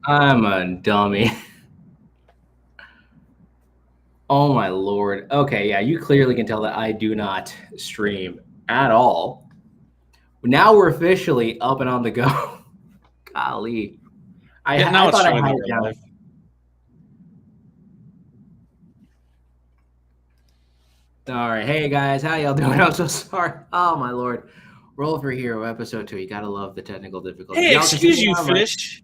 I'm a dummy. Oh my lord. Okay, yeah, you clearly can tell that I do not stream at all. Now we're officially up and on the go. Golly. Yeah, I now it's thought I showing had that it we're down. live. All right, hey guys, how y'all doing? I'm so sorry. Oh my lord. Roll for Hero, episode 2. You gotta love the technical difficulties. Hey, Y'all can see excuse me you, now, right? Fish.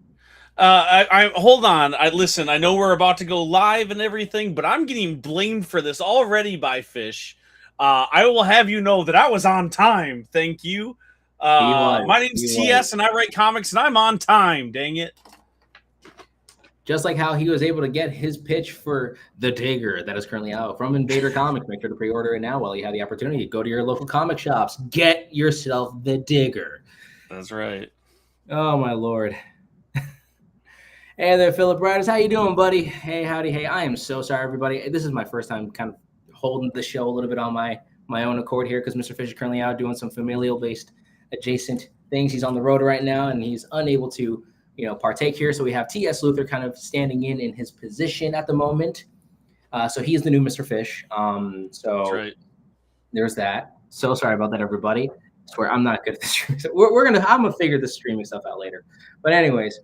I hold on. I listen. I know we're about to go live and everything, but I'm getting blamed for this already by Fish. I will have you know that I was on time. Thank you. He was. My name's He was. TS, and I write comics, and I'm on time. Dang it! Just like how he was able to get his pitch for The Digger that is currently out from Invader Comics. Make sure to pre-order it now while you have the opportunity. Go to your local comic shops. Get yourself The Digger. That's right. Oh my lord. Hey there, Philip Riders. How you doing, buddy? Hey, howdy, hey. I am so sorry, everybody. This is my first time kind of holding the show a little bit on my own accord here because Mr. Fish is currently out doing some familial-based adjacent things. He's on the road right now, and he's unable to, partake here. So we have T.S. Luther kind of standing in his position at the moment. So he's the new Mr. Fish. That's right. There's that. So sorry about that, everybody. I swear I'm not good at this streaming. I'm gonna figure this streaming stuff out later. But anyways.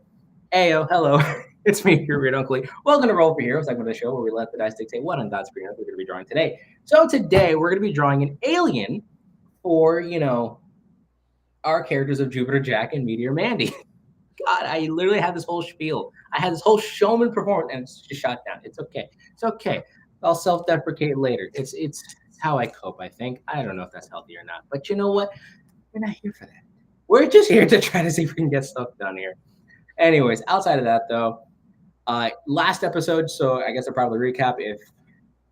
Ayo, hello. It's me, your weird uncle. Welcome to Roll for Heroes, segment of the show where we let the dice dictate what on God's screen we're going to be drawing today. So today we're going to be drawing an alien for, our characters of Jupiter Jack and Meteor Mandy. God, I literally had this whole spiel. I had this whole showman performance and it's just shot down. It's okay. It's okay. I'll self-deprecate later. It's how I cope, I think. I don't know if that's healthy or not. But you know what? We're not here for that. We're just here to try to see if we can get stuff done here. Anyways, outside of that, though, last episode, so I guess I'll probably recap if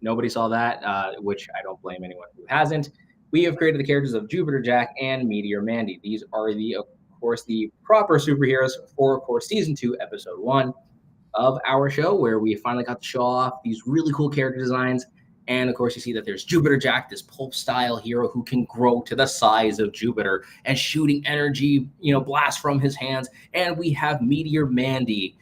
nobody saw that, which I don't blame anyone who hasn't. We have created the characters of Jupiter Jack and Meteor Mandy. These are of course, the proper superheroes for, of course, season 2, episode 1 of our show, where we finally got to show off these really cool character designs. And of course, you see that there's Jupiter Jack, this pulp style hero who can grow to the size of Jupiter and shooting energy, blast from his hands. And we have Meteor Mandy,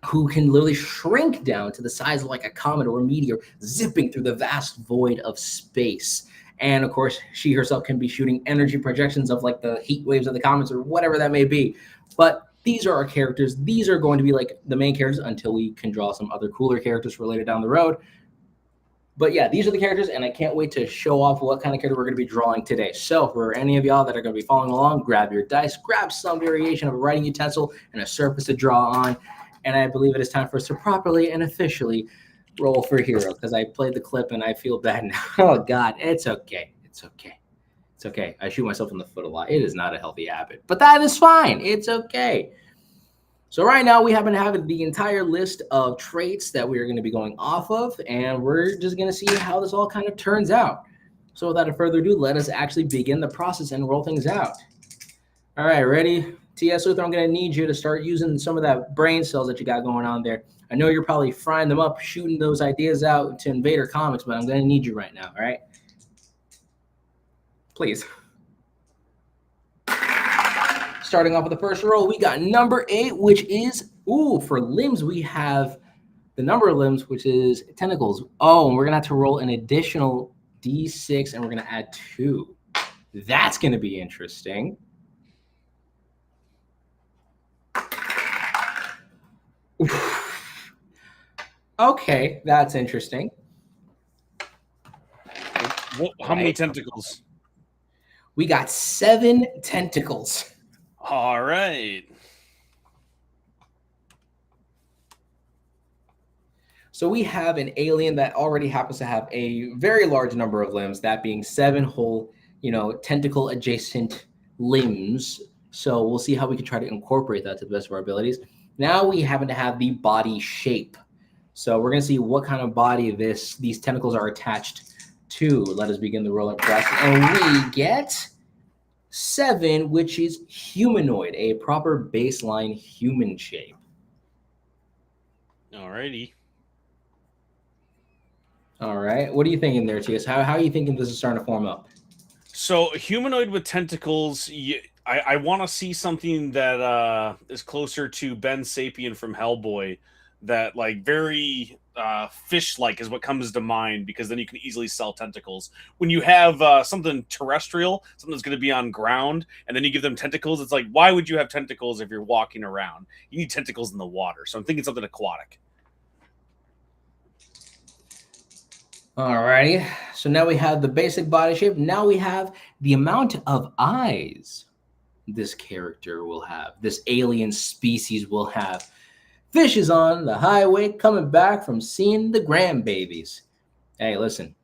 who can literally shrink down to the size of like a comet or a meteor, zipping through the vast void of space. And of course, she herself can be shooting energy projections of like the heat waves of the comets or whatever that may be. But these are our characters. These are going to be like the main characters until we can draw some other cooler characters for later down the road. But yeah, these are the characters, and I can't wait to show off what kind of character we're going to be drawing today. So for any of y'all that are going to be following along, grab your dice, grab some variation of a writing utensil and a surface to draw on. And I believe it is time for us to properly and officially roll for hero, because I played the clip and I feel bad now. Oh, God, it's okay. It's okay. It's okay. I shoot myself in the foot a lot. It is not a healthy habit, but that is fine. It's okay. So right now we happen to have the entire list of traits that we're going to be going off of, and we're just going to see how this all kind of turns out. So without further ado, let us actually begin the process and roll things out. All right, ready? T.S. Luther, I'm going to need you to start using some of that brain cells that you got going on there. I know you're probably frying them up, shooting those ideas out to Invader Comics, but I'm going to need you right now, all right? Please. Starting off with the first roll, we got number 8, which is, for limbs, we have the number of limbs, which is tentacles. Oh, and we're going to have to roll an additional D6, and we're going to add 2. That's going to be interesting. Okay, that's interesting. How many tentacles? We got 7 tentacles. All right. So we have an alien that already happens to have a very large number of limbs, that being 7 whole, tentacle adjacent limbs. So we'll see how we can try to incorporate that to the best of our abilities. Now we happen to have the body shape. So we're going to see what kind of body these tentacles are attached to. Let us begin the rolling process. And we get 7, which is humanoid, a proper baseline human shape. Alrighty. All right. What are you thinking there, TS? How are you thinking this is starting to form up? So humanoid with tentacles, I want to see something that is closer to Ben Sapien from Hellboy, that like very fish-like is what comes to mind, because then you can easily sell tentacles. When you have something terrestrial, something that's going to be on ground, and then you give them tentacles, it's like, why would you have tentacles if you're walking around? You need tentacles in the water. So I'm thinking something aquatic. Alrighty, so now we have the basic body shape. Now we have the amount of eyes this character will have, this alien species will have. Fish is on the highway coming back from seeing the grandbabies. Hey, listen,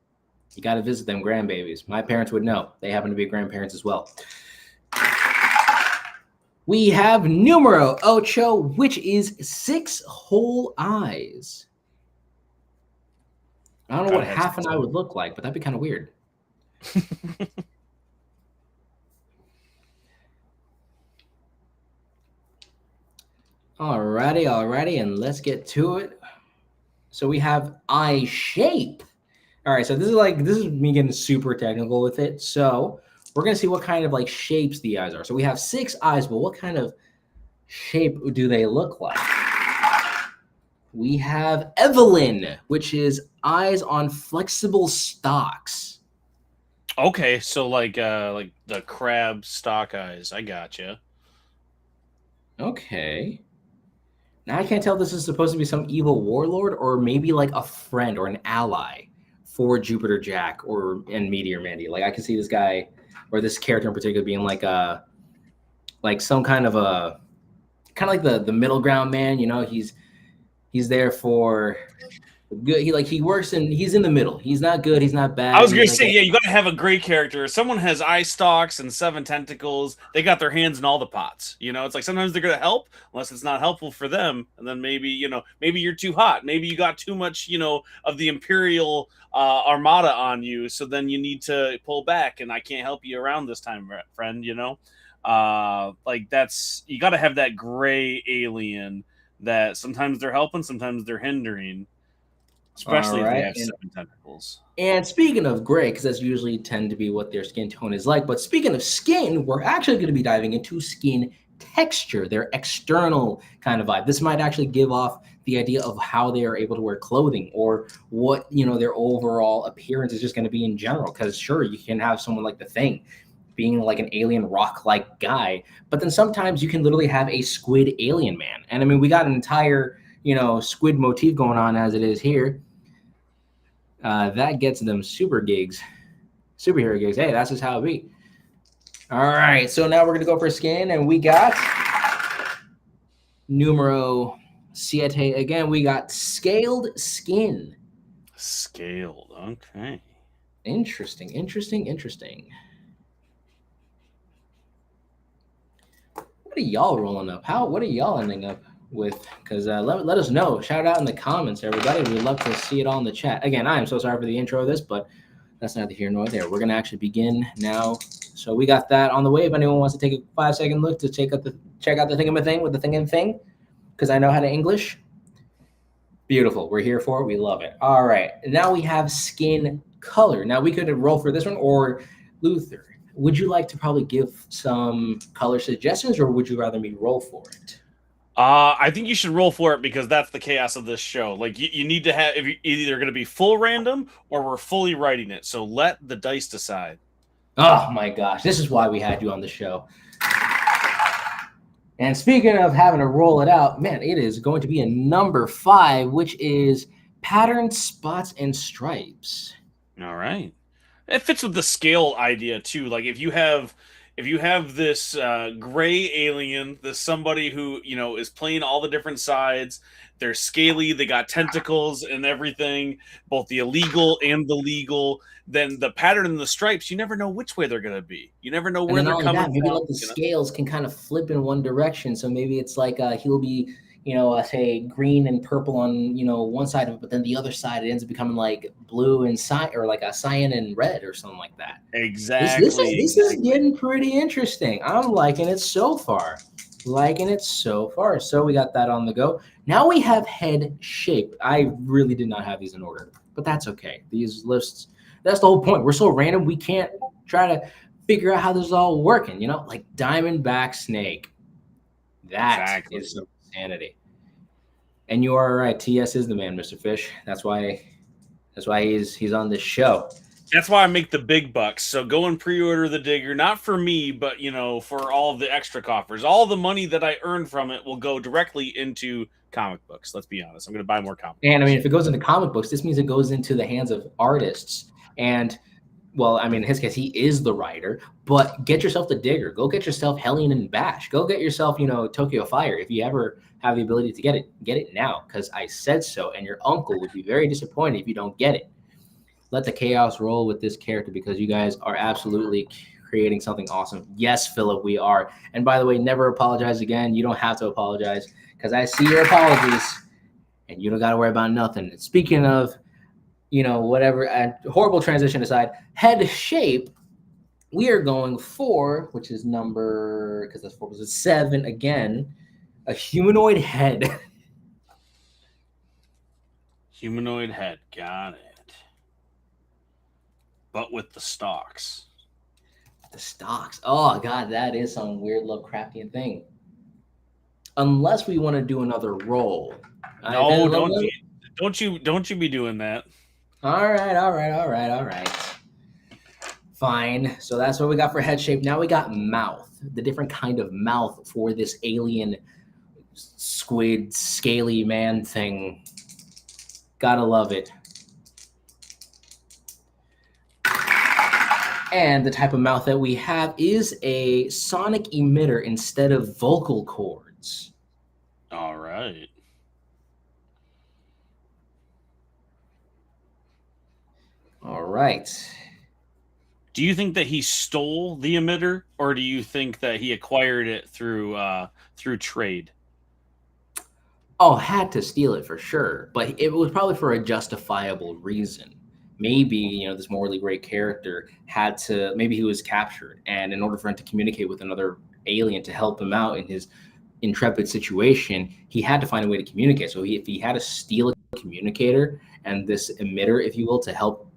you got to visit them grandbabies. My parents would know. They happen to be grandparents as well. We have numero ocho, which is 6 whole eyes. I don't know what half an eye would look like, but that'd be kind of weird. Alrighty, and let's get to it. So we have eye shape. All right, so this is me getting super technical with it. So we're gonna see what kind of like shapes the eyes are. So we have 6 eyes, but what kind of shape do they look like? We have Evelyn, which is eyes on flexible stalks. Okay, so like the crab stalk eyes. I gotcha. Okay. Now I can't tell if this is supposed to be some evil warlord or maybe like a friend or an ally for Jupiter Jack and Meteor Mandy. Like I can see this guy or this character in particular being like some kind of like the middle ground man. You know, he's there for good. He works and he's in the middle. He's not good. He's not bad. I was gonna say, yeah, you gotta have a great character. If someone has eye stalks and 7 tentacles, they got their hands in all the pots. You know, it's like sometimes they're gonna help unless it's not helpful for them, and then maybe you're too hot. Maybe you got too much of the Imperial Armada on you, so then you need to pull back, and I can't help you around this time, friend. Like that's, you gotta have that gray alien that sometimes they're helping, sometimes they're hindering. Especially if they have 7 tentacles. And speaking of gray, because that's usually tend to be what their skin tone is like. But speaking of skin, we're actually going to be diving into skin texture, their external kind of vibe. This might actually give off the idea of how they are able to wear clothing or what, their overall appearance is just going to be in general. Because sure, you can have someone like the Thing being like an alien rock-like guy, but then sometimes you can literally have a squid alien man. And I mean, we got an entire, squid motif going on as it is here. That gets them superhero gigs. Hey, that's just how it be. All right, so now we're gonna go for skin, and we got numero siete again. We got scaled skin. Scaled, okay. Interesting. What are y'all rolling up? What are y'all ending up with? Because let us know. Shout out in the comments, everybody. We'd love to see it all in the chat. Again, I am so sorry for the intro of this, but that's neither here nor there. We're gonna actually begin now. So we got that on the way. If anyone wants to take a 5-second look to check out the thing with the thing, because I know how to English. Beautiful. We're here for it. We love it. All right. Now we have skin color. Now we could roll for this one, or Luther, would you like to probably give some color suggestions, or would you rather me roll for it? I think you should roll for it, because that's the chaos of this show. Like you need to have, if you're either going to be full random or we're fully writing it. So let the dice decide. Oh my gosh, this is why we had you on the show. And speaking of having to roll it out, man, it is going to be a number 5, which is patterned spots and stripes. All right. It fits with the scale idea too. Like if you have this gray alien, this somebody who is playing all the different sides. They're scaly. They got tentacles and everything, both the illegal and the legal. Then the pattern and the stripes, you never know which way they're gonna be. You never know where they're coming from. Maybe like the scales can kind of flip in one direction. So maybe it's like he'll be say green and purple on one side of it, but then the other side it ends up becoming like blue and or like a cyan and red or something like that. Exactly. This is getting pretty interesting. I'm liking it so far. So we got that on the go. Now we have head shape. I really did not have these in order, but that's okay. These lists, that's the whole point. We're so random, we can't try to figure out how this is all working, like Diamondback Snake. That is some insanity. And you are right. TS is the man, Mr. Fish. That's why he's on this show. That's why I make the big bucks. So go and pre-order the Digger, not for me, but for all of the extra coffers. All the money that I earn from it will go directly into comic books. Let's be honest. I'm going to buy more comic books. And I mean, if it goes into comic books, this means it goes into the hands of artists. And well, I mean, in his case, he is the writer. But get yourself the Digger. Go get yourself Hellion and Bash. Go get yourself, Tokyo Fire. If you ever have the ability to get it now, because I said so. And your uncle would be very disappointed if you don't get it. Let the chaos roll with this character because you guys are absolutely creating something awesome. Yes, Philip, we are. And by the way, never apologize again. You don't have to apologize because I see your apologies and you don't got to worry about nothing. And speaking of, whatever, horrible transition aside, head shape, we are going for, which is number, because that's 4, 7 again, a humanoid head. Humanoid head. Got it. But with the stalks. The stalks. Oh God, that is some weird Lovecraftian thing. Unless we want to do another roll. No, don't you be doing that. All right. Fine. So that's what we got for head shape. Now we got mouth. The different kind of mouth for this alien squid scaly man thing. Gotta love it. And the type of mouth that we have is a sonic emitter instead of vocal cords. All right. All right. Do you think that he stole the emitter, or do you think that he acquired it through trade? Oh, had to steal it for sure, but it was probably for a justifiable reason. Maybe, this morally great character maybe he was captured, and in order for him to communicate with another alien to help him out in his intrepid situation, he had to find a way to communicate. So if he had to steal a communicator and this emitter, if you will, to help,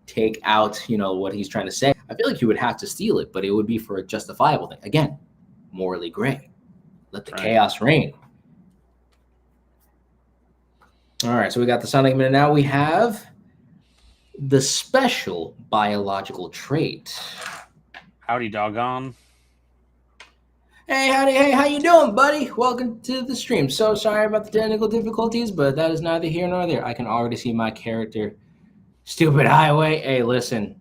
take out, what he's trying to say, I feel like he would have to steal it, but it would be for a justifiable thing. Again, morally gray. Let the chaos reign. All right, so we got the sonic emitter. Now we have the special biological trait. Howdy, doggone. Hey, howdy, hey, how you doing, buddy? Welcome to the stream. So sorry about the technical difficulties, but that is neither here nor there. I can already see my character. Stupid highway. Hey, listen.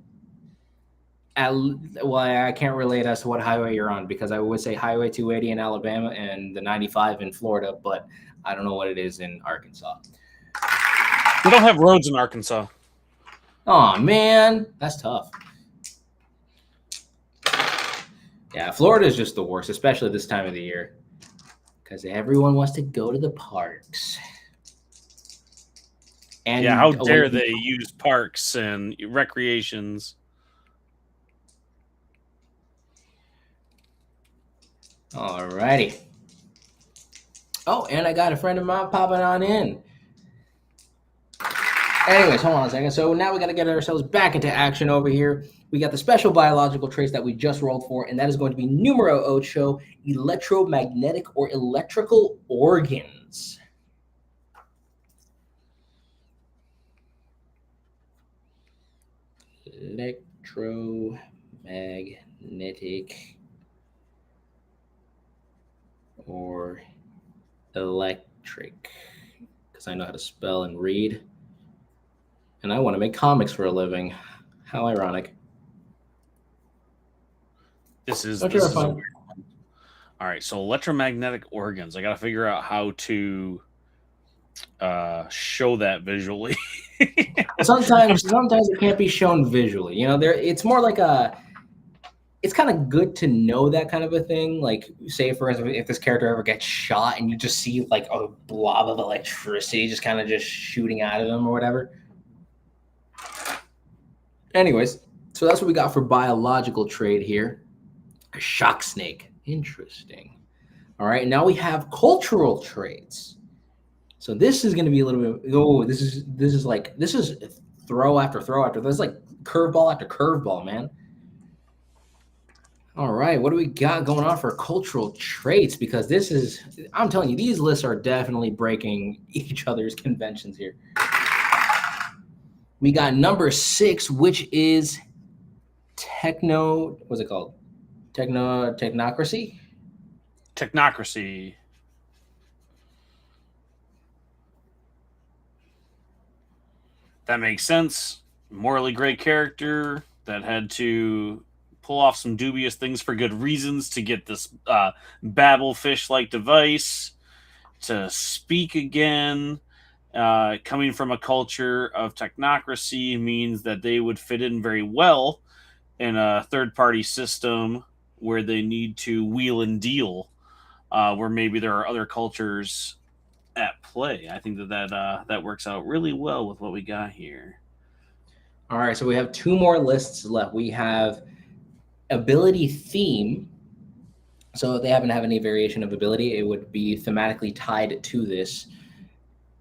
I can't relate as to what highway you're on because I would say Highway 280 in Alabama and the 95 in Florida, but I don't know what it is in Arkansas. We don't have roads in Arkansas. Oh, man. That's tough. Yeah, Florida is just the worst, especially this time of the year, because everyone wants to go to the parks. And yeah, how dare they use parks and recreations? All righty. Oh, and I got a friend of mine popping on in. Anyways, hold on a second. So now we got to get ourselves back into action over here. We got the special biological traits that we just rolled for, and that is going to be numero ocho, electromagnetic or electrical organs. Electromagnetic or electric, because I know how to spell and read. And I want to make comics for a living. How ironic. This is a weird one. All right, so electromagnetic organs. I got to figure out how to show that visually. Sometimes it can't be shown visually. It's more like it's kind of good to know that kind of a thing. Like, say, for instance, if this character ever gets shot and you just see like a blob of electricity just kind of just shooting out of them or whatever. Anyways, so that's what we got for biological trait here. A shock snake. Interesting. All right, now we have cultural traits. So this is going to be a little bit. This is throw after throw after. There's like curveball after curveball, man. All right, what do we got going on for cultural traits? Because this is, I'm telling you, these lists are definitely breaking each other's conventions here. We got number 6, which is what's it called? Technocracy? Technocracy. That makes sense. Morally great character that had to pull off some dubious things for good reasons to get this babblefish-like device to speak again. Coming from a culture of technocracy means that they would fit in very well in a third-party system where they need to wheel and deal, where maybe there are other cultures at play. I think that works out really well with what we got here. All right, so we have 2 more lists left. We have ability theme. So if they happen to have any variation of ability, it would be thematically tied to this.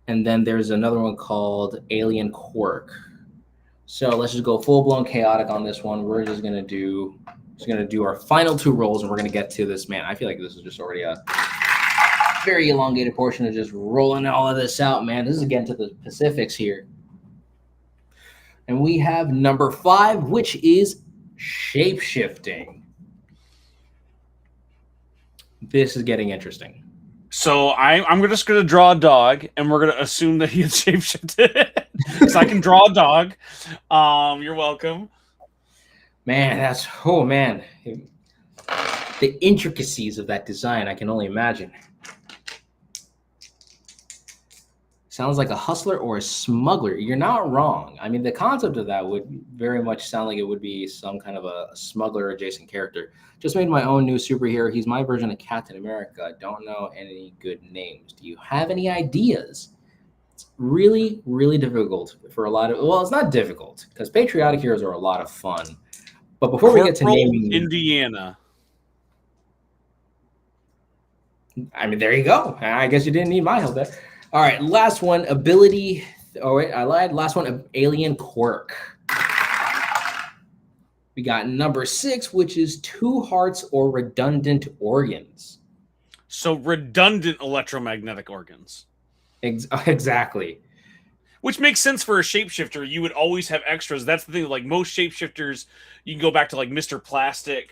And then there's another one called alien quirk. So let's just go full-blown chaotic on this one. We're just gonna do our final 2 rolls, and we're gonna get to this. Man, I feel like this is just already a very elongated portion of just rolling all of this out, man. This is getting to the Pacifics here. And we have number 5, which is shape-shifting. This is getting interesting. So I'm just going to draw a dog, and we're going to assume that he is shapeshifted. So I can draw a dog. You're welcome. Man, the intricacies of that design, I can only imagine. Sounds like a hustler or a smuggler. You're not wrong. I mean, the concept of that would very much sound like it would be some kind of a smuggler adjacent character. Just made my own new superhero. He's my version of Captain America. I don't know any good names. Do you have any ideas? It's really, really difficult for a lot of, well, it's not difficult because patriotic heroes are a lot of fun. But before we get to naming Indiana. I mean, there you go. I guess you didn't need my help there. All right, last one, ability. Oh, wait, I lied. Last one, alien quirk. We got number 6, which is 2 hearts or redundant organs. So redundant electromagnetic organs. Exactly. Which makes sense for a shapeshifter. You would always have extras. That's the thing. Like most shapeshifters, you can go back to like Mr. Plastic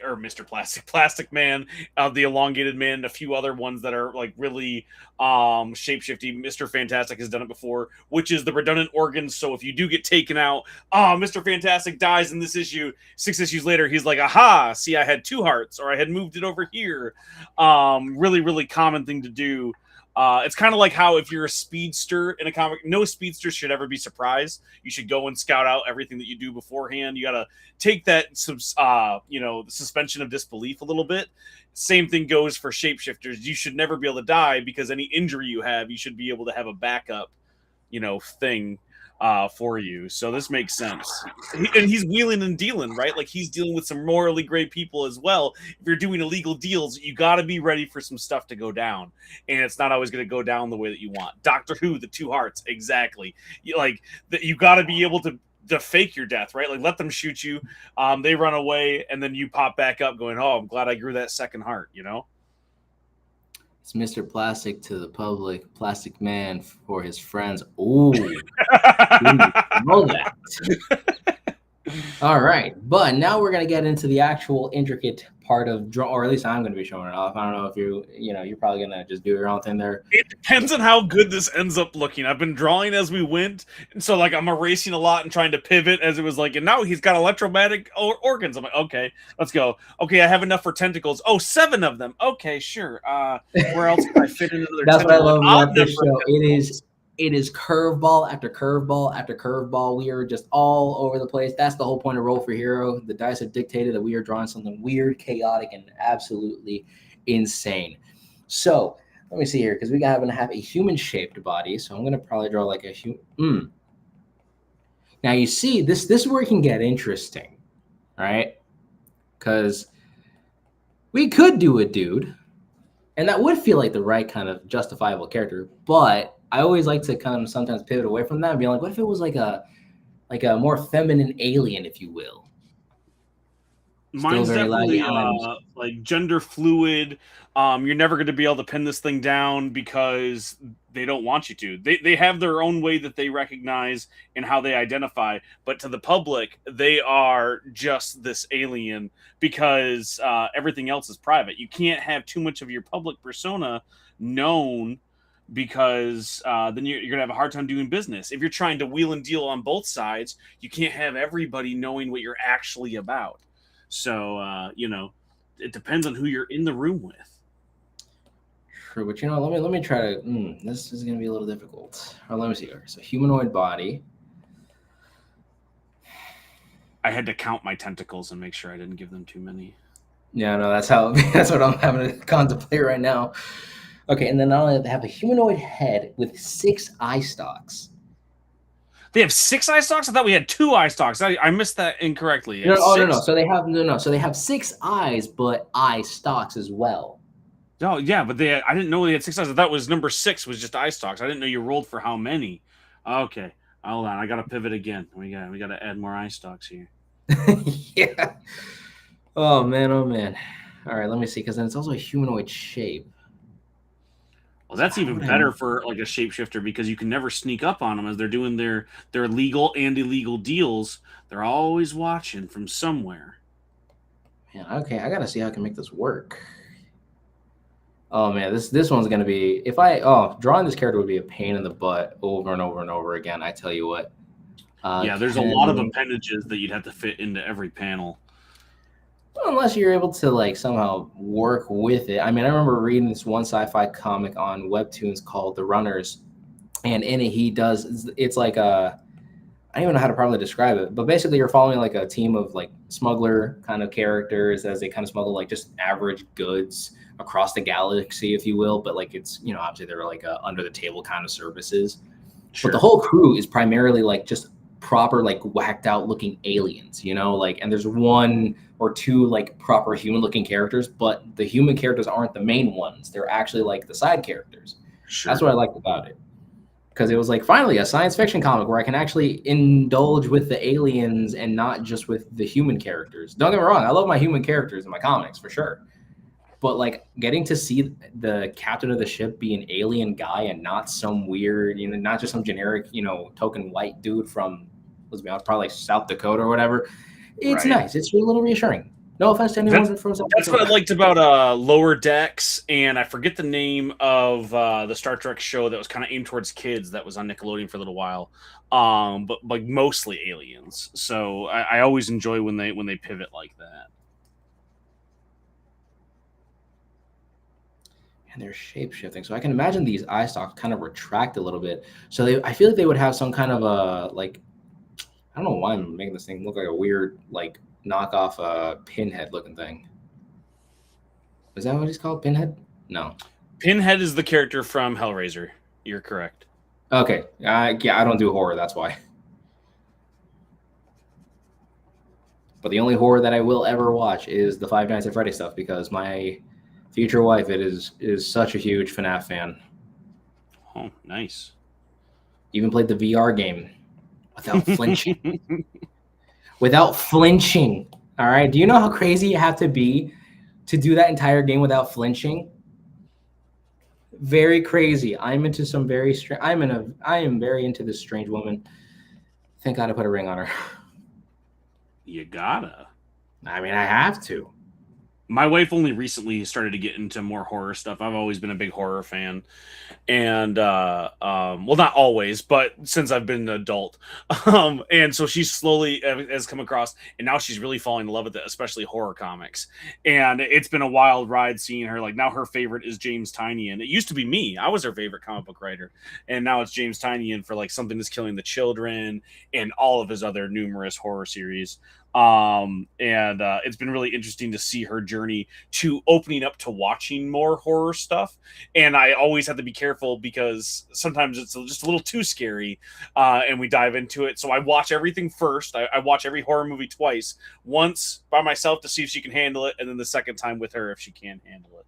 Man, the Elongated Man, and a few other ones that are like really shapeshifty. Mr. Fantastic has done it before, which is the redundant organs. So if you do get taken out, Mr. Fantastic dies in this issue. 6 issues later, he's like, aha, see, I had 2 hearts, or I had moved it over here. Really, really common thing to do. It's kind of like how if you're a speedster in a comic, no speedster should ever be surprised. You should go and scout out everything that you do beforehand. You got to take that, the suspension of disbelief a little bit. Same thing goes for shapeshifters. You should never be able to die because any injury you have, you should be able to have a backup, thing for you. So this makes sense. And he's wheeling and dealing, right? Like he's dealing with some morally great people as well. If you're doing illegal deals, you got to be ready for some stuff to go down. And it's not always going to go down the way that you want. Doctor Who, the 2 hearts, exactly. You got to be able to fake your death, right? Like let them shoot you. They run away and then you pop back up going, oh, I'm glad I grew that second heart, It's Mr. Plastic to the public, Plastic Man for his friends. Ooh, know that. All right, but now we're gonna get into the actual intricate part of draw, or at least I'm gonna be showing it off. I don't know if you're probably gonna just do your own thing there. It depends on how good this ends up looking. I've been drawing as we went, and so like I'm erasing a lot and trying to pivot as it was like, and now he's got electromagnetic organs. I'm like, okay, let's go. Okay, I have enough for tentacles. Oh, 7 of them. Okay, sure. Where else can I fit into another? That's what I love about this show. It is curveball after curveball after curveball. We are just all over the place. That's the whole point of Roll for Hero. The dice have dictated that we are drawing something weird, chaotic, and absolutely insane. So let me see here, because we happen to have a human-shaped body. So I'm going to probably draw like a human. Now you see, this is where it can get interesting, all right? Because we could do a dude, and that would feel like the right kind of justifiable character, but I always like to kind of sometimes pivot away from that and be like, what if it was like a more feminine alien, if you will? Still Mine's very laggy. definitely like gender fluid. You're never going to be able to pin this thing down because they don't want you to. They have their own way that they recognize and how they identify, but to the public, they are just this alien because everything else is private. You can't have too much of your public persona known because then you're going to have a hard time doing business. If you're trying to wheel and deal on both sides, you can't have everybody knowing what you're actually about. So, it depends on who you're in the room with. True, but let me try to. This is gonna be a little difficult. Let me see here. So humanoid body. I had to count my tentacles and make sure I didn't give them too many. Yeah, no, that's what I'm having to contemplate right now. Okay, and then not only they have a humanoid head with 6 eye stalks. They have 6 eye stalks. I thought we had 2 eye stalks. I missed that incorrectly. No. So they have So they have 6 eyes, but eye stalks as well. Oh yeah, but I didn't know they had 6 eyes. I thought it was number 6 was just eye stalks. I didn't know you rolled for how many. Okay, hold on. I got to pivot again. We got to add more eye stalks here. Yeah. Oh man. All right, let me see, because then it's also a humanoid shape. Well, that's even better for like a shapeshifter because you can never sneak up on them as they're doing their legal and illegal deals. They're always watching from somewhere. Man, okay, I gotta see how I can make this work. Oh man, this one's gonna be drawing this character would be a pain in the butt over and over and over again. I tell you what. Yeah, there's a lot of appendages that you'd have to fit into every panel. Unless you're able to like somehow work with it. I mean, I remember reading this one sci-fi comic on Webtoons called The Runners, and in it it's like I don't even know how to properly describe it, but basically you're following like a team of like smuggler kind of characters as they kind of smuggle like just average goods across the galaxy, if you will. But like it's, obviously they're like under the table kind of services. Sure. But the whole crew is primarily like just proper like whacked out looking aliens, like, and there's 1 or 2 like proper human looking characters, but the human characters aren't the main ones. They're actually like the side characters. Sure. That's what I liked about it. Because it was like finally a science fiction comic where I can actually indulge with the aliens and not just with the human characters. Don't get me wrong, I love my human characters in my comics for sure. But like getting to see the captain of the ship be an alien guy and not some weird, not just some generic, token white dude from, probably like South Dakota or whatever. It's nice. It's a little reassuring. No offense to anyone from South Dakota. That's what I liked about Lower Decks, and I forget the name of the Star Trek show that was kind of aimed towards kids that was on Nickelodeon for a little while, but like mostly aliens. So I always enjoy when they pivot like that. And they're shape shifting, so I can imagine these eye stalks kind of retract a little bit. So I feel like they would have some kind of a like. I don't know why I'm making this thing look like a weird, like, knockoff Pinhead looking thing. Is that what he's called? Pinhead? No. Pinhead is the character from Hellraiser. You're correct. Okay. Yeah, I don't do horror. That's why. But the only horror that I will ever watch is the Five Nights at Freddy's stuff because my future wife is such a huge FNAF fan. Oh, nice. Even played the VR game. Without flinching. Without flinching. All right. Do you know how crazy you have to be to do that entire game without flinching? Very crazy. I'm into some very strange. I am very into this strange woman. Thank God I put a ring on her. You gotta. I mean, I have to. My wife only recently started to get into more horror stuff. I've always been a big horror fan. And, well, not always, but since I've been an adult. And so she slowly has come across, and now she's really falling in love with it, especially horror comics. And it's been a wild ride seeing her. Like, now her favorite is James Tynion. It used to be me. I was her favorite comic book writer. And now it's James Tynion for, like, Something Is Killing the Children and all of his other numerous horror series. And it's been really interesting to see her journey to opening up to watching more horror stuff. And I always have to be careful because sometimes it's just a little too scary, and we dive into it. So I watch everything first. I watch every horror movie twice, once by myself to see if she can handle it, and then the second time with her if she can handle it.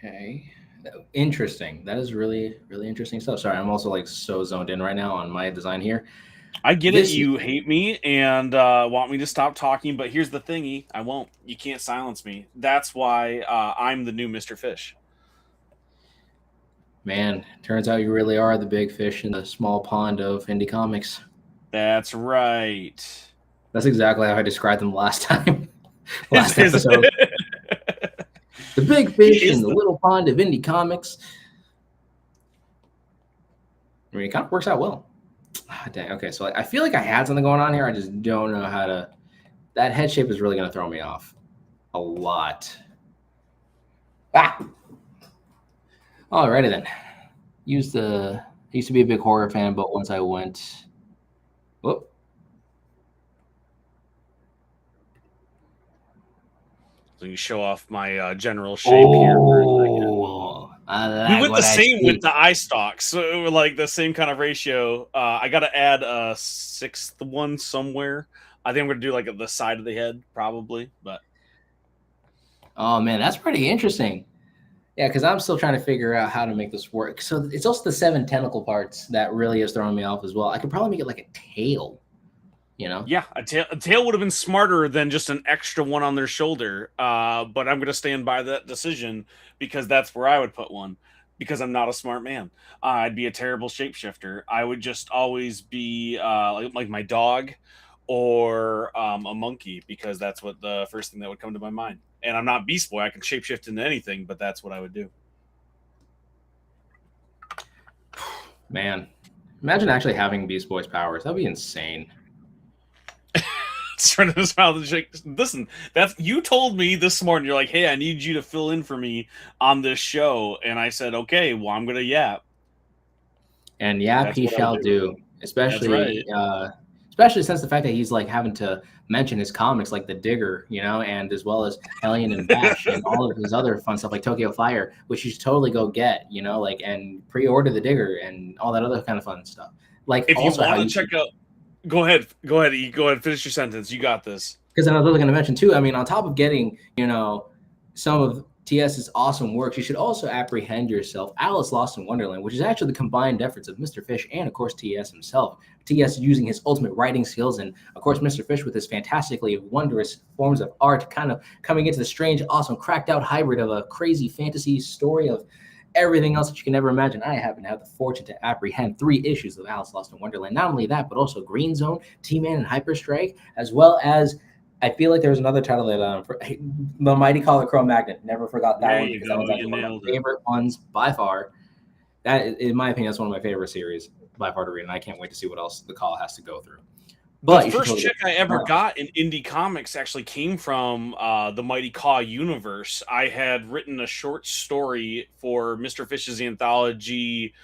Okay. Interesting. That is really, really interesting stuff. Sorry, I'm also like so zoned in right now on my design here. I get it. This You hate me and want me to stop talking, but here's the thingy: I won't. You can't silence me. That's why I'm the new Mr. Fish. man, turns out you really are the big fish in the small pond of indie comics. That's right. That's exactly how I described them last time, last Is episode. The big he fish in is the the little pond of indie comics. I mean, it kind of works out well. Ah, dang. Okay, so I feel like I had something going on here. I just don't know how to. That head shape is really going to throw me off a lot. Ah. Alrighty then. I used to be a big horror fan, but once I went, whoop. So you show off my general shape here. Oh, I We like went the what I same with see. the eye stalks, so it was like the same kind of ratio. I got to add a sixth one somewhere. I think I'm going to do like the side of the head, probably. But Oh man, that's pretty interesting. Yeah, because I'm still trying to figure out how to make this work. So it's also the 7 tentacle parts that really is throwing me off as well. I could probably make it like a tail, you know? yeah, a tail would have been smarter than just an extra one on their shoulder. But I'm going to stand by that decision because that's where I would put one. Because I'm not a smart man, I'd be a terrible shapeshifter. I would just always be like my dog or a monkey because that's what the first thing that would come to my mind. And I'm not Beast Boy; I can shapeshift into anything, but that's what I would do. Man, imagine actually having Beast Boy's powers. That'd be insane. Trying to smile and shake. Listen, that's you told me this morning. You're like, "Hey, I need you to fill in for me on this show," and I said, "Okay, well, I'm gonna yap." And yap That's he what I would shall do. do, That's right. especially since the fact that he's like having to mention his comics like The Digger, you know, and as well as Hellion and Bash and all of his other fun stuff like Tokyo Fire, which you should totally go get, you know, like and pre-order The Digger and all that other kind of fun stuff. Like If you also how want to you check out, go ahead. Go ahead. Go ahead. Finish your sentence. You got this. because I was going to mention too. I mean, on top of getting, you know, some of TS's awesome works, you should also apprehend yourself Alice Lost in Wonderland, which is actually the combined efforts of Mr. Fish and, of course, TS himself. TS using his ultimate writing skills, and of course, Mr. Fish with his fantastically wondrous forms of art, kind of coming into the strange, awesome, cracked out hybrid of a crazy fantasy story of everything else that you can ever imagine. I happen to have the fortune to apprehend 3 issues of Alice Lost in Wonderland. Not only that, but also Green Zone, T-Man, and Hyperstrike, as well as I feel like there was another title that The Mighty Color Chrome Magnet. Never forgot that There one you because that go. was You actually one of nailed my it. favorite ones by far. That, in my opinion, that's one of my favorite series by far to read, and I can't wait to see what else the call has to go through. The But you should first totally check get I ever Miles. got in indie comics actually came from the Mighty Caw universe. I had written a short story for Mr. Fish's anthology,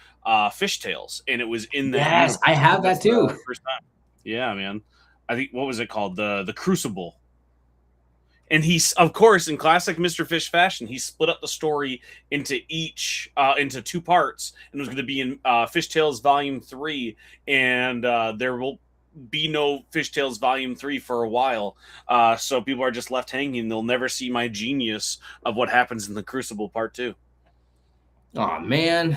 Fish Tales, and it was in that Yes, I universe. have That's that the too. first time. Yeah, man. I think what was it called? The Crucible. And he's, of course, in classic Mr. Fish fashion, he split up the story into 2 parts, and it was going to be in Fish Tales Volume 3, and there will be no Fish Tales Volume 3 for a while. So people are just left hanging. They'll never see my genius of what happens in the Crucible Part 2. Oh man,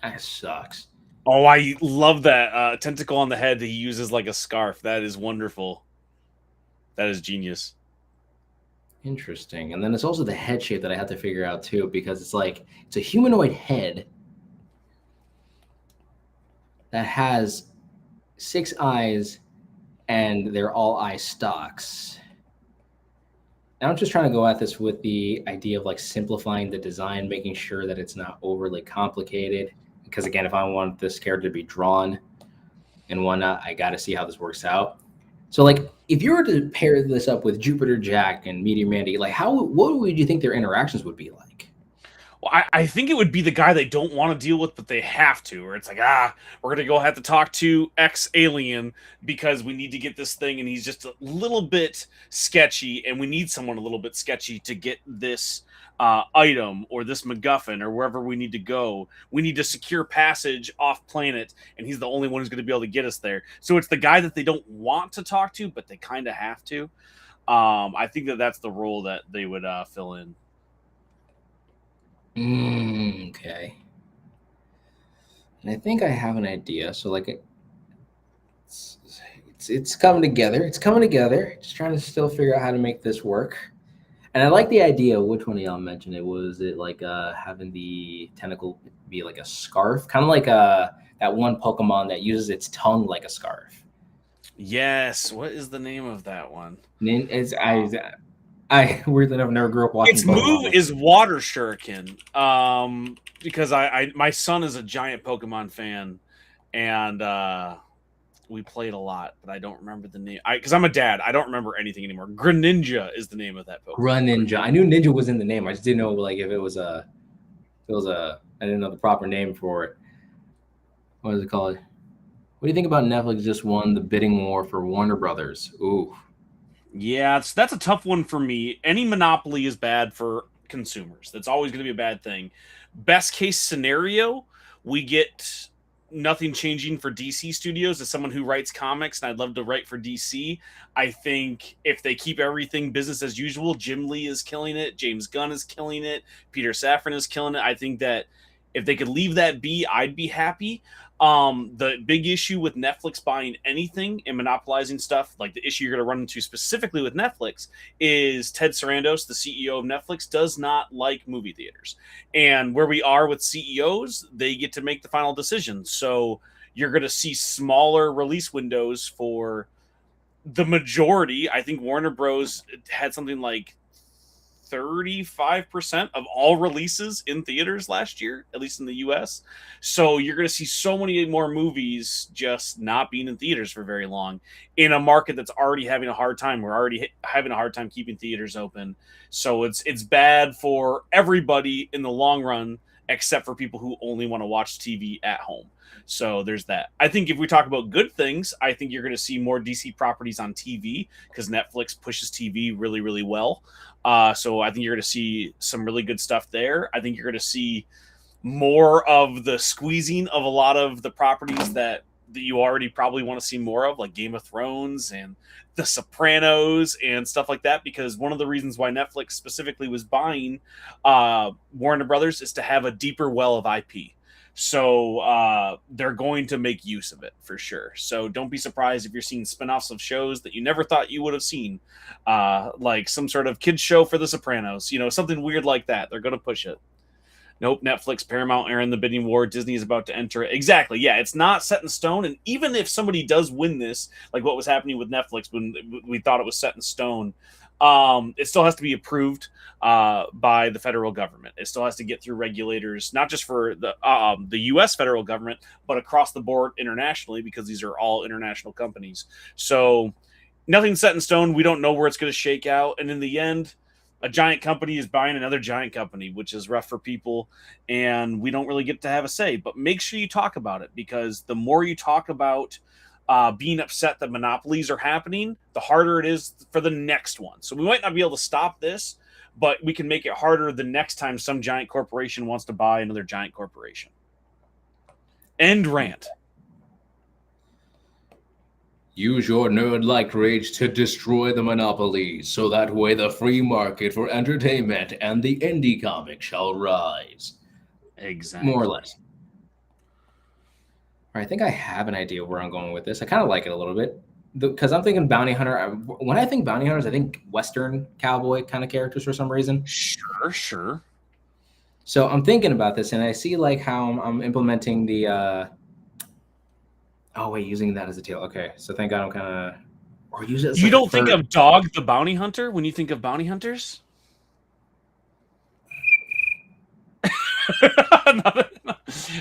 that sucks. Oh, I love that tentacle on the head that he uses like a scarf. That is wonderful. That is genius. Interesting. And then it's also the head shape that I have to figure out too, because it's like it's a humanoid head that has 6 eyes and they're all eye stalks. And I'm just trying to go at this with the idea of like simplifying the design, making sure that it's not overly complicated. Because again, if I want this character to be drawn and whatnot, I got to see how this works out. So, like, if you were to pair this up with Jupiter Jack and Meteor Mandy, like, what would you think their interactions would be like? Well, I think it would be the guy they don't want to deal with, but they have to. Or it's like, we're gonna go have to talk to X alien because we need to get this thing, and he's just a little bit sketchy, and we need someone a little bit sketchy to get this item or this MacGuffin or wherever we need to go. We need to secure passage off planet, and he's the only one who's going to be able to get us there. So it's the guy that they don't want to talk to, but they kind of have to. I think that's the role that they would fill in. Okay. And I think I have an idea. So, like, it's coming together. It's coming together. Just trying to still figure out how to make this work. And I like the idea. Which one of y'all mentioned it? Was it like having the tentacle be like a scarf, kind of like that one Pokemon that uses its tongue like a scarf? Yes. What is the name of that one? It's, I weirdly enough never grew up watching Its Pokemon. move is Water Shuriken. Because my son is a giant Pokemon fan, and we played a lot, but I don't remember the name. Because I'm a dad, I don't remember anything anymore. Greninja is the name of that Pokemon. Greninja. I knew Ninja was in the name. I just didn't know like if it was a. I didn't know the proper name for it. What is it called? What do you think about Netflix just won the bidding war for Warner Brothers? Ooh. Yeah, that's a tough one for me. Any monopoly is bad for consumers. That's always going to be a bad thing. Best case scenario, we get nothing changing for DC Studios. As someone who writes comics, and I'd love to write for DC, I think if they keep everything business as usual, Jim Lee is killing it, James Gunn is killing it, Peter Safran is killing it. I think that if they could leave that be, I'd be happy. The big issue with Netflix buying anything and monopolizing stuff, like the issue you're going to run into specifically with Netflix, is Ted Sarandos, the CEO of Netflix, does not like movie theaters. And where we are with CEOs, they get to make the final decision. So you're going to see smaller release windows for the majority. I think Warner Bros. Had something like 35% of all releases in theaters last year, at least in the US. So you're going to see so many more movies just not being in theaters for very long in a market that's already having a hard time. We're already having a hard time keeping theaters open. So it's bad for everybody in the long run, except for people who only want to watch TV at home. So there's that. I think if we talk about good things, I think you're going to see more DC properties on TV because Netflix pushes TV really, really well. So I think you're going to see some really good stuff there. I think you're going to see more of the squeezing of a lot of the properties that you already probably want to see more of, like Game of Thrones and The Sopranos and stuff like that, because one of the reasons why Netflix specifically was buying Warner Brothers is to have a deeper well of IP. So they're going to make use of it for sure. So don't be surprised if you're seeing spinoffs of shows that you never thought you would have seen, like some sort of kids show for The Sopranos, something weird like that. They're going to push it. Nope, Netflix, Paramount are in the bidding war. Disney is about to enter it. Exactly. Yeah, it's not set in stone. And even if somebody does win this, like what was happening with Netflix when we thought it was set in stone, it still has to be approved by the federal government. It still has to get through regulators, not just for the U.S. federal government, but across the board internationally, because these are all international companies. So nothing's set in stone. We don't know where it's going to shake out. And in the end, a giant company is buying another giant company, which is rough for people, and we don't really get to have a say. But make sure you talk about it, because the more you talk about being upset that monopolies are happening, the harder it is for the next one. So we might not be able to stop this, but we can make it harder the next time some giant corporation wants to buy another giant corporation. End rant. Use your nerd-like rage to destroy the monopolies, so that way the free market for entertainment and the indie comic shall rise. Exactly. More or less. I think I have an idea where I'm going with this. I kind of like it a little bit, because I'm thinking bounty hunter. When I think bounty hunters, I think Western cowboy kind of characters for some reason. Sure. So I'm thinking about this, and I see like how I'm implementing the. Oh wait, using that as a tail. Okay, so thank God I'm kind of. Or use it. As you like don't think of Dog the Bounty Hunter when you think of bounty hunters?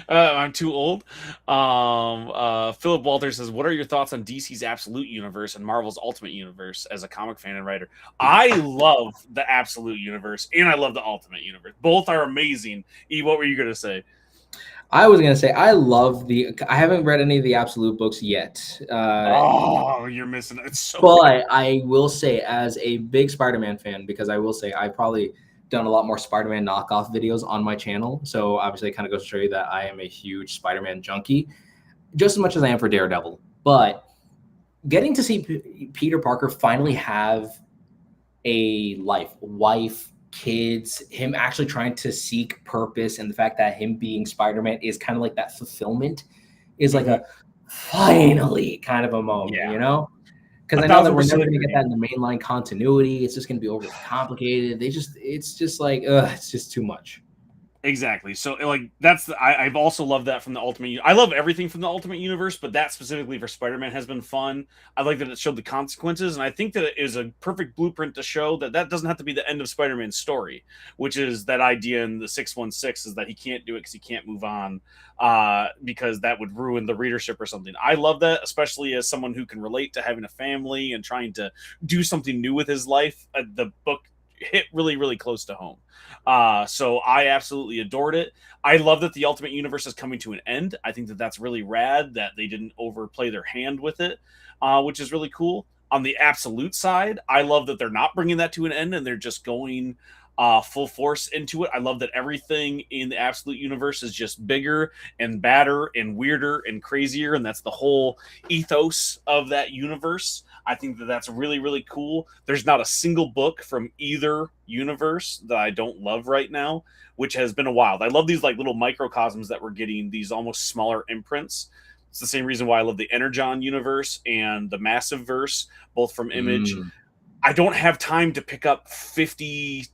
I'm too old. Philip Walters says, "What are your thoughts on DC's Absolute Universe and Marvel's Ultimate Universe as a comic fan and writer?" I love the Absolute Universe and I love the Ultimate Universe. Both are amazing. E, what were you going to say? I was going to say, I haven't read any of the Absolute books yet. You're missing it. It's so but I will say, as a big Spider-Man fan, because I will say I probably done a lot more Spider-Man knockoff videos on my channel. So obviously it kind of goes to show you that I am a huge Spider-Man junkie, just as much as I am for Daredevil. But getting to see Peter Parker finally have a life, wife, kids, him actually trying to seek purpose, and the fact that him being Spider-Man is kind of like that fulfillment is like finally kind of a moment, Yeah. you know? Because I know that we're 1,000% never going to get agree. that in the mainline continuity. It's just going to be overly complicated. It's just like, it's just too much. Exactly. So like I've also loved that from the Ultimate. I love everything from the Ultimate Universe, but that specifically for Spider-Man has been fun. I like that it showed the consequences, and I think that it is a perfect blueprint to show that that doesn't have to be the end of Spider-Man's story, which is that idea in the 616 is that he can't do it because he can't move on, because that would ruin the readership or something. I love that, especially as someone who can relate to having a family and trying to do something new with his life. The book hit really, really close to home. So I absolutely adored it. I love that the Ultimate Universe is coming to an end. I think that that's really rad that they didn't overplay their hand with it, which is really cool. On the Absolute side, I love that they're not bringing that to an end and they're just going full force into it. I love that everything in the Absolute Universe is just bigger and badder and weirder and crazier, and that's the whole ethos of that universe. I think that that's really, really cool. There's not a single book from either universe that I don't love right now, which has been a wild. I love these like little microcosms that we're getting, these almost smaller imprints. It's the same reason why I love the Energon universe and the Massive Verse, both from Image. I don't have time to pick up 55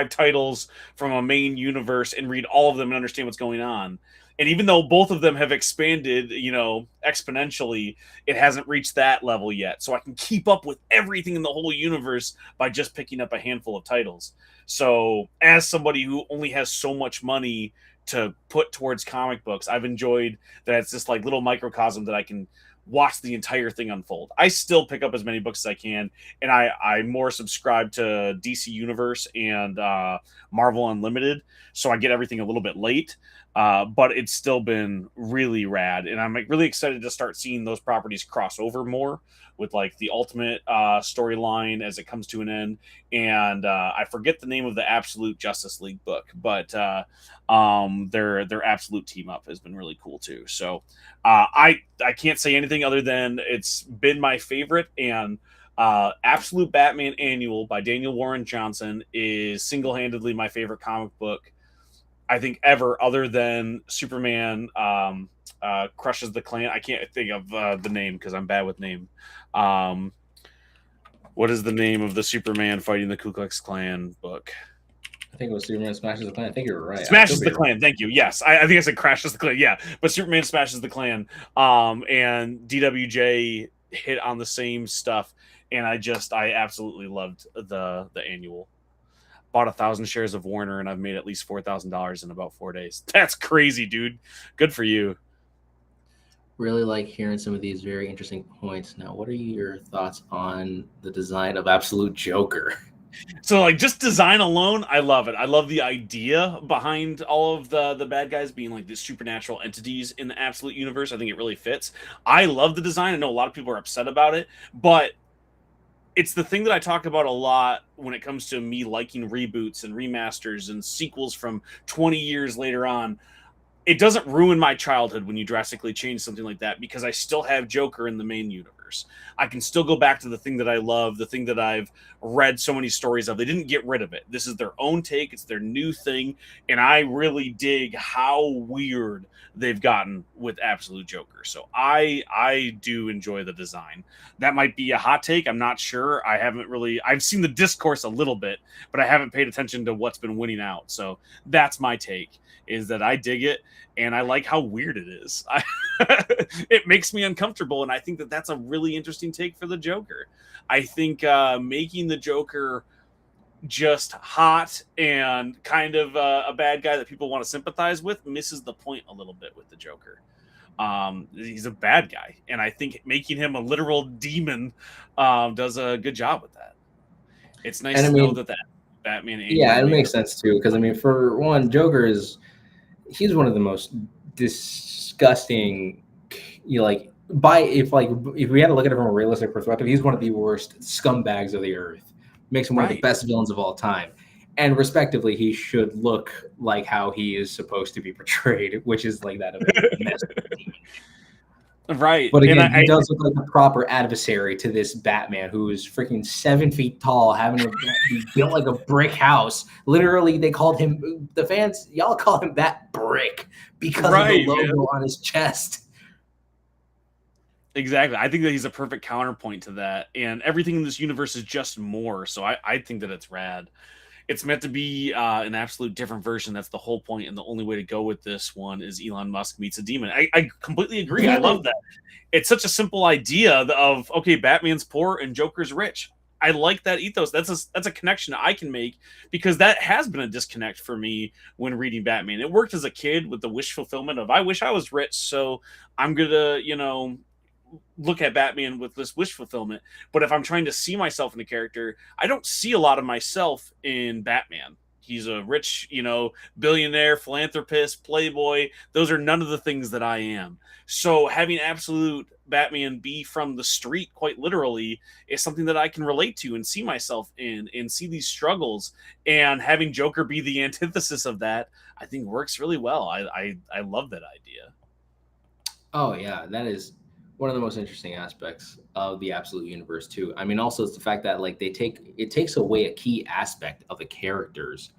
titles from a main universe and read all of them and understand what's going on. And even though both of them have expanded, exponentially, it hasn't reached that level yet. So I can keep up with everything in the whole universe by just picking up a handful of titles. So as somebody who only has so much money to put towards comic books, I've enjoyed that it's this like little microcosm that I can watch the entire thing unfold. I still pick up as many books as I can, and I more subscribe to DC Universe and Marvel Unlimited, so I get everything a little bit late. But it's still been really rad, and I'm like really excited to start seeing those properties cross over more with like the Ultimate storyline as it comes to an end. And I forget the name of the Absolute Justice League book, but their Absolute team up has been really cool too. So I can't say anything other than it's been my favorite. And Absolute Batman Annual by Daniel Warren Johnson is single-handedly my favorite comic book I think ever, other than Superman crushes the Klan. I can't think of the name because I'm bad with name. What is the name of the Superman fighting the Ku Klux Klan book? I think it was Superman Smashes the Klan. I think you're right. Smashes the Klan. Thank you. Yes, I think I said crashes the Klan. Yeah, but Superman Smashes the Klan. And DWJ hit on the same stuff, and I absolutely loved the annual. Bought 1,000 shares of Warner, and I've made at least $4,000 in about 4 days. That's crazy, dude. Good for you. Really like hearing some of these very interesting points. Now, what are your thoughts on the design of Absolute Joker? So, like, just design alone, I love it. I love the idea behind all of the bad guys being like these supernatural entities in the Absolute Universe. I think it really fits. I love the design. I know a lot of people are upset about it, but it's the thing that I talk about a lot when it comes to me liking reboots and remasters and sequels from 20 years later on. It doesn't ruin my childhood when you drastically change something like that, because I still have Joker in the main universe. I can still go back to the thing that I love, the thing that I've read so many stories of. They didn't get rid of it. This is their own take. It's their new thing. And I really dig how weird they've gotten with Absolute Joker. So I do enjoy the design. That might be a hot take. I'm not sure. I've seen the discourse a little bit, but I haven't paid attention to what's been winning out. So that's my take, is that I dig it, and I like how weird it is. It makes me uncomfortable, and I think that that's a really interesting take for the Joker. I think making the Joker just hot and kind of a bad guy that people want to sympathize with misses the point a little bit with the Joker. He's a bad guy, and I think making him a literal demon does a good job with that. It's nice to know that Batman. Yeah, it makes sense too, because I mean, for one, he's one of the most disgusting. If we had to look at it from a realistic perspective, he's one of the worst scumbags of the earth. Makes him one of the best villains of all time. And respectively, he should look like how he is supposed to be portrayed, which is like that of a mess. Right. But again, he does look like the proper adversary to this Batman, who is freaking 7 feet tall, having to be built like a brick house. Literally, they called him, the fans, y'all call him that brick because of the logo on his chest. Exactly. I think that he's a perfect counterpoint to that. And everything in this universe is just more. So I think that it's rad. It's meant to be an absolute different version. That's the whole point, and the only way to go with this one is Elon Musk meets a demon. I completely agree. I love that. It's such a simple idea of, okay, Batman's poor and Joker's rich. I like that ethos. That's a connection I can make, because that has been a disconnect for me when reading Batman. It worked as a kid with the wish fulfillment of, I wish I was rich, so I'm gonna, look at Batman with this wish fulfillment. But if I'm trying to see myself in a character, I don't see a lot of myself in Batman. He's a rich, billionaire, philanthropist, playboy. Those are none of the things that I am. So having absolute Batman be from the street, quite literally, is something that I can relate to and see myself in and see these struggles. And having Joker be the antithesis of that, I think works really well. I love that idea. Oh yeah, that is one of the most interesting aspects of the Absolute Universe too. I mean, also it's the fact that like it takes away a key aspect of the characters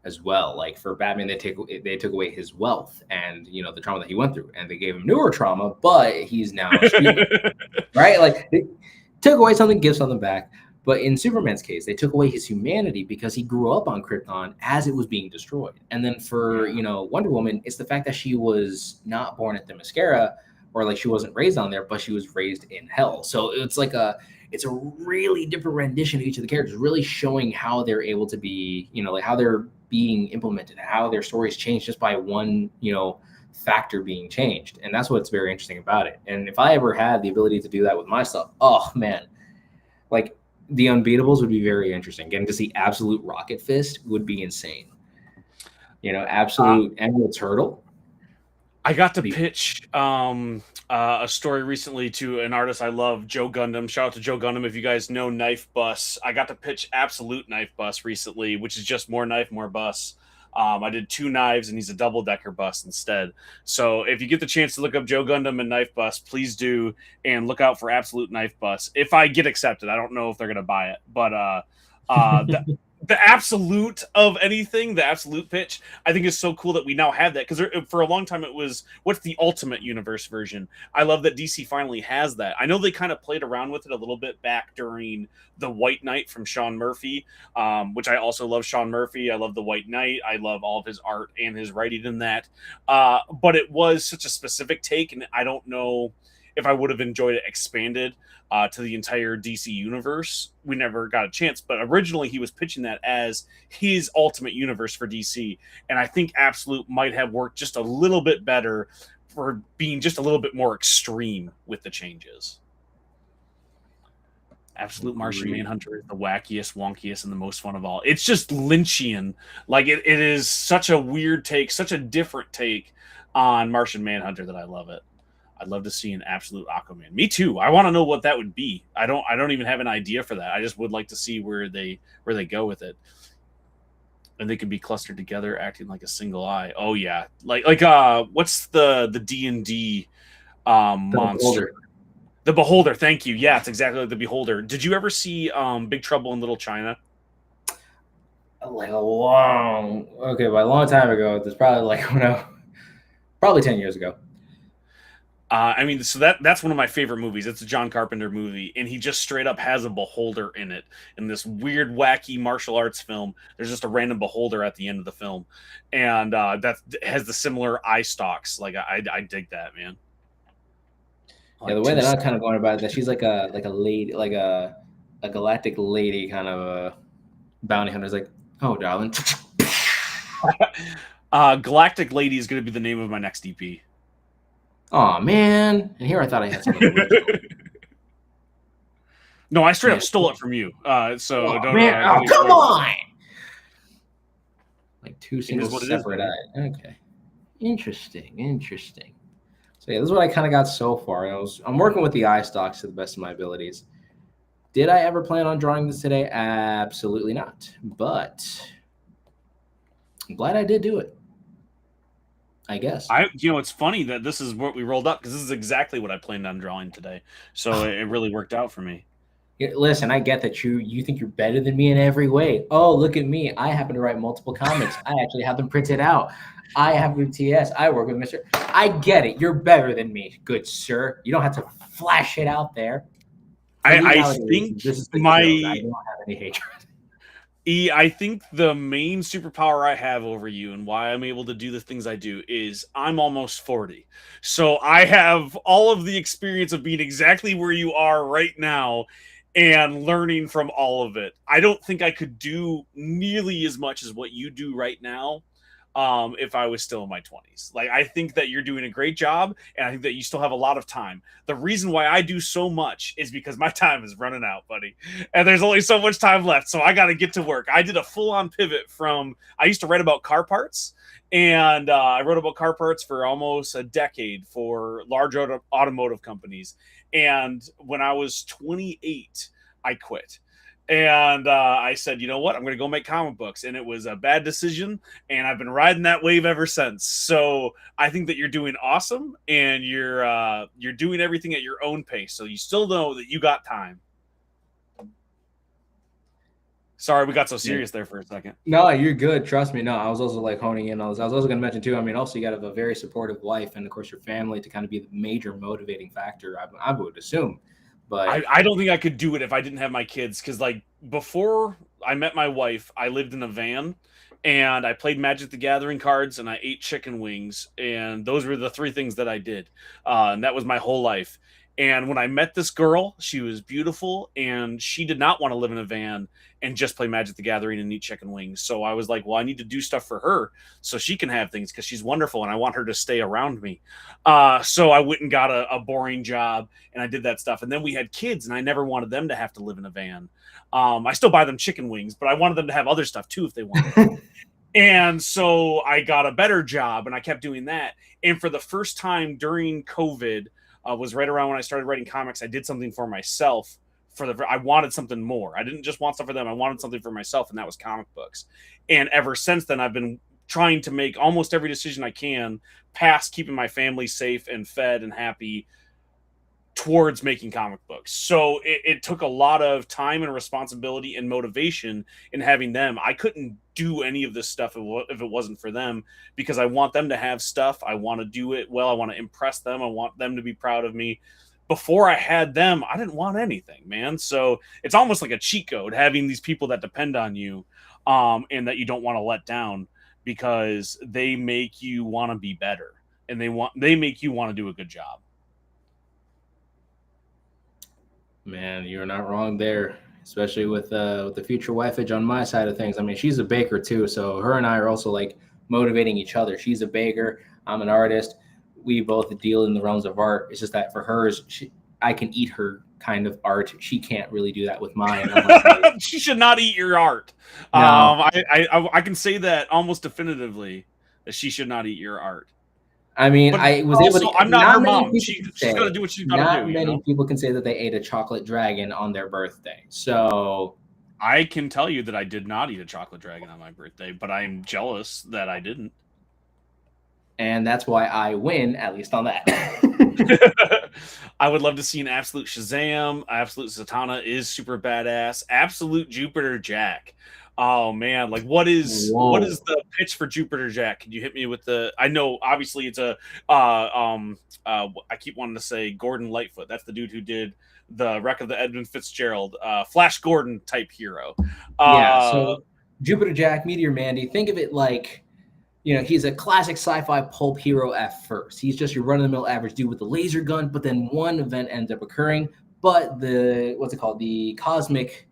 as well. Like for Batman, they took away his wealth and the trauma that he went through, and they gave him newer trauma, but he's now right. Like they took away something, give something back. But in Superman's case, they took away his humanity because he grew up on Krypton as it was being destroyed. And then for Wonder Woman, it's the fact that she was not born at Themyscira, or like she wasn't raised on there, but she was raised in hell. So it's a really different rendition of each of the characters, really showing how they're able to be, like how they're being implemented, how their stories change just by one, factor being changed. And that's what's very interesting about it. And if I ever had the ability to do that with my stuff, oh man, like the Unbeatables would be very interesting. Getting to see Absolute Rocket Fist would be insane. Absolute Emerald Turtle. I got to pitch a story recently to an artist I love, Joe Gundam. Shout out to Joe Gundam if you guys know Knife Bus. I got to pitch Absolute Knife Bus recently, which is just more knife, more bus. I did 2 knives, and he's a double-decker bus instead. So if you get the chance to look up Joe Gundam and Knife Bus, please do, and look out for Absolute Knife Bus. If I get accepted, I don't know if they're going to buy it, but the absolute of anything, the absolute pitch, I think is so cool that we now have that, because for a long time it was, what's the Ultimate Universe version? I love that DC finally has that. I know they kind of played around with it a little bit back during the White Knight from Sean Murphy, which I also love Sean Murphy. I love the White Knight. I love all of his art and his writing in that. But it was such a specific take, and I don't know if I would have enjoyed it expanded to the entire DC universe. We never got a chance, but originally he was pitching that as his Ultimate Universe for DC, and I think Absolute might have worked just a little bit better for being just a little bit more extreme with the changes. Absolute Martian Manhunter is the wackiest, wonkiest, and the most fun of all. It's just Lynchian. Like it is such a weird take, such a different take on Martian Manhunter that I love it. I'd love to see an Absolute Aquaman. Me too. I want to know what that would be. I don't even have an idea for that. I just would like to see where they go with it. And they can be clustered together, acting like a single eye. Oh yeah, like what's the D&D monster? Beholder. The Beholder. Thank you. Yeah, it's exactly like the Beholder. Did you ever see Big Trouble in Little China? Like a long time ago. It's probably probably 10 years ago. I mean, so that's one of my favorite movies. It's a John Carpenter movie, and he just straight up has a beholder in it. In this weird, wacky martial arts film, there's just a random beholder at the end of the film, and that has the similar eye stalks. Like I dig that, man. Yeah, the way that I'm kind of going about it, that she's like a lady, like a galactic lady, kind of a bounty hunter. Is like, oh, darling. Galactic Lady is going to be the name of my next EP. Oh man! And here I thought I had something original. No, I straight up stole it from you. So oh, don't. Man. Come on! Like 2 single separate eyes. Okay. Interesting. So yeah, this is what I kind of got so far. I'm working with the eye stalks to the best of my abilities. Did I ever plan on drawing this today? Absolutely not. But I'm glad I did do it. I guess. It's funny that this is what we rolled up, because this is exactly what I planned on drawing today. So it really worked out for me. Listen, I get that you think you're better than me in every way. Oh, look at me. I happen to write multiple comics. I actually have them printed out. I have UTS. I work with Mr. I get it. You're better than me, good sir. You don't have to flash it out there. The I reality is, think this is the truth. I my don't have any hatred. I think the main superpower I have over you and why I'm able to do the things I do is I'm almost 40. So I have all of the experience of being exactly where you are right now and learning from all of it. I don't think I could do nearly as much as what you do right now if I was still in my 20s. Like, I think that you're doing a great job, and I think that you still have a lot of time. The reason why I do so much is because my time is running out, buddy, and there's only so much time left, so I got to get to work. I did a full-on pivot from I used to write about car parts, and I wrote about car parts for almost a decade for large automotive companies. And when I was 28, I quit. And I said, you know what? I'm going to go make comic books. And it was a bad decision. And I've been riding that wave ever since. So I think that you're doing awesome, and you're doing everything at your own pace. So you still know that you got time. Sorry, we got so serious there for a second. No, you're good. Trust me. No, I was also like honing in on this. I was also going to mention too. I mean, also you got to have a very supportive wife, and of course your family to kind of be the major motivating factor. I would assume, but I don't think I could do it if I didn't have my kids. Because like before I met my wife, I lived in a van, and I played Magic the Gathering cards, and I ate chicken wings, and those were the three things that I did, and that was my whole life. And when I met this girl, she was beautiful, and she did not want to live in a van and just play Magic the Gathering and eat chicken wings. So I was like, well, I need to do stuff for her so she can have things, because she's wonderful and I want her to stay around me. So I went and got a boring job, and I did that stuff. And then we had kids, and I never wanted them to have to live in a van. I still buy them chicken wings, but I wanted them to have other stuff too if they wanted. And so I got a better job, and I kept doing that. And for the first time during COVID, was right around when I started writing comics. I did something for myself. I wanted something more. I didn't just want stuff for them. I wanted something for myself, and that was comic books. And ever since then, I've been trying to make almost every decision I can past keeping my family safe and fed and happy towards making comic books. So it took a lot of time and responsibility and motivation in having them. I couldn't do any of this stuff if it wasn't for them, because I want them to have stuff. I want to do it well. I want to impress them. I want them to be proud of me. Before I had them, I didn't want anything, man. So it's almost like a cheat code having these people that depend on you, and that you don't want to let down, because they make you want to be better, and they make you want to do a good job. man, you're not wrong there. Especially with the future wifage on my side of things. I mean, she's a baker too, so her and I are also like motivating each other. She's a baker. I'm an artist. We both deal in the realms of art. It's just that for hers, I can eat her kind of art. She can't really do that with mine. She should not eat your art. No. I can say that almost definitively, that she should not eat your art. I mean, But I was also, able to. I'm not her Many mom. people She's can say- got to do what she's got Not to do. You many know? people can say that they ate a chocolate dragon on their birthday. So I can tell you that I did not eat a chocolate dragon on my birthday, but I'm jealous that I didn't. and that's why I win, at least on that. I would love to see an Absolute Shazam. Absolute Zatanna is super badass. Absolute Jupiter Jack. Oh man, like what is the pitch for Jupiter Jack? Can you hit me with the? I know obviously it's a I keep wanting to say Gordon Lightfoot. That's the dude who did the Wreck of the Edmund Fitzgerald, Flash Gordon type hero. Yeah, so Jupiter Jack, Meteor Mandy, think of it like, he's a classic sci-fi pulp hero at first. He's just your run-of-the-mill average dude with a laser gun, but then one event ends up occurring. But what's it called? The cosmic,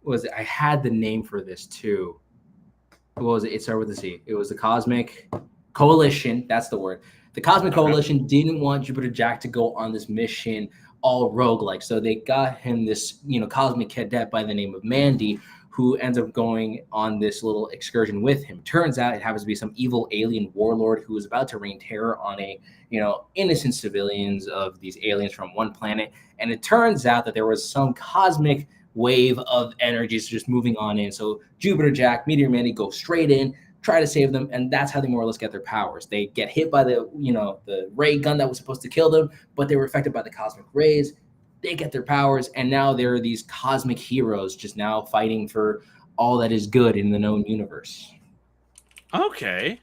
I had the name for this too. What was it? It started with a C. It was the Cosmic Coalition. That's the word. The Cosmic Coalition didn't want Jupiter Jack to go on this mission all roguelike. So they got him this, cosmic cadet by the name of Mandy, who ends up going on this little excursion with him. Turns out it happens to be some evil alien warlord who is about to rain terror on innocent civilians of these aliens from one planet. And it turns out that there was some cosmic wave of energies just moving on in. So Jupiter Jack, Meteor Mandy go straight in, try to save them, and that's how they more or less get their powers. They get hit by the ray gun that was supposed to kill them, but they were affected by the cosmic rays. they get their powers, and now there are these cosmic heroes just now fighting for all that is good in the known universe. Okay.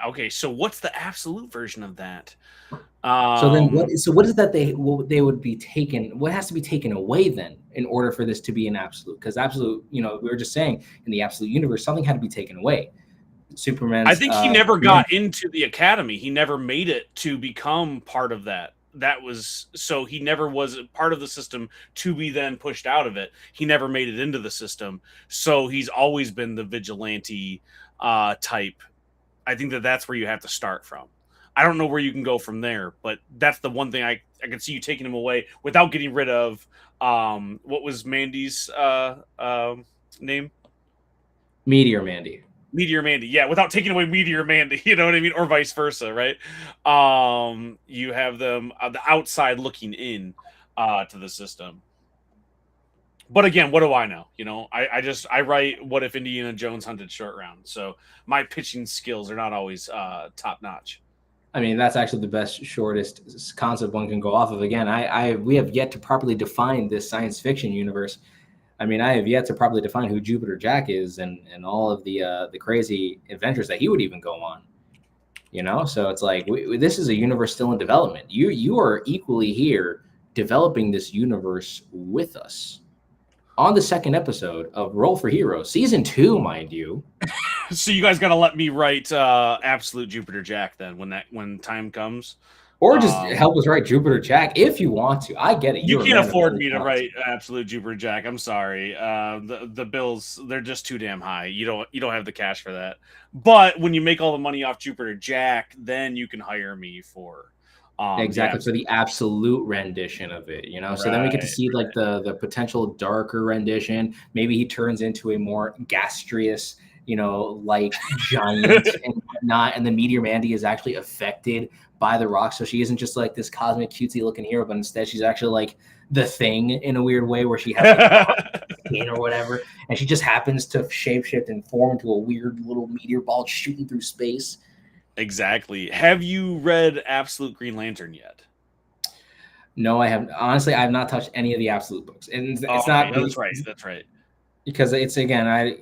Okay, so what's the absolute version of that? So then what? So what is that they would be taken? What has to be taken away then in order for this to be an absolute? Because absolute, we were just saying in the absolute universe, something had to be taken away. Superman's. I think he never got into the academy. He never made it to become part of that. So he never was part of the system to be then pushed out of it. He never made it into the system. So he's always been the vigilante type. I think that's where you have to start from. I don't know where you can go from there, but that's the one thing I can see you taking him away without getting rid of what was Mandy's name? Meteor Mandy. Meteor Mandy, yeah, without taking away Meteor Mandy, you know what I mean, or vice versa, right? You have them the outside looking in to the system. But again, what do I know? I write What If Indiana Jones Hunted Short Round, so my pitching skills are not always top notch. I mean, that's actually the best, shortest concept one can go off of. Again, we have yet to properly define this science fiction universe. I mean, I have yet to properly define who Jupiter Jack is and all of the crazy adventures that he would even go on. So it's like this is a universe still in development. You are equally here developing this universe with us on the second episode of Roll for Heroes, season 2, mind you. So you guys got to let me write Absolute Jupiter Jack then when time comes. Or just help us write Jupiter Jack if you want to. I get it. You can't afford me to write Absolute Jupiter Jack. I'm sorry. The bills, they're just too damn high. You don't have the cash for that. But when you make all the money off Jupiter Jack, then you can hire me for exactly for the absolute rendition of it, Right, so then we get to see like the potential darker rendition. Maybe he turns into a more gaseous, like giant and whatnot, and the Meteor Mandy is actually affected by the rock, so she isn't just like this cosmic cutesy looking hero, but instead she's actually like the Thing in a weird way, where she has like skin or whatever, and she just happens to shapeshift and form into a weird little meteor ball shooting through space. Exactly. Have you read Absolute Green Lantern yet? No, I have. Honestly, I have not touched any of the Absolute books, and it's not. That's right. That's right. Because it's again,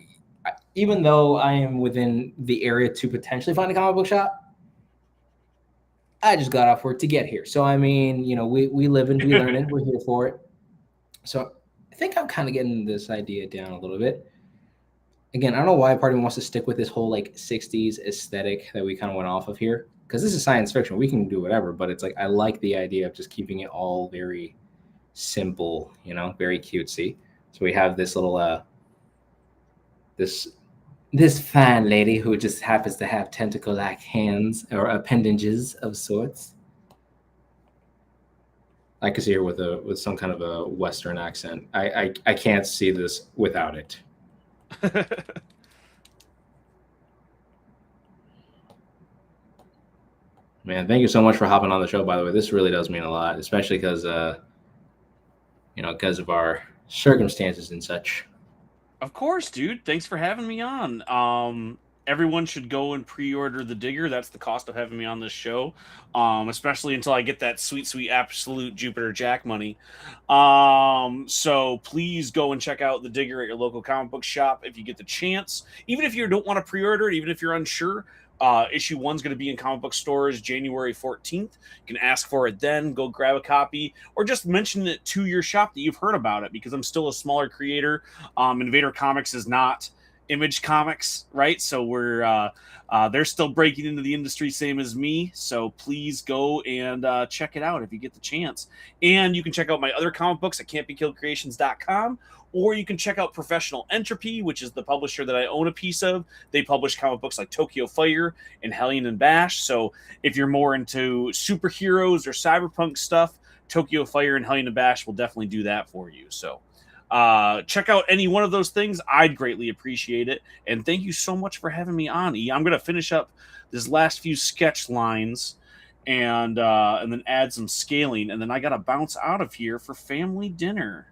even though I am within the area to potentially find a comic book shop, I just got off work to get here. So I mean, we live and we learn it. We're here for it. So I think I'm kind of getting this idea down a little bit. Again, I don't know why part of me wants to stick with this whole like 60s aesthetic that we kind of went off of here, because this is science fiction. We can do whatever, but it's like I like the idea of just keeping it all very simple, very cutesy. So we have this little this fine lady who just happens to have tentacle-like hands or appendages of sorts. I could see her with some kind of a Western accent. I can't see this without it. Man, thank you so much for hopping on the show, by the way. This really does mean a lot, especially because because of our circumstances and such. Of course, dude. Thanks for having me on. Everyone should go and pre-order The Digger. That's the cost of having me on this show, especially until I get that sweet Absolute Jupiter Jack money. So please go and check out The Digger at your local comic book shop if you get the chance. Even if you don't want to pre-order it, even if you're unsure, issue 1's going to be in comic book stores January 14th. You can ask for it then, go grab a copy, or just mention it to your shop that you've heard about it, because I'm still a smaller creator. Invader Comics is not Image Comics, right? So they're still breaking into the industry, same as me. So please go and check it out if you get the chance. And you can check out my other comic books at can'tbekilledcreations.com, or you can check out Professional Entropy, which is the publisher that I own a piece of. They publish comic books like Tokyo Fire and Hellion and Bash. So if you're more into superheroes or cyberpunk stuff, Tokyo Fire and Hellion and Bash will definitely do that for you. So check out any one of those things. I'd greatly appreciate it. And thank you so much for having me on, E. I'm going to finish up this last few sketch lines and then add some scaling. And then I got to bounce out of here for family dinner.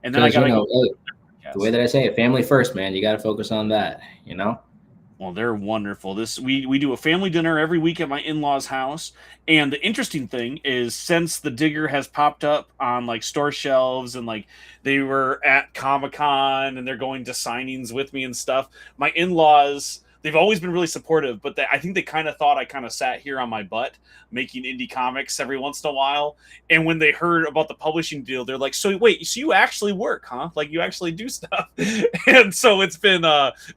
And then I got to go. The way that I say it, family first, man. You got to focus on that, Well, they're wonderful. We do a family dinner every week at my in-laws' house. And the interesting thing is since the Digger has popped up on like store shelves and like they were at Comic-Con and they're going to signings with me and stuff, my in-laws, they've always been really supportive, but I think they kind of thought I kind of sat here on my butt making indie comics every once in a while. And when they heard about the publishing deal, they're like, "So wait, so you actually work, huh? Like you actually do stuff?" And so it's been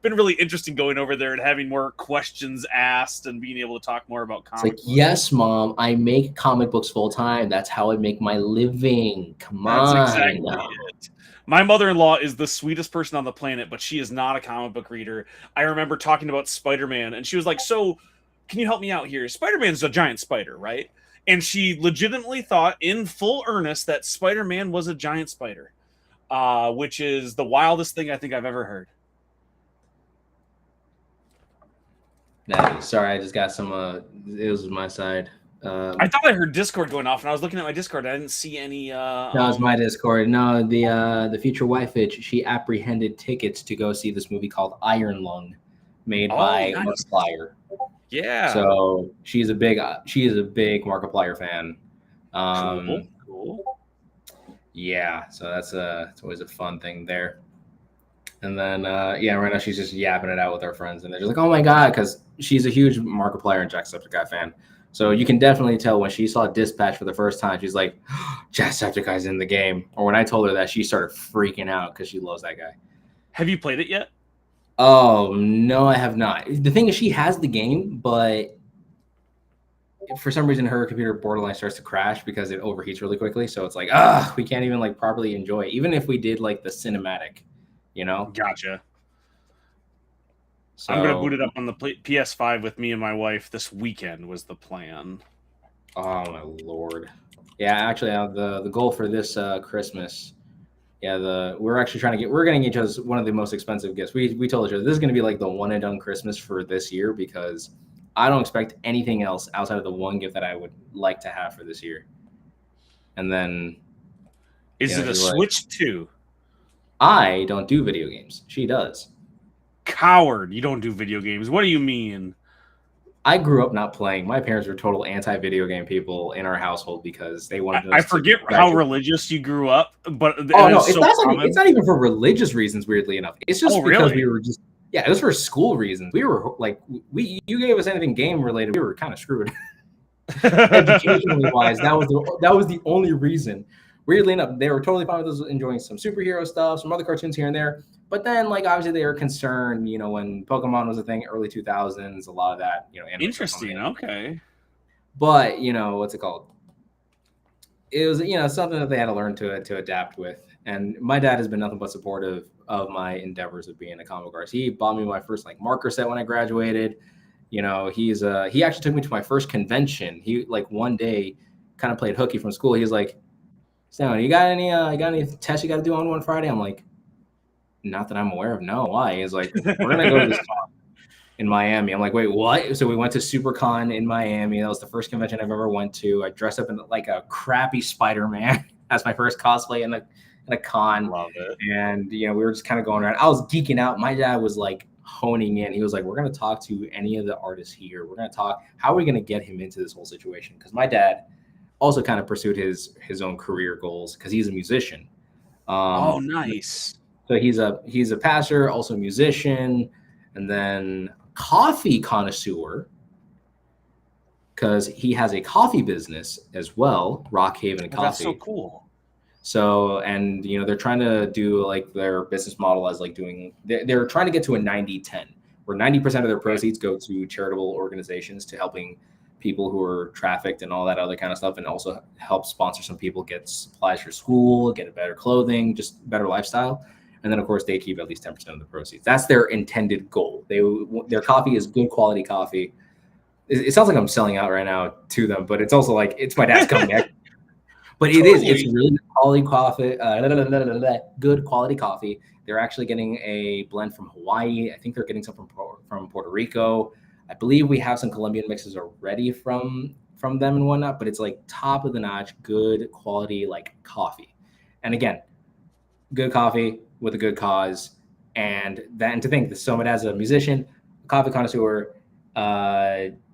really interesting going over there and having more questions asked and being able to talk more about It's comic like, books. yes, mom, I make comic books full time. That's how I make my living. Come That's on. exactly it. My mother-in-law is the sweetest person on the planet, but she is not a comic book reader. I remember talking about Spider-Man, and she was like, "So, can you help me out here? Spider-Man's a giant spider, right?" And she legitimately thought, in full earnest, that Spider-Man was a giant spider, which is the wildest thing I think I've ever heard. Sorry, I just got some. It was my side. I thought I heard Discord going off, and I was looking at my Discord. I didn't see any. No, it's my Discord. No, the future wife bitch, she apprehended tickets to go see this movie called Iron Lung, made by Nice. Markiplier. Yeah. So she is a big Markiplier fan. Cool. Yeah, so it's always a fun thing there. And then right now she's just yapping it out with her friends, and they're just like, "Oh my god," because she's a huge Markiplier and Jacksepticeye fan. So you can definitely tell when she saw Dispatch for the first time, she's like, "Jacksepticeye's in the game." Or when I told her that, she started freaking out because she loves that guy. Have you played it yet? Oh no, I have not. The thing is, she has the game, but for some reason her computer borderline starts to crash because it overheats really quickly. So it's like, we can't even like properly enjoy it, even if we did like the cinematic, you know. Gotcha. So I'm gonna boot it up on the PS5 with me and my wife this weekend. Was the plan? Oh my lord. Yeah, actually, the goal for this Christmas. Yeah, we're gonna get each other one of the most expensive gifts. We told each other this is gonna be like the one and done Christmas for this year because I don't expect anything else outside of the one gift that I would like to have for this year. And then Is it a Switch 2? I don't do video games. She does. Coward! You don't do video games. What do you mean? I grew up not playing. My parents were total anti-video game people in our household because they wanted. I forget how religious you grew up, but it's not even for religious reasons. Weirdly enough, it's just because we were just it was for school reasons. We were like you gave us anything game related, we were kind of screwed. Educationally wise, that was the only reason. Weirdly enough, they were totally fine with us enjoying some superhero stuff, some other cartoons here and there. But then, like, obviously they were concerned, when Pokemon was a thing, early 2000s, a lot of that, Interesting. Okay. But, what's it called? It was, something that they had to learn to adapt with. And my dad has been nothing but supportive of my endeavors of being a comic artist. He bought me my first, like, marker set when I graduated. He actually took me to my first convention. He, like, one day kind of played hooky from school. He was like, "So, you got any tests you got to do on one Friday?" I'm like, "Not that I'm aware of. No, why?" He's like, "We're gonna go to this con in Miami." I'm like, "Wait, what?" So we went to SuperCon in Miami. That was the first convention I've ever went to. I dressed up in like a crappy Spider-Man. That's my first cosplay in a con. Love it. And we were just kind of going around. I was geeking out. My dad was like honing in. He was like, "We're gonna talk to any of the artists here. We're gonna talk. How are we gonna get him into this whole situation?" Because my dad also kind of pursued his own career goals because he's a musician. Nice. So he's a pastor, also a musician, and then coffee connoisseur because he has a coffee business as well, Rock Haven Coffee. That's so cool. So, and they're trying to do like their business model as like they're trying to get to a 90-10, where 90% of their proceeds go to charitable organizations to helping people who are trafficked and all that other kind of stuff, and also help sponsor some people get supplies for school, get better clothing, just better lifestyle. And then, of course, they keep at least 10% of the proceeds. That's their intended goal. Their coffee is good quality coffee. It sounds like I'm selling out right now to them, but it's also like it's my dad's company. But it's really quality coffee, good quality coffee. They're actually getting a blend from Hawaii. I think they're getting some from Puerto Rico. I believe we have some Colombian mixes already from them and whatnot, but it's like top of the notch, good quality like coffee. And again, good coffee with a good cause. And to think that someone as a musician, coffee connoisseur,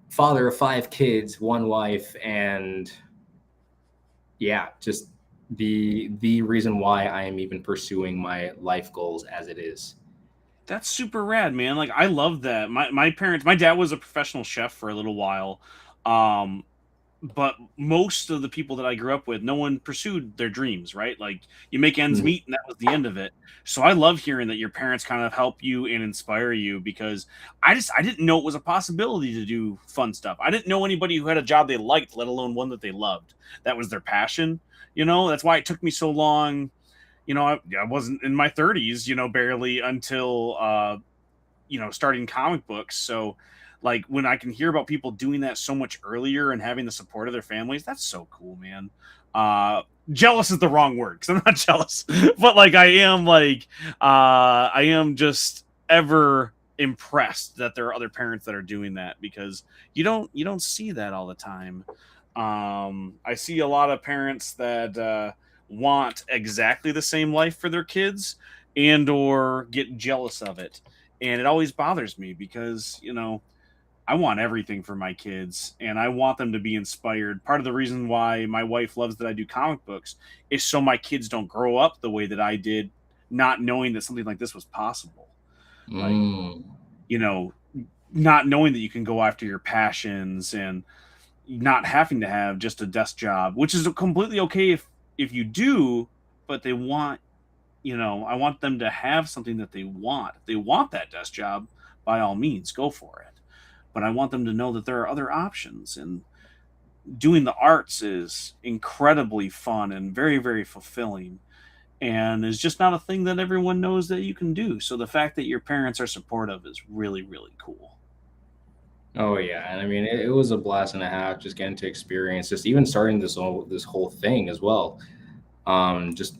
father of 5 kids, 1 wife, and yeah, just the reason why I am even pursuing my life goals as it is. That's super rad, man. Like I love that. My dad was a professional chef for a little while. Um but most of the people that I grew up with, no one pursued their dreams, right? Like you make ends Mhm. meet and that was the end of it. So I love hearing that your parents kind of help you and inspire you because I didn't know it was a possibility to do fun stuff. I didn't know anybody who had a job they liked, let alone one that they loved. That was their passion. That's why it took me so long. I wasn't in my 30s, barely until starting comic books. So like when I can hear about people doing that so much earlier and having the support of their families, that's so cool, man. Jealous is the wrong word because I'm not jealous, but like I am just ever impressed that there are other parents that are doing that because you don't see that all the time. I see a lot of parents that want exactly the same life for their kids and or get jealous of it, and it always bothers me because I want everything for my kids and I want them to be inspired. Part of the reason why my wife loves that I do comic books is so my kids don't grow up the way that I did, not knowing that something like this was possible. Like, Mm. you know, not knowing that you can go after your passions and not having to have just a desk job, which is completely okay if you do, but they want, I want them to have something that they want. If they want that desk job, by all means, go for it. But I want them to know that there are other options, and doing the arts is incredibly fun and very, very fulfilling, and is just not a thing that everyone knows that you can do. So the fact that your parents are supportive is really, really cool. Oh yeah, and I mean it was a blast and a half just getting to experience just even starting this whole thing as well. Just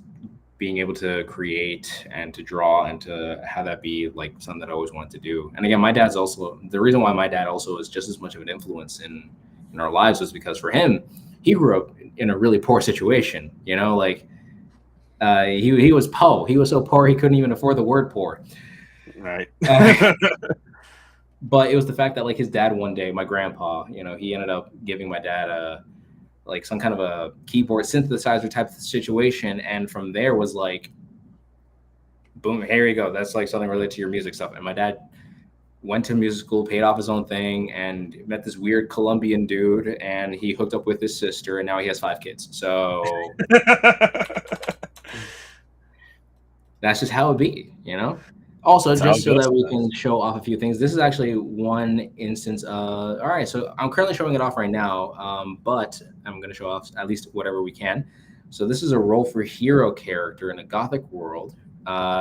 being able to create and to draw and to have that be like something that I always wanted to do. And again, my dad's also the reason why my dad also is just as much of an influence in our lives was because for him, he grew up in a really poor situation. Like he was poor. He was so poor he couldn't even afford the word poor. Right. Uh, but it was the fact that like his dad one day, my grandpa, he ended up giving my dad a like some kind of a keyboard synthesizer type of situation, and from there was like, boom, here you go. That's like something related to your music stuff. And my dad went to music school, paid off his own thing, and met this weird Colombian dude, and he hooked up with his sister, and now he has 5 kids. So that's just how it be. Also, That's how just it so goes that we can sometimes. show off a few things. This is actually one instance. All right, so I'm currently showing it off right now, but I'm going to show off at least whatever we can. So this is a role for hero character in a gothic world.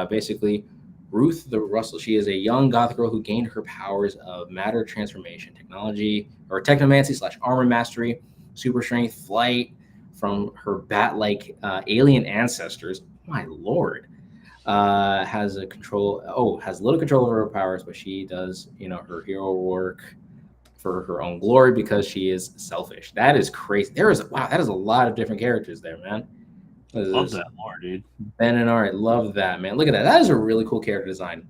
Basically, Ruth the Russell. She is a young gothic girl who gained her powers of matter transformation, technology, or technomancy/armor mastery, super strength, flight from her bat-like alien ancestors. My lord. Has little control over her powers, but she does, her hero work for her own glory because she is selfish. That is crazy. That is a lot of different characters there, man. What is Love this? that more, dude. Ben and Art, love that, man. Look at that. That is a really cool character design.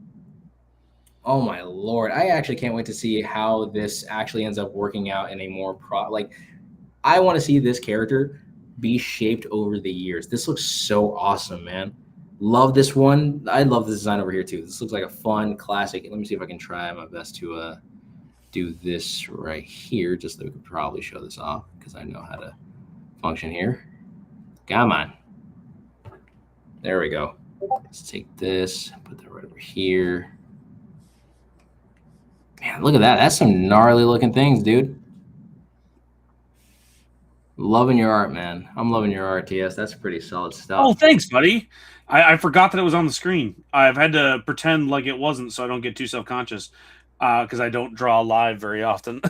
Oh my lord. I actually can't wait to see how this actually ends up working out in a more like I want to see this character be shaped over the years. This looks so awesome, man. Love this one. I love this design over here too. This looks like a fun classic. Let me see if I can try my best to do this right here, just so we could probably show this off because I know how to function here. Come on. There we go. Let's take this, put that right over here. Man, look at that. That's some gnarly looking things, dude. Loving your art, man. I'm loving your art, TS. That's pretty solid Oh, stuff. thanks, buddy. I forgot that it was on the screen. I've had to pretend like it wasn't so I don't get too self-conscious because I don't draw live very often.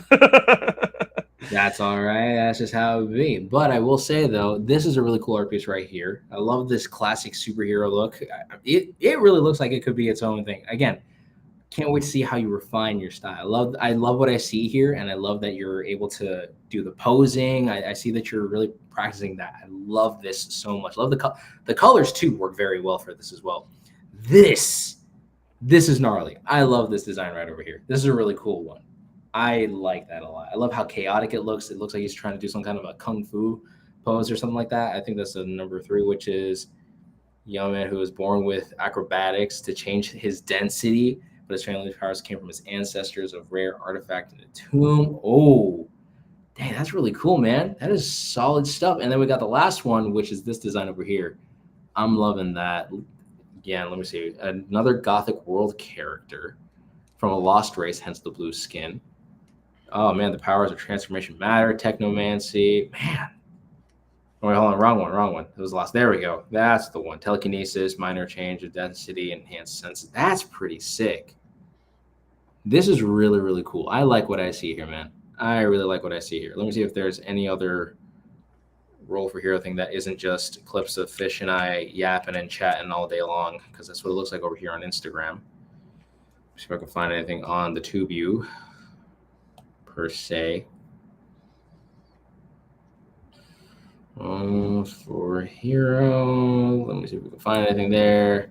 That's all right. That's just how it be. But I will say though, this is a really cool art piece right here. I love this classic superhero look. It really looks like it could be its own thing. Again, can't wait to see how you refine your style. I love what I see here, and I love that you're able to do the posing. I see that you're really practicing that. I love this so much. Love the colors too work very well for this as well. This This is gnarly. I love this design right over here. This is a really cool one. I like that a lot. I love how chaotic it looks. It looks like he's trying to do some kind of a kung fu pose or something like that. I think that's the number 3, which is young man who was born with acrobatics to change his density, but his family powers came from his ancestors of rare artifact in a tomb. Oh, dang, that's really cool, man. That is solid stuff. And then we got the last one, which is this design over here. I'm loving that. Again, let me see. Another Gothic world character from a lost race, hence the blue skin. Oh man, the powers of transformation matter, technomancy. Man. Oh, wait, hold on, wrong one. It was lost. There we go. That's the one. Telekinesis, minor change of density, enhanced senses. That's pretty sick. This is really, really cool. I like what I see here, man. I really like what I see here. Let me see if there's any other roll for hero thing that isn't just clips of Fish and I yapping and chatting all day long, because that's what it looks like over here on Instagram. See if I can find anything on the TubeU per se. For hero, let me see if we can find anything there.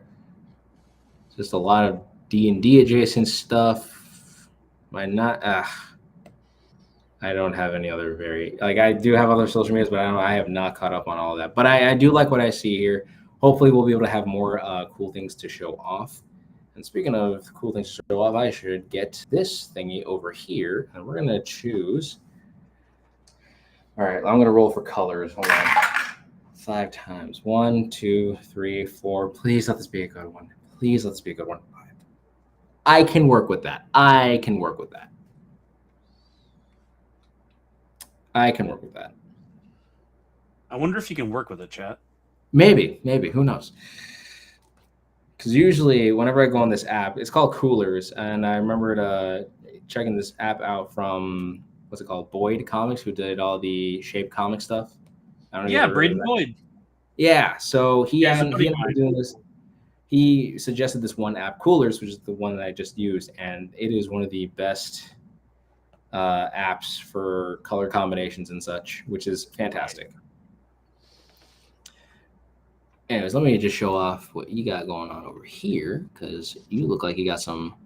Just a lot of D&D adjacent stuff. Might not. I don't have any other I do have other social medias, but I have not caught up on all of that. But I do like what I see here. Hopefully, we'll be able to have more cool things to show off. And speaking of cool things to show off, I should get this thingy over here, and we're gonna choose. All right, I'm gonna roll for colors. Hold on. 5 times. 1, 2, 3, 4. Please let this be a good one. Please let this be a good one. 5. I can work with that. I can work with that. I wonder if you can work with it, chat. Maybe. Who knows? Because usually, whenever I go on this app, it's called Coolers, and I remember checking this app out from what's it called, Boyd Comics, who did all the Shape comic stuff. I don't know. Braden Boyd. Yeah, so he ended up doing this. He suggested this one app, Coolers, which is the one that I just used, and it is one of the best apps for color combinations and such, which is fantastic. Anyways, let me just show off what you got going on over here, because you look like you got some.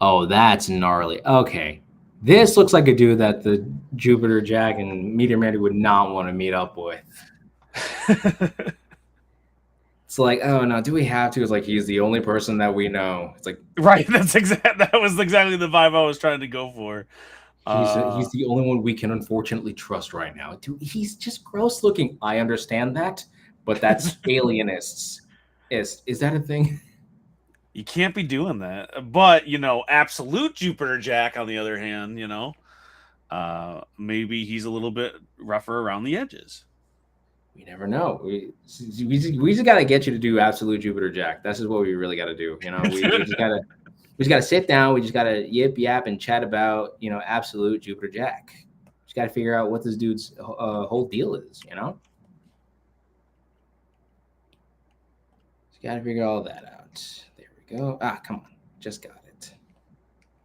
Oh, that's gnarly. Okay. This looks like a dude that the Jupiter Jack and Meteor Mandy would not want to meet up with. It's like, oh no, do we have to? It's like he's the only person that we know. It's like, right. That was exactly the vibe I was trying to go for. He's the only one we can unfortunately trust right now. Dude, he's just gross looking. I understand that, but that's alienists. Is that a thing? You can't be doing that. But, absolute Jupiter Jack, on the other hand, maybe he's a little bit rougher around the edges. We never know. We just got to get you to do absolute Jupiter Jack. This is what we really got to do. We just got to sit down. We just got to yap and chat about, absolute Jupiter Jack. Just got to figure out what this dude's whole deal is, Just got to figure all that out. There we go. Come on. Just got it.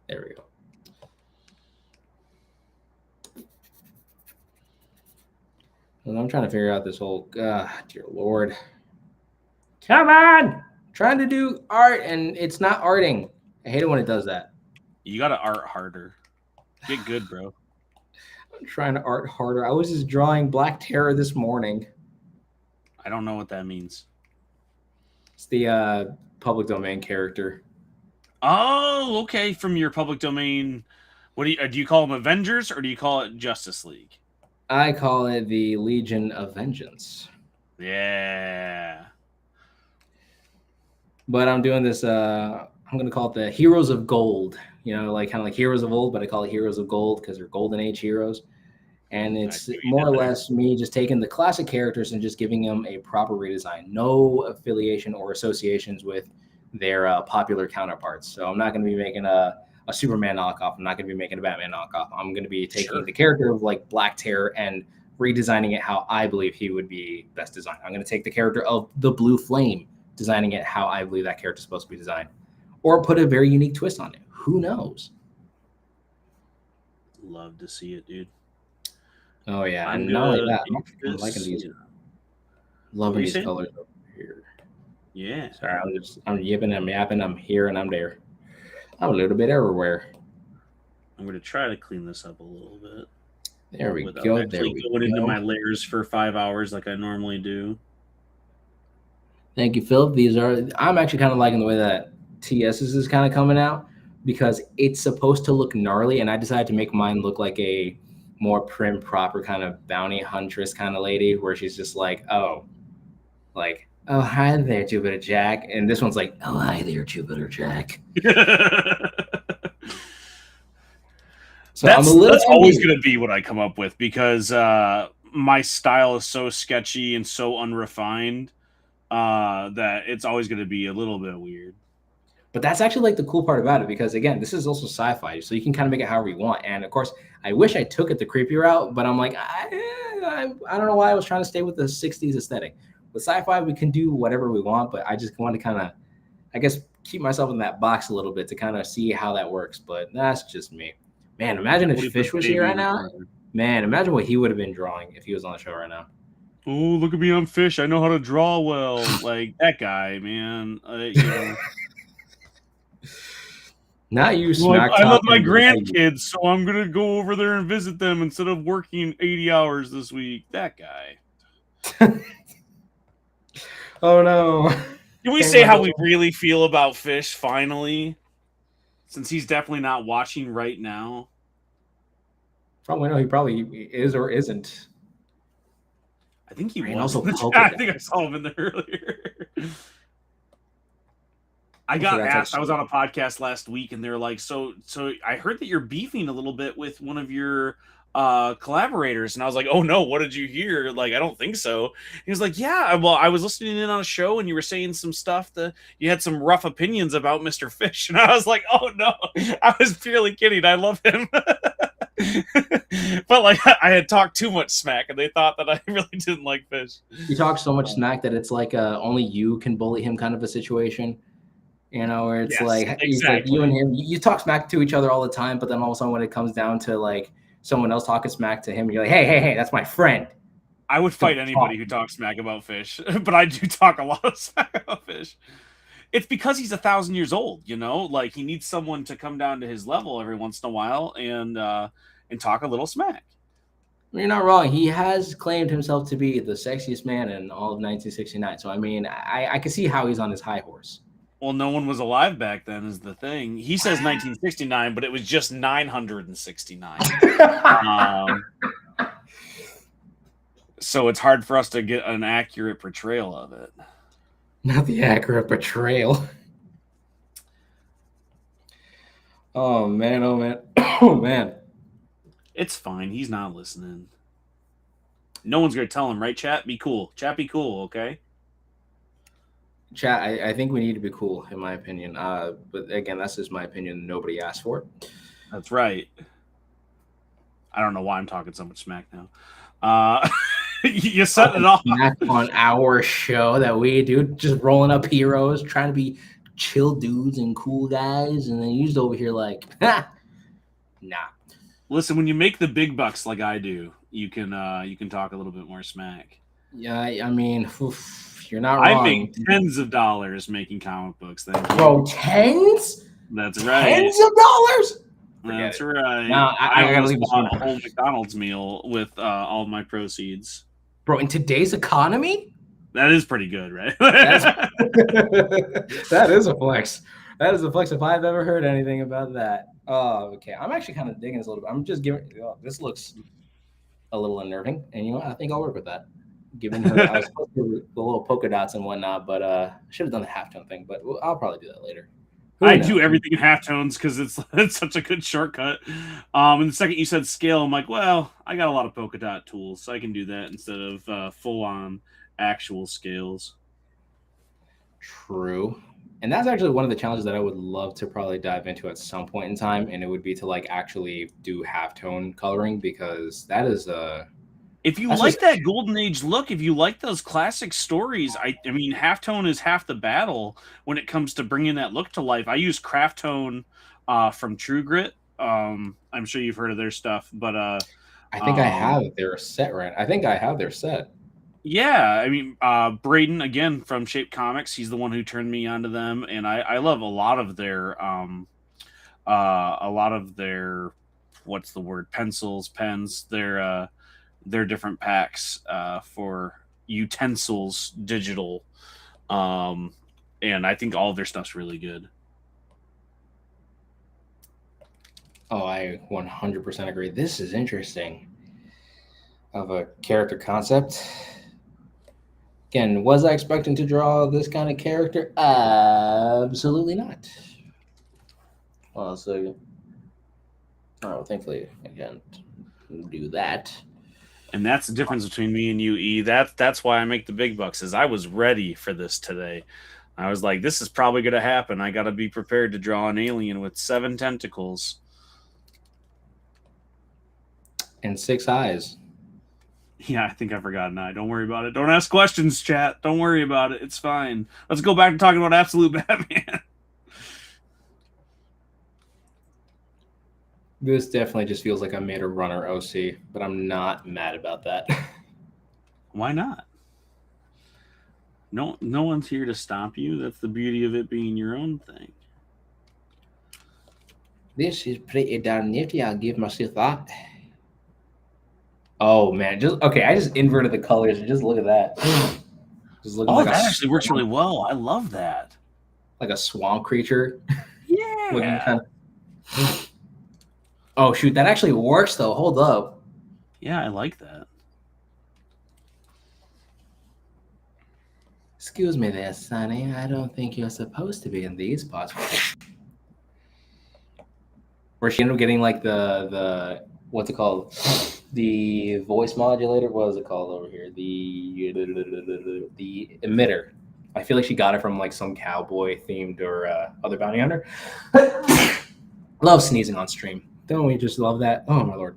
There we go. And I'm trying to figure out this whole, dear Lord. Come on! I'm trying to do art and it's not arting. I hate it when it does that. You got to art harder. Get good, bro. I'm trying to art harder. I was just drawing Black Terror this morning. I don't know what that means. It's the public domain character. Oh, okay. From your public domain. What do you call them Avengers, or do you call it Justice League? I call it the Legion of Vengeance. Yeah. But I'm doing this, I'm going to call it the Heroes of Gold. Kind of like Heroes of Old, but I call it Heroes of Gold because they're Golden Age heroes. And it's more or less me just taking the classic characters and just giving them a proper redesign. No affiliation or associations with their popular counterparts. So I'm not going to be making a Superman knockoff. I'm not going to be making a Batman knockoff. I'm going to be taking the character of like Black Terror and redesigning it how I believe he would be best designed. I'm going to take the character of the Blue Flame, designing it how I believe that character is supposed to be designed, or put a very unique twist on it. Who knows? Love to see it, dude. Oh yeah, and not only that, I'm liking these. Loving these colors over here. Yeah. Sorry, I'm yipping, I'm yapping, I'm here and I'm there. I'm a little bit everywhere. I'm going to try to clean this up a little bit There we without go. There actually we going into go. my layers for 5 hours like I normally do. Thank you, Phil. I'm actually kind of liking the way that TS's is kind of coming out because it's supposed to look gnarly, and I decided to make mine look like a more prim, proper kind of bounty huntress kind of lady, where she's just like, oh, hi there, Jupiter Jack. And this one's like, oh, hi there, Jupiter Jack. So I'm a little that's always envious. going to be what I come up with because my style is so sketchy and so unrefined that it's always going to be a little bit weird. But that's actually like the cool part about it because again, this is also sci-fi, so you can kind of make it however you want. And of course, I wish I took it the creepy route, but I'm like, I don't know why I was trying to stay with the '60s aesthetic. With sci-fi, we can do whatever we want, but I just want to kind of, I guess, keep myself in that box a little bit to kind of see how that works. But that's just me. Man, imagine if What if Fish a was baby here right in the now. corner? Man, imagine what he would have been drawing if he was on the show right now. Oh, look at me, I'm Fish. I know how to draw well. Like that guy, man. Not you, Well, smack I love my talking. grandkids, so I'm gonna go over there and visit them instead of working 80 hours this week. That guy. Oh no. Can we Can't say how remember. we really feel about Fish finally? Since he's definitely not watching right now. Probably no, he probably is or isn't. I think he And was. also polka I dot. think I saw him in there earlier. I Also, got that's asked. I actually was on a podcast last week, and they're like, "So, I heard that you're beefing a little bit with one of your collaborators," and I was like, "Oh no, what did you hear? Like, I don't think so." He was like, "Yeah, well, I was listening in on a show, and you were saying some stuff that you had some rough opinions about Mr. Fish," and I was like, "Oh no, I was purely kidding. I love him." But like I had talked too much smack, and they thought that I really didn't like Fish. you talk so much smack that it's like only you can bully him kind of a situation. You know, where Yes, it's like you and exactly. him, you talk smack to each other all the time, but then all of a sudden when it comes down to like someone else talking smack to him, you're like, hey, that's my friend. I would fight Don't talk. anybody who talks smack about Fish, but I do talk a lot of smack about Fish. It's because he's 1,000 years old, you know. Like he needs someone to come down to his level every once in a while and talk a little smack. You're not wrong. He has claimed himself to be the sexiest man in all of 1969. So I mean, I can see how he's on his high horse. Well, no one was alive back then, is the thing. He says 1969, but it was just 969. So it's hard for us to get an accurate portrayal of it. Not the accurate portrayal. Oh man, oh man, oh man. It's fine. He's not listening. No one's gonna tell him, right? Chat, be cool. Chat, be cool. Okay. Chat, I think we need to be cool, in my opinion. But again, that's just my opinion. Nobody asked for it. That's right. I don't know why I'm talking so much smack now. You set it off on our show that we do, just rolling up heroes, trying to be chill dudes and cool guys, and then you just over here like, nah. Listen, when you make the big bucks like I do, you can talk a little bit more smack. Yeah, I mean, you're not wrong. I make tens of dollars making comic books. Thank you. Bro, tens? That's right. Tens of dollars? That's right. Now, I gotta leave a whole McDonald's meal with all my proceeds. Bro, in today's economy? That is pretty good, right? That is a flex. That is a flex if I've ever heard anything about that. Oh, okay. I'm actually kind of digging this a little bit. I'm just giving this looks a little unnerving, and you know what? I think I'll work with that. Given her, I was supposed to do the little polka dots and whatnot, but I should have done the halftone thing. But I'll probably do that later. I do everything in halftones because it's such a good shortcut. And the second you said scale, I'm like, well, I got a lot of polka dot tools, so I can do that instead of full on actual scales. True. And that's actually one of the challenges that I would love to probably dive into at some point in time, and it would be to like actually do halftone coloring because that is if you like that golden age look, if you like those classic stories, I mean, halftone is half the battle when it comes to bringing that look to life. I use craft tone from True Grit. I'm sure you've heard of their stuff, but I think I have their set right. I think I have their set. Yeah, I mean, Braden again from Shape Comics. He's the one who turned me onto them, and I love a lot of their what's the word, pencils, pens, their different packs for utensils, digital, um, and I think all of their stuff's really good. Oh, I 100% agree. This is interesting of a character concept. Again, was I expecting to draw this kind of character? Absolutely not. Well, so, oh, thankfully, I can't do that. And that's the difference between me and you, E. That's why I make the big bucks. Is I was ready for this today. I was like, this is probably going to happen. I got to be prepared to draw an alien with 7 tentacles And 6 eyes. Yeah, I think I forgot an eye. Don't worry about it. Don't ask questions, chat. Don't worry about it. It's fine. Let's go back to talking about Absolute Batman. This definitely just feels like I made a runner OC, but I'm not mad about that. Why not? No one's here to stop you. That's the beauty of it being your own thing. This is pretty darn nifty. I'll give myself that. Oh man, just okay. I just inverted the colors and just look at that. Just looking like that a actually works really well. I love that. like a swamp creature. Yeah. Kind of... Oh shoot, that actually works though. Hold up. Yeah, I like that. Excuse me there, Sonny. I don't think you're supposed to be in these spots. Where she ended up getting like the what's it called? The voice modulator. What is it called over here? The emitter. I feel like she got it from like some cowboy themed or other bounty hunter. Love sneezing on stream. Don't we just love that? Oh my lord.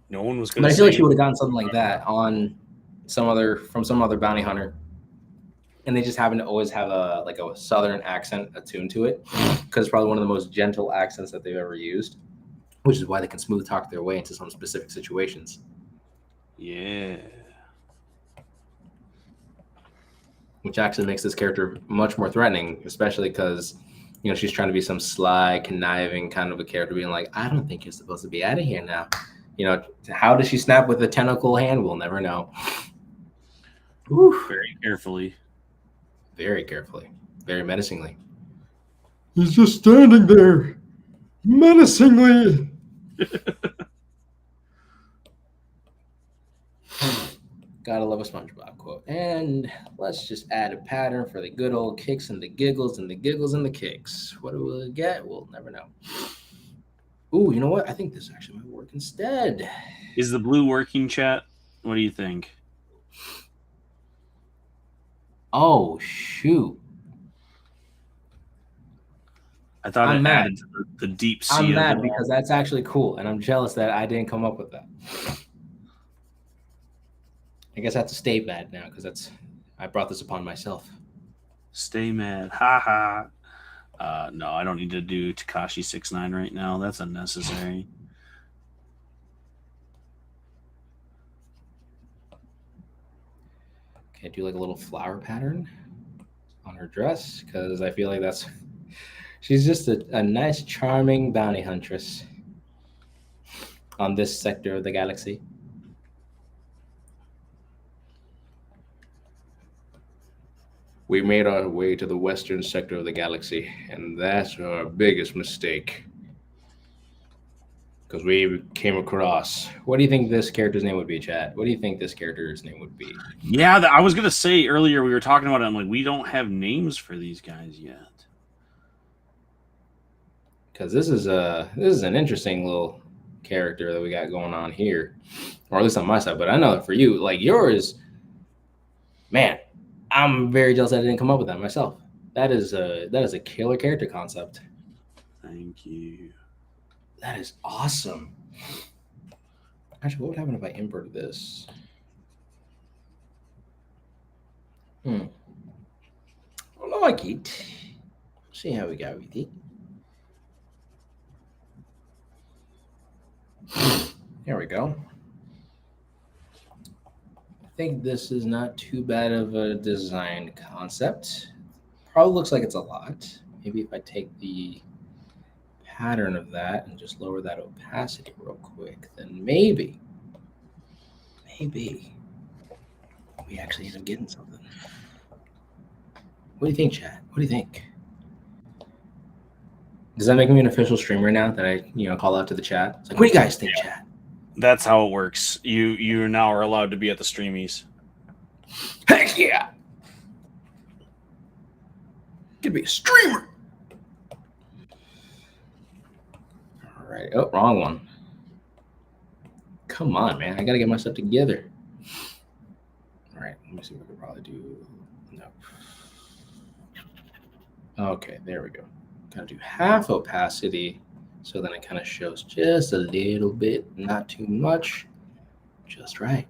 No one was going But to I feel like say she would have gotten something like that on some other bounty hunter, and they just happen to always have a southern accent attuned to it because it's probably one of the most gentle accents that they've ever used, which is why they can smooth talk their way into some specific situations. Yeah. Which actually makes this character much more threatening, especially because she's trying to be some sly, conniving kind of a character, being like, I don't think you're supposed to be out of here now. How does she snap with a tentacle hand? We'll never know. Very carefully. Very carefully. Very menacingly. He's just standing there. Menacingly. Gotta love a SpongeBob quote. And let's just add a pattern for the good old kicks and the giggles and the giggles and the kicks. What do we get? We'll never know. Ooh, you know what? I think this actually might work instead. Is the blue working, chat? What do you think? Oh, shoot. I thought it added to the deep sea. I'm mad because that's actually cool, and I'm jealous that I didn't come up with that. I guess I have to stay mad now because I brought this upon myself. Stay mad. Ha ha. No, I don't need to do Tekashi 6ix9ine right now. That's unnecessary. Okay, do like a little flower pattern on her dress because I feel like she's just a nice, charming bounty huntress on this sector of the galaxy. We made our way to the western sector of the galaxy, and that's our biggest mistake. Because we came across. What do you think this character's name would be, Chad? What do you think this character's name would be? Yeah, I was going to say earlier, we were talking about it. I'm like, we don't have names for these guys yet. Because this is an interesting little character that we got going on here, or at least on my side. But I know for you, like yours, man, I'm very jealous that I didn't come up with that myself. That is a killer character concept. Thank you. That is awesome. Actually, what would happen if I inverted this? I like it. See how we go with it. There we go. think this is not too bad of a design concept. Probably looks like it's a lot. Maybe if I take the pattern of that and just lower that opacity real quick, then maybe we actually end up getting something. What do you think, chat? What do you think? Does that make me an official streamer now that I, call out to the chat? It's like, what do you guys think, chat? That's how it works. You now are allowed to be at the streamies. Heck yeah! Could be a streamer. All right. Oh, wrong one. Come on, man. I gotta get myself together. All right. Let me see what I could probably do. No. Okay, there we go. Gotta do half opacity, so then it kind of shows just a little bit, not too much, just right.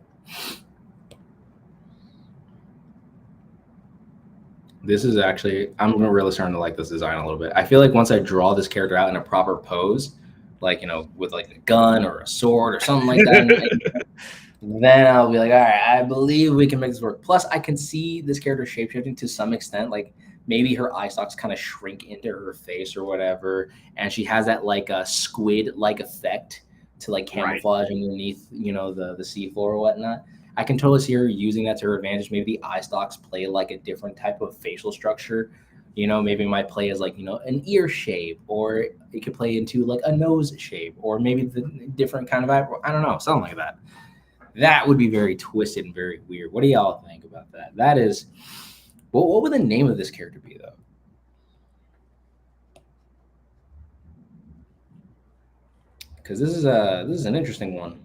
This is actually, I'm really starting to like this design a little bit. I feel like once I draw this character out in a proper pose, like, with like a gun or a sword or something like that, then I'll be like, all right, I believe we can make this work. Plus, I can see this character shapeshifting to some extent. Like, maybe her eye stalks kind of shrink into her face or whatever, and she has that like a squid-like effect to like camouflage underneath, the seafloor or whatnot. I can totally see her using that to her advantage. Maybe the eye stalks play like a different type of facial structure. Maybe it might play as like, an ear shape, or it could play into like a nose shape, or maybe the different kind of eyebrow. I don't know, something like that. That would be very twisted and very weird. What do y'all think about that? That is, what would the name of this character be, though? Because this is an interesting one.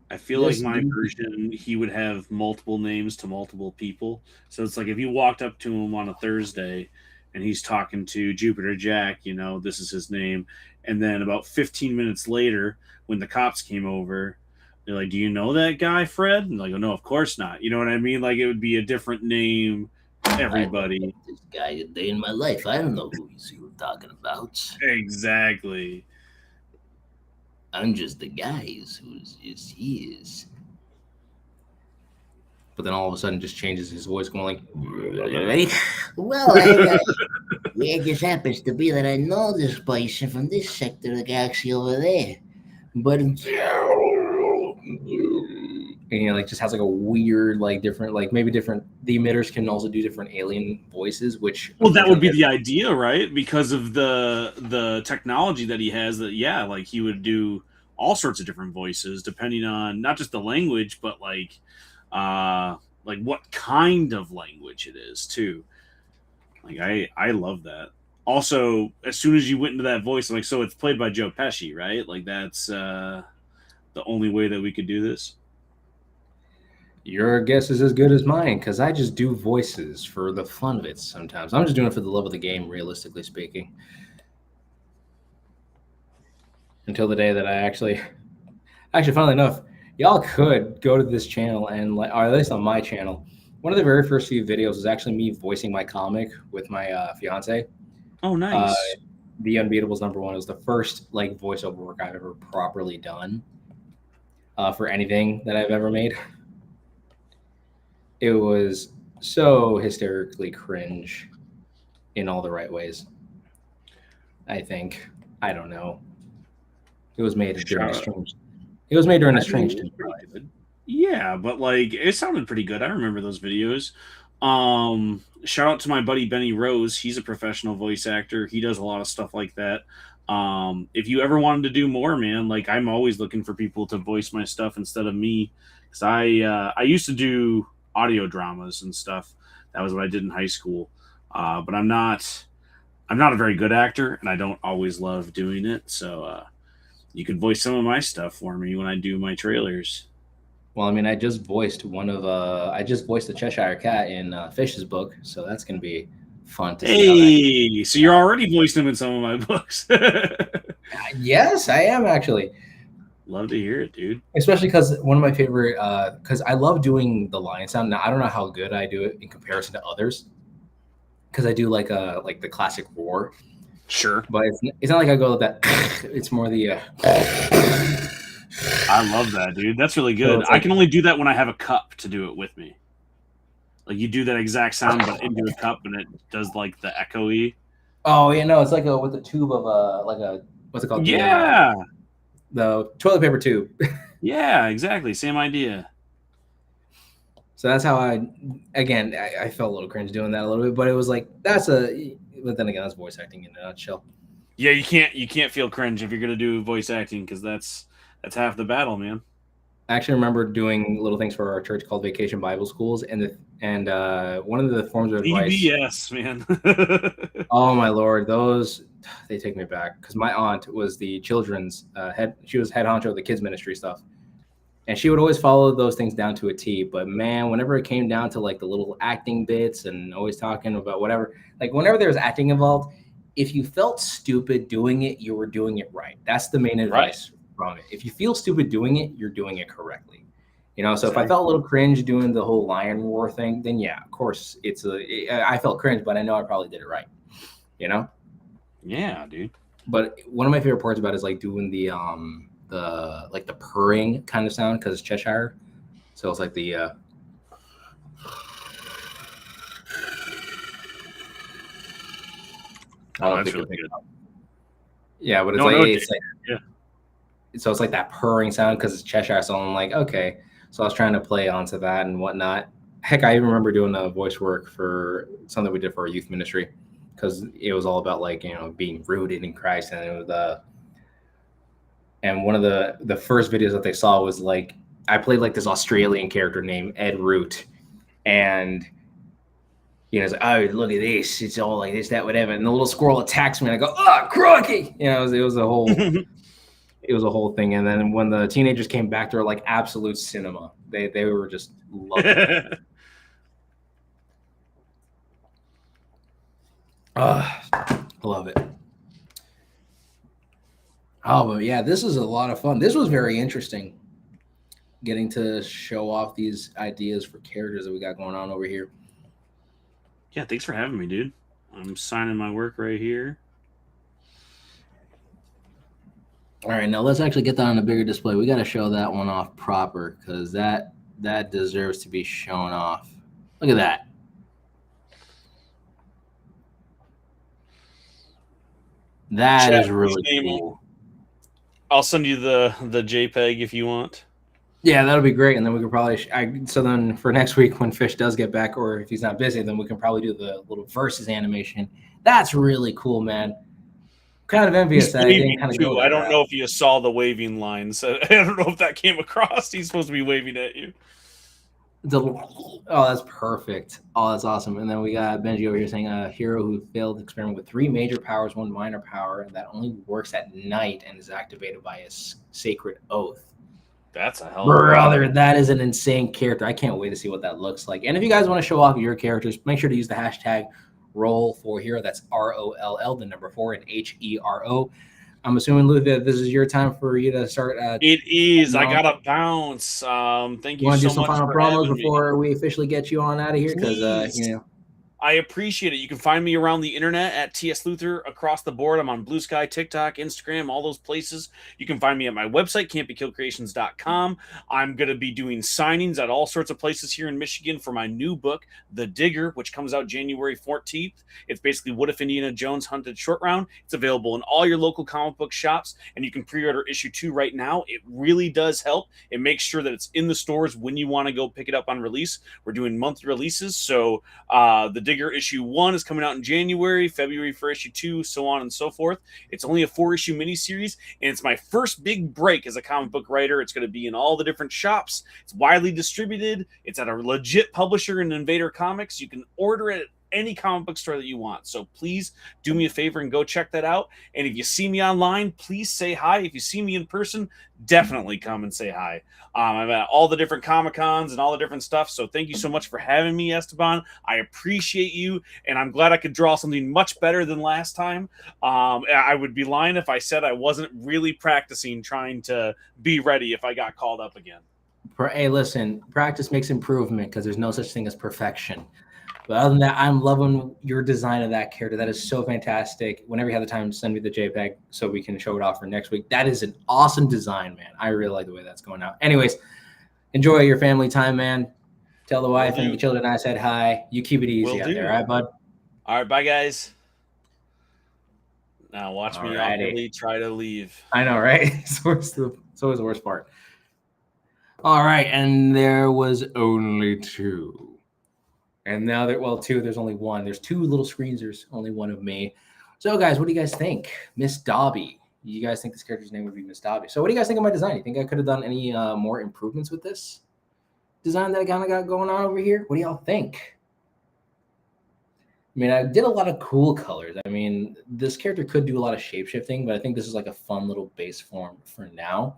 I feel like my version, he would have multiple names to multiple people. So it's like if you walked up to him on a Thursday and he's talking to Jupiter Jack, this is his name. And then about 15 minutes later, when the cops came over, they're like, do you know that guy, Fred? And like, oh, no, of course not. You know what I mean? Like, it would be a different name to everybody. This guy a day in my life. I don't know who you're talking about. Exactly. I'm just the guy who's he is. But then all of a sudden just changes his voice, going like, well, it just happens to be that I know this person from this sector of the galaxy over there. But and like just has like a weird, like different, like maybe different. The emitters can also do different alien voices, which that would be the idea, right? Because of the technology that he has. That like he would do all sorts of different voices depending on not just the language, but like what kind of language it is too. Like I love that. Also, as soon as you went into that voice, I'm like, so it's played by Joe Pesci, right? Like that's the only way that we could do this. Your guess is as good as mine, because I just do voices for the fun of it sometimes. I'm just doing it for the love of the game, realistically speaking. Until the day that I actually, funnily enough, y'all could go to this channel and, or at least on my channel, one of the very first few videos was actually me voicing my comic with my fiance. Oh, nice. The Unbeatables #1 was the first like voiceover work I've ever properly done for anything that I've ever made. It was so hysterically cringe in all the right ways. I think. I don't know. It was made during a strange. It was made during a strange time. Yeah, but like it sounded pretty good. I remember those videos. Shout out to my buddy Benny Rose. He's a professional voice actor. He does a lot of stuff like that. If you ever wanted to do more, man, like I'm always looking for people to voice my stuff instead of me. Because I used to do audio dramas and stuff. That was what I did in high school. But I'm not a very good actor, and I don't always love doing it. So you could voice some of my stuff for me when I do my trailers. Well, I mean, I just voiced the Cheshire Cat in Fish's book, so that's gonna be fun to see. Hey, so you're already voiced him in some of my books. Yes, I am actually. Love to hear it, dude. Especially because one of my favorite, because I love doing the lion sound. Now I don't know how good I do it in comparison to others, because I do like the classic roar. Sure, but it's not like I go with that. It's more the. I love that, dude. That's really So good. it's I like, can only do that when I have a cup to do it with me. Like you do that exact sound, but into a cup, and it does like the echoey. oh yeah, no, it's like with a tube of like a what's it called? Yeah, The toilet paper tube. yeah, exactly. Same idea. So that's how I felt a little cringe doing that a little bit, but it was like but then again, that's voice acting in a nutshell. Yeah, you can't feel cringe if you're gonna do voice acting because that's half the battle, man. I actually remember doing little things for our church called Vacation Bible Schools, and one of the forms of advice. VBS, man. Oh my lord, those they take me back because my aunt was the children's head. She was head honcho of the kids ministry stuff, and she would always follow those things down to a T. But man, whenever it came down to like the little acting bits and always talking about whatever, like whenever there was acting involved, if you felt stupid doing it, you were doing it right. That's the main advice from it. If you feel stupid doing it, you're doing it correctly. You know, so if I felt a little cringe doing the whole lion roar thing, then yeah, of course I felt cringe, but I know I probably did it right. You know? Yeah, dude. But one of my favorite parts about it is like doing the like the purring kind of sound because it's Cheshire. So it's like the oh, that's really good. Yeah, but it's yeah. So it's like that purring sound because it's Cheshire. So I'm like, okay. So I was trying to play onto that and whatnot. Heck, I even remember doing voice work for something we did for our youth ministry because it was all about like, you know, being rooted in Christ. And it was and one of the first videos that they saw was like, I played like this Australian character named Ed Root. And, you know, it's like, oh, look at this. It's all like this, that, whatever. And the little squirrel attacks me and I go, oh, crikey. You know, it was a whole... It was a whole thing. And then when the teenagers came back, they were like absolute cinema. They were just loving it. I love it. Oh, but yeah, this is a lot of fun. This was very interesting. Getting to show off these ideas for characters that we got going on over here. Yeah, thanks for having me, dude. I'm signing my work right here. All right, now let's actually get that on a bigger display. We got to show that one off proper because that deserves to be shown off. Look at that. That is really cool. I'll send you the JPEG if you want. Yeah, that'll be great. And then we could probably so then for next week when Fish does get back, or if he's not busy, then we can probably do the little versus animation. That's really cool, man. Kind of envious that I didn't kind of go I don't know if you saw the waving lines. I don't know if that came across. He's supposed to be waving at you. Oh, that's perfect. Oh, that's awesome. And then we got Benji over here saying a hero who failed to experiment with 3 major powers, 1 minor power, and that only works at night and is activated by a sacred oath. That's a hell of a brother. That is an insane character. I can't wait to see what that looks like. And if you guys want to show off your characters, make sure to use the hashtag Roll4Hero. That's ROLL, the number 4, and HERO. I'm assuming, Lou, that this is your time for you to start. It is. I gotta bounce. Thank you so much. Want to do some final promos before we officially get you on out of here? Because you know. I appreciate it. You can find me around the internet at TS Luther across the board. I'm on Blue Sky, TikTok, Instagram, all those places. You can find me at my website, campykillcreations.com. I'm going to be doing signings at all sorts of places here in Michigan for my new book, The Digger, which comes out January 14th. It's basically What If Indiana Jones Hunted Short Round. It's available in all your local comic book shops, and you can pre-order issue 2 right now. It really does help. It makes sure that it's in the stores when you want to go pick it up on release. We're doing monthly releases, so the Digger issue 1 is coming out in January, February for issue 2, so on and so forth. It's only a 4-issue miniseries, and it's my first big break as a comic book writer. It's going to be in all the different shops. It's widely distributed. It's at a legit publisher in Invader Comics. You can order it at any comic book store that you want. So please do me a favor and go check that out. And if you see me online, please say hi. If you see me in person, definitely come and say hi. I'm at all the different Comic-Cons and all the different stuff. So thank you so much for having me, Esteban. I appreciate you. And I'm glad I could draw something much better than last time. I would be lying if I said I wasn't really practicing, trying to be ready if I got called up again. Hey, listen, practice makes improvement because there's no such thing as perfection. But other than that, I'm loving your design of that character. That is so fantastic. Whenever you have the time, send me the JPEG so we can show it off for next week. That is an awesome design, man. I really like the way that's going out. Anyways, enjoy your family time, man. Tell the wife and the children I said hi. You keep it easy out there, all right, bud? All right, bye, guys. Now watch me Alrighty. awkwardly try to leave. I know, right? It's always the worst part. All right, and there was only two. And now there's only one. There's two little screens. There's only one of me. So, guys, what do you guys think? Miss Dobby. You guys think this character's name would be Miss Dobby. So what do you guys think of my design? You think I could have done any more improvements with this design that I kind of got going on over here? What do y'all think? I mean, I did a lot of cool colors. I mean, this character could do a lot of shape-shifting, but I think this is like a fun little base form for now.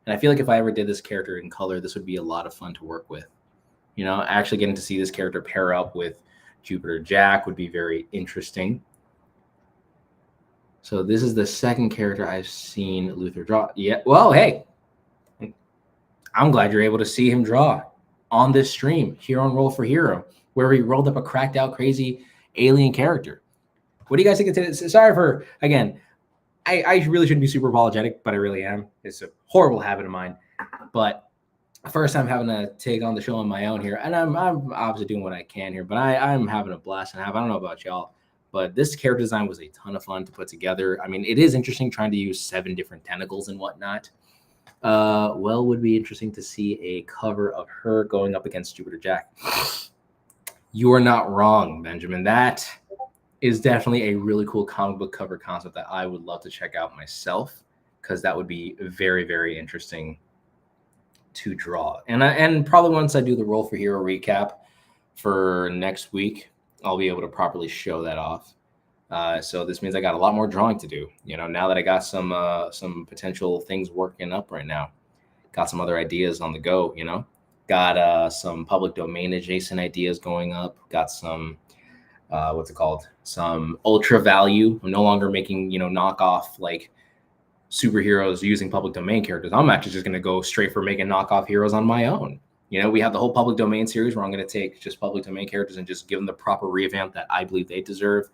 And I feel like if I ever did this character in color, this would be a lot of fun to work with. You know, actually getting to see this character pair up with Jupiter Jack would be very interesting. So this is the second character I've seen Luther draw. Yeah, well, hey, I'm glad you're able to see him draw on this stream here on Roll for Hero, where he rolled up a cracked out, crazy alien character. What do you guys think of this? Sorry for, again, I really shouldn't be super apologetic, but I really am. It's a horrible habit of mine. But first time having to take on the show on my own here, and I'm obviously doing what I can here, but I'm having a blast and I don't know about y'all, but this character design was a ton of fun to put together. I mean, it is interesting trying to use 7 different tentacles and whatnot. Well, would be interesting to see a cover of her going up against Jupiter Jack. You are not wrong, Benjamin. That is definitely a really cool comic book cover concept that I would love to check out myself, because that would be very, very interesting to draw. And probably once I do the Roll for Hero recap for next week, I'll be able to properly show that off. So this means I got a lot more drawing to do. You know, now that I got some potential things working up right now, got some other ideas on the go. You know, got some public domain adjacent ideas going up. Got some some ultra value. I'm no longer making knockoff like superheroes using public domain characters. I'm actually just going to go straight for making knockoff heroes on my own. You know, we have the whole public domain series where I'm going to take just public domain characters and just give them the proper revamp that I believe they deserve.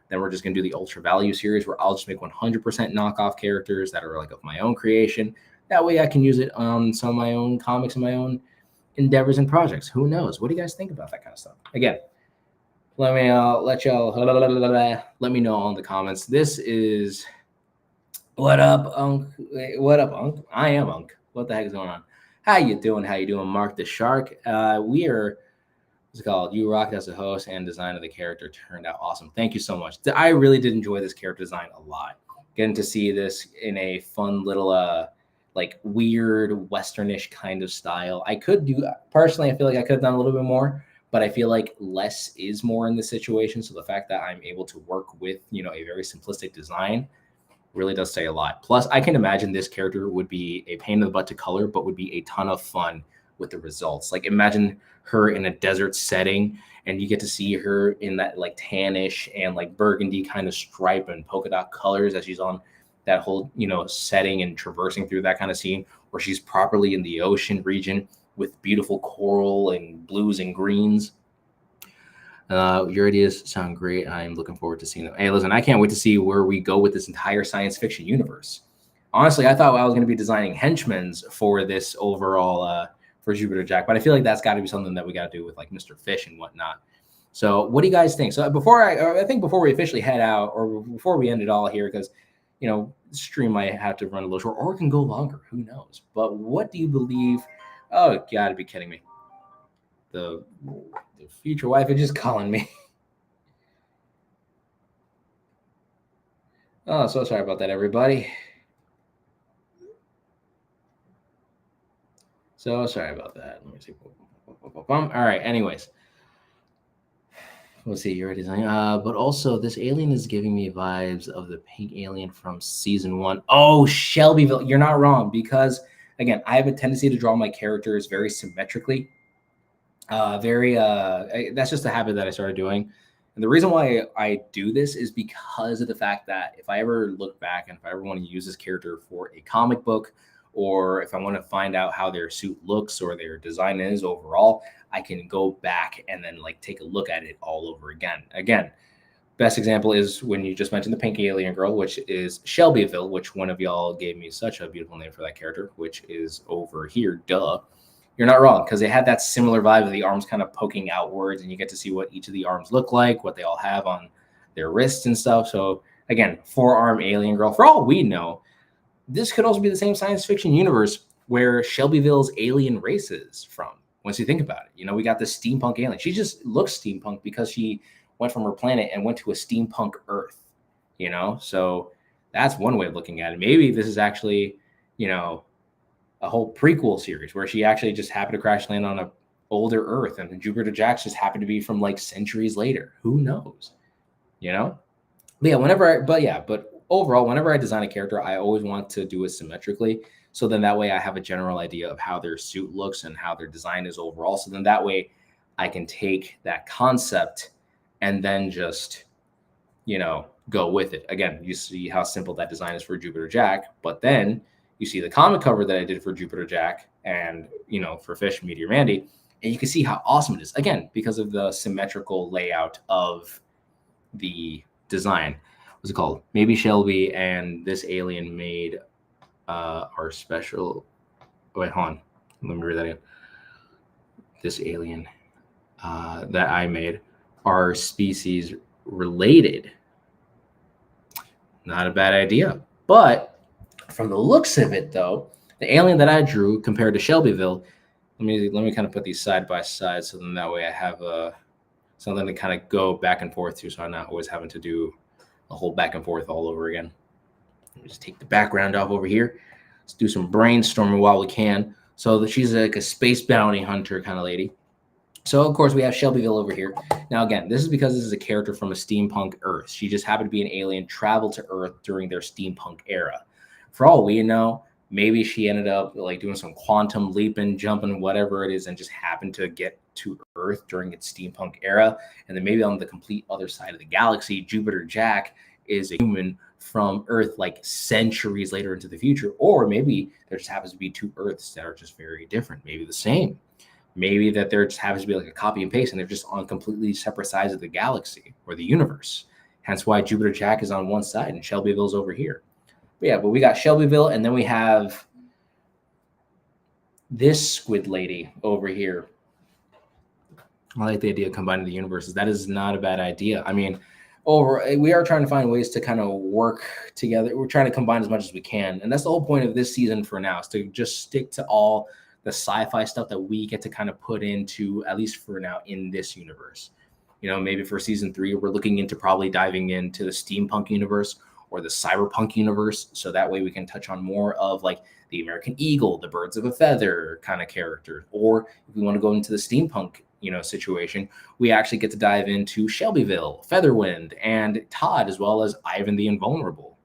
Then we're just going to do the ultra value series where I'll just make 100% knockoff characters that are like of my own creation. That way I can use it on some of my own comics and my own endeavors and projects. Who knows? What do you guys think about that kind of stuff? Again, let me let me know all in the comments. This is what up, Unc? What up, Unc? I am Unc. What the heck is going on? How you doing? How you doing, Mark the Shark? We are, what's it called? You rocked as a host, and design of the character turned out awesome. Thank you so much. I really did enjoy this character design a lot. Getting to see this in a fun little, like weird Westernish kind of style. I could do, personally, I feel like I could have done a little bit more, but I feel like less is more in this situation. So the fact that I'm able to work with, a very simplistic design really does say a lot. Plus, I can imagine this character would be a pain in the butt to color, but would be a ton of fun with the results. Like imagine her in a desert setting and you get to see her in that like tannish and like burgundy kind of stripe and polka dot colors as she's on that whole, setting and traversing through that kind of scene, where she's properly in the ocean region with beautiful coral and blues and greens. Your ideas sound great. I'm looking forward to seeing them. Hey, listen, I can't wait to see where we go with this entire science fiction universe. Honestly, I thought I was going to be designing henchmen for this overall, for Jupiter Jack, but I feel like that's got to be something that we got to do with like Mr. Fish and whatnot. So what do you guys think? So before we officially head out, or before we end it all here, because, stream might have to run a little short, or it can go longer, who knows? But what do you believe? Oh, you got to be kidding me. The future wife is just calling me. Oh, so sorry about that, everybody. So sorry about that. Let me see. All right. Anyways, let's see your design. But also, this alien is giving me vibes of the pink alien from season 1. Oh, Shelbyville. You're not wrong, because again, I have a tendency to draw my characters very symmetrically. That's just a habit that I started doing. And the reason why I do this is because of the fact that if I ever look back and if I ever want to use this character for a comic book or if I want to find out how their suit looks or their design is overall, I can go back and then like take a look at it all over again. Again, best example is when you just mentioned the pink alien girl, which is Shelbyville, which one of y'all gave me such a beautiful name for that character, which is over here. Duh. You're not wrong, because they had that similar vibe of the arms kind of poking outwards, and you get to see what each of the arms look like, what they all have on their wrists and stuff. So again, 4-arm alien girl. For all we know, this could also be the same science fiction universe where Shelbyville's alien race is from. Once you think about it, you know, we got this steampunk alien. She just looks steampunk because she went from her planet and went to a steampunk Earth, you know? So that's one way of looking at it. Maybe this is actually, you know, a whole prequel series where she actually just happened to crash land on a older Earth and Jupiter Jax just happened to be from like centuries later. Who knows? You know? But overall, whenever I design a character, I always want to do it symmetrically. So then that way I have a general idea of how their suit looks and how their design is overall. So then that way I can take that concept and then just, you know, go with it. Again, you see how simple that design is for Jupiter Jack, but then you see the comic cover that I did for Jupiter Jack and, you know, for Fish Meteor Mandy, and you can see how awesome it is. Again, because of the symmetrical layout of the design. What's it called? Maybe Shelby and this alien made our special. Wait, hold on. Let me read that again. This alien that I made are species related. Not a bad idea. But from the looks of it, though, the alien that I drew compared to Shelbyville, let me kind of put these side by side, so then that way I have something to kind of go back and forth to, so I'm not always having to do a whole back and forth all over again. Let me just take the background off over here. Let's do some brainstorming while we can. So she's like a space bounty hunter kind of lady. So, of course, we have Shelbyville over here. Now, again, this is because this is a character from a steampunk Earth. She just happened to be an alien, traveled to Earth during their steampunk era. For all we know, maybe she ended up like doing some quantum leaping, jumping, whatever it is, and just happened to get to Earth during its steampunk era. And then maybe on the complete other side of the galaxy, Jupiter Jack is a human from Earth like centuries later into the future. Or maybe there just happens to be two Earths that are just very different, maybe the same. Maybe that there just happens to be like a copy and paste and they're just on completely separate sides of the galaxy or the universe. Hence why Jupiter Jack is on one side and Shelbyville's over here. But we got Shelbyville, and then we have this squid lady over here. I like the idea of combining the universes. That is not a bad idea. I mean, we are trying to find ways to kind of work together. We're trying to combine as much as we can. And that's the whole point of this season for now, is to just stick to all the sci-fi stuff that we get to kind of put into, at least for now, in this universe. You know, maybe for season 3, we're looking into probably diving into the steampunk universe or the cyberpunk universe. So that way we can touch on more of like the American Eagle, the birds of a feather kind of characters. Or if we want to go into the steampunk, you know, situation, we actually get to dive into Shelbyville, Featherwind, and Todd, as well as Ivan the Invulnerable.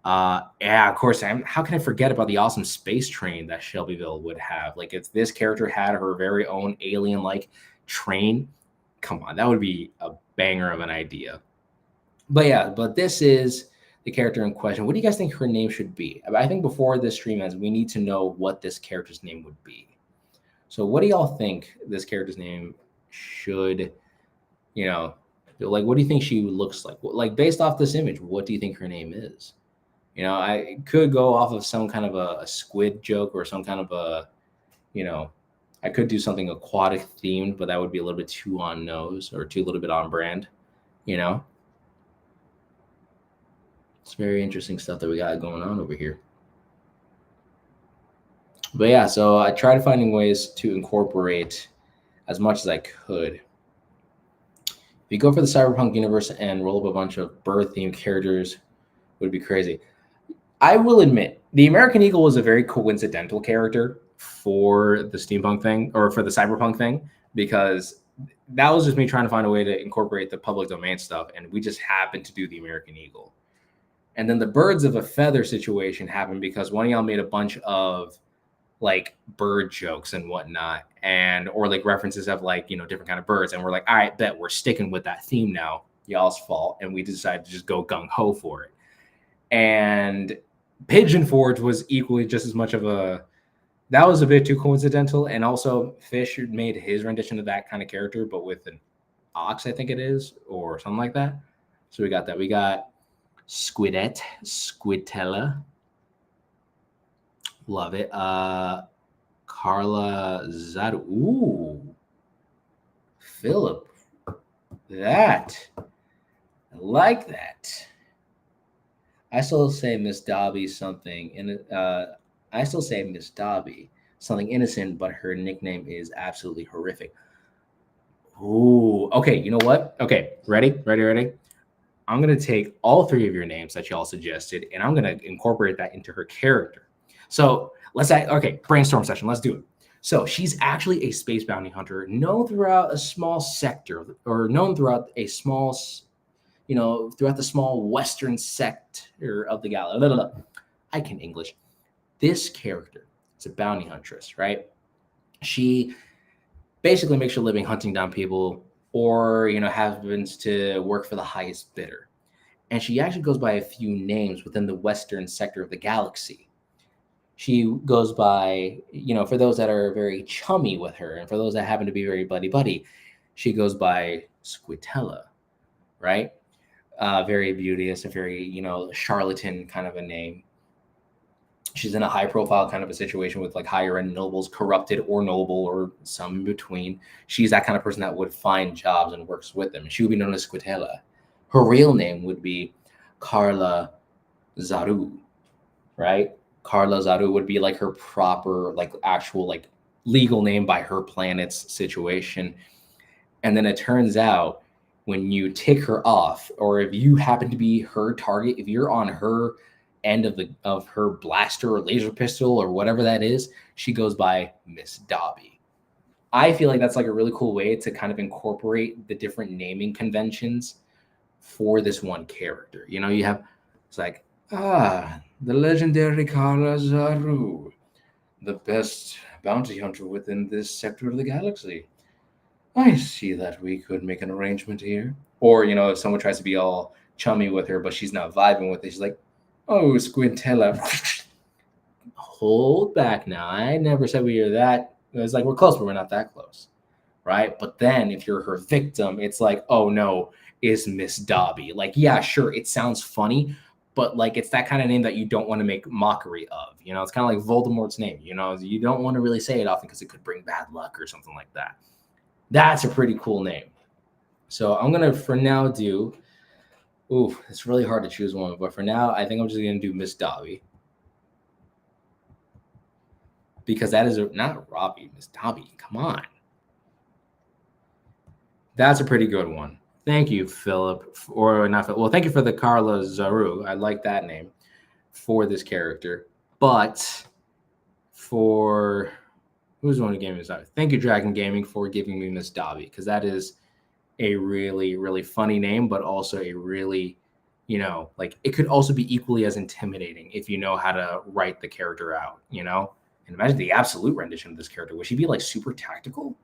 Yeah, of course. How can I forget about the awesome space train that Shelbyville would have? Like, if this character had her very own alien-like train, come on, that would be a banger of an idea. But this is the character in question. What do you guys think her name should be? I think before this stream ends, we need to know what this character's name would be. So what do y'all think this character's name should, you know, like, what do you think she looks like? Like, based off this image, what do you think her name is? You know, I could go off of some kind of a squid joke or some kind of a, you know, I could do something aquatic themed, but that would be a little bit too on nose or too little bit on brand, you know? It's very interesting stuff that we got going on over here. But yeah, so I tried finding ways to incorporate as much as I could. If you go for the cyberpunk universe and roll up a bunch of bird-themed characters, it would be crazy. I will admit, the American Eagle was a very coincidental character for the steampunk thing, or for the cyberpunk thing, because that was just me trying to find a way to incorporate the public domain stuff, and we just happened to do the American Eagle. And then the birds of a feather situation happened because one of y'all made a bunch of like bird jokes and whatnot, and or like references of like, you know, different kind of birds, and we're like, all right, bet we're sticking with that theme now. Y'all's fault, and we decided to just go gung ho for it. And Pigeon Forge was equally just as much of a. That was a bit too coincidental, and also Fish made his rendition of that kind of character, but with an ox, I think it is, or something like that. So we got that. We got Squidette, Squidtella. Love it. Carla Zadu. Ooh, Philip. That. I like that. I still say Miss Dobby something, and I still say Miss Dobby something innocent, but her nickname is absolutely horrific. Ooh, okay. You know what? Okay, ready. I'm gonna take all three of your names that y'all suggested, and I'm gonna incorporate that into her character. So let's say, okay, brainstorm session. Let's do it. So she's actually a space bounty hunter, known throughout a small sector, or known throughout a small, throughout the small western sector of the galaxy. I can English. This character is a bounty huntress, right? She basically makes her living hunting down people, or happens to work for the highest bidder. And she actually goes by a few names within the western sector of the galaxy. She goes by, for those that are very chummy with her, and for those that happen to be very buddy buddy, she goes by Squitella, right? Very beauteous, a very charlatan kind of a name. She's in a high profile kind of a situation with like higher end nobles, corrupted or noble, or some in between. She's that kind of person that would find jobs and works with them. She would be known as Squitella. Her real name would be Carla Zaru, right? Carla Zaru would be like her proper, like actual, like legal name by her planet's situation. And then it turns out when you tick her off, or if you happen to be her target, if you're on her end of her blaster or laser pistol or whatever that is, she goes by Miss Dobby. I feel like that's like a really cool way to kind of incorporate the different naming conventions for this one character. You have, it's like, the legendary Kara Zaru, the best bounty hunter within this sector of the galaxy. I see that we could make an arrangement here. Or, if someone tries to be all chummy with her, but she's not vibing with it, she's like, oh, Squintella. Hold back now. I never said we were that. It's like we're close, but we're not that close. Right? But then if you're her victim, it's like, oh no, is Miss Dobby. Like, yeah, sure, it sounds funny, but like it's that kind of name that you don't want to make mockery of. It's kind of like Voldemort's name. You don't want to really say it often because it could bring bad luck or something like that. That's a pretty cool name. So I'm gonna for now do. Ooh, it's really hard to choose one, but for now, I think I'm just gonna do Miss Dobby because that is not Robbie, Miss Dobby. Come on, that's a pretty good one. Thank you, Philip, or not Philip. Well, thank you for the Carla Zaru. I like that name for this character, but for who's the one who gave me this? Thank you, Dragon Gaming, for giving me Miss Dobby, because that is a really, really funny name, but also a really, like it could also be equally as intimidating if you know how to write the character out, And imagine the absolute rendition of this character. Would she be like super tactical?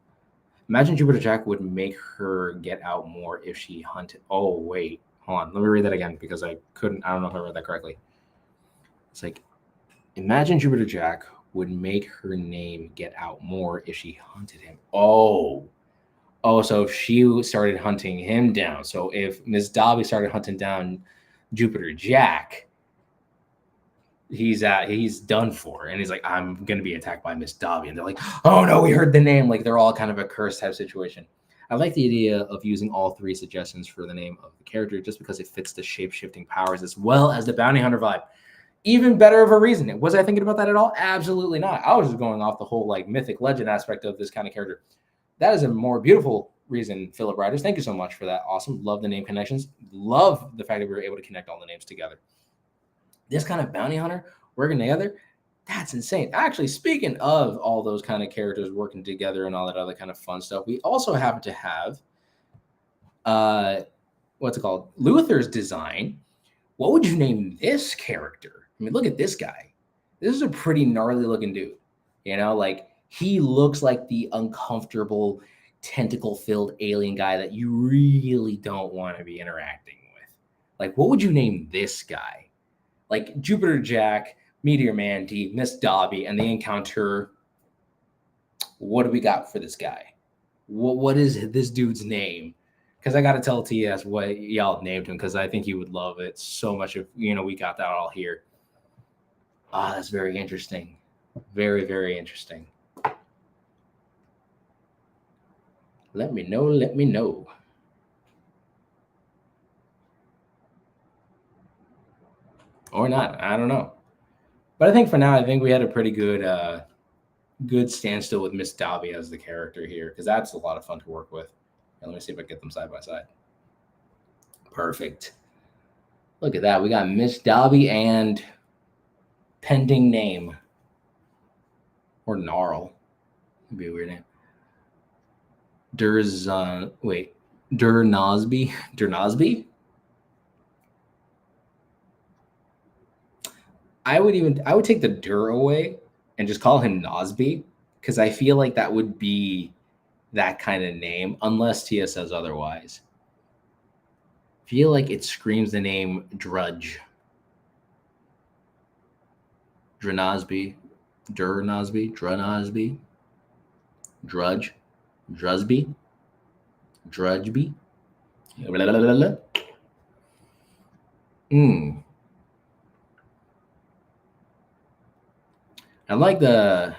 Imagine Jupiter Jack would make her get out more if she hunted. Oh, wait. Hold on. Let me read that again because I don't know if I read that correctly. It's like, imagine Jupiter Jack would make her name get out more if she hunted him. Oh, so if she started hunting him down. So if Miss Dobby started hunting down Jupiter Jack, he's done for. And he's like, I'm going to be attacked by Miss Dobby. And they're like, oh no, we heard the name. Like they're all kind of a curse type situation. I like the idea of using all three suggestions for the name of the character just because it fits the shape-shifting powers as well as the bounty hunter vibe. Even better of a reason. Was I thinking about that at all? Absolutely not. I was just going off the whole like mythic legend aspect of this kind of character. That is a more beautiful reason, Philip Riders. Thank you so much for that. Awesome. Love the name connections. Love the fact that we were able to connect all the names together. This kind of bounty hunter working together, that's insane. Actually, speaking of all those kind of characters working together and all that other kind of fun stuff, we also happen to have, what's it called? Luther's design. What would you name this character? I mean, look at this guy. This is a pretty gnarly looking dude. Like he looks like the uncomfortable, tentacle-filled alien guy that you really don't want to be interacting with. Like, what would you name this guy? like Jupiter Jack, Meteor Mandy, Miss Dobby, and they encounter. What do we got for this guy? What is this dude's name? Because I got to tell TS what y'all named him because I think he would love it so much if we got that all here. Ah, that's very interesting. Very, very interesting. Let me know. Let me know. Or not. I don't know. But I think for now, I think we had a pretty good standstill with Miss Dobby as the character here because that's a lot of fun to work with. And let me see if I get them side by side. Perfect. Look at that. We got Miss Dobby and pending name. Or Gnarl. It'd be a weird name. Dernosby? Dernosby? I would take the Dur away and just call him Nosby because I feel like that would be that kind of name unless Tia says otherwise. Feel like it screams the name Drudge. Dranosby. Durnosby. Drunosby. Drudge. Drusby. Drudgeby. I like the,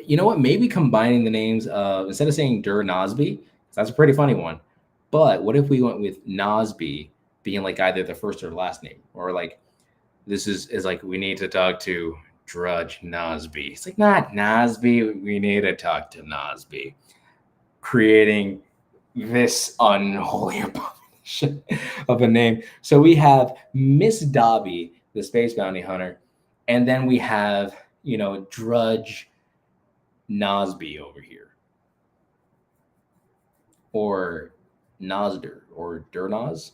you know what? Maybe combining the names of instead of saying Dur Nosby, that's a pretty funny one. But what if we went with Nosby being like either the first or last name, or like this is like we need to talk to Drudge Nosby. It's like not Nosby. We need to talk to Nosby, creating this unholy abomination of a name. So we have Miss Dobby, the space bounty hunter, and then we have Drudge Nosby over here. Or Nosder or Durnoz.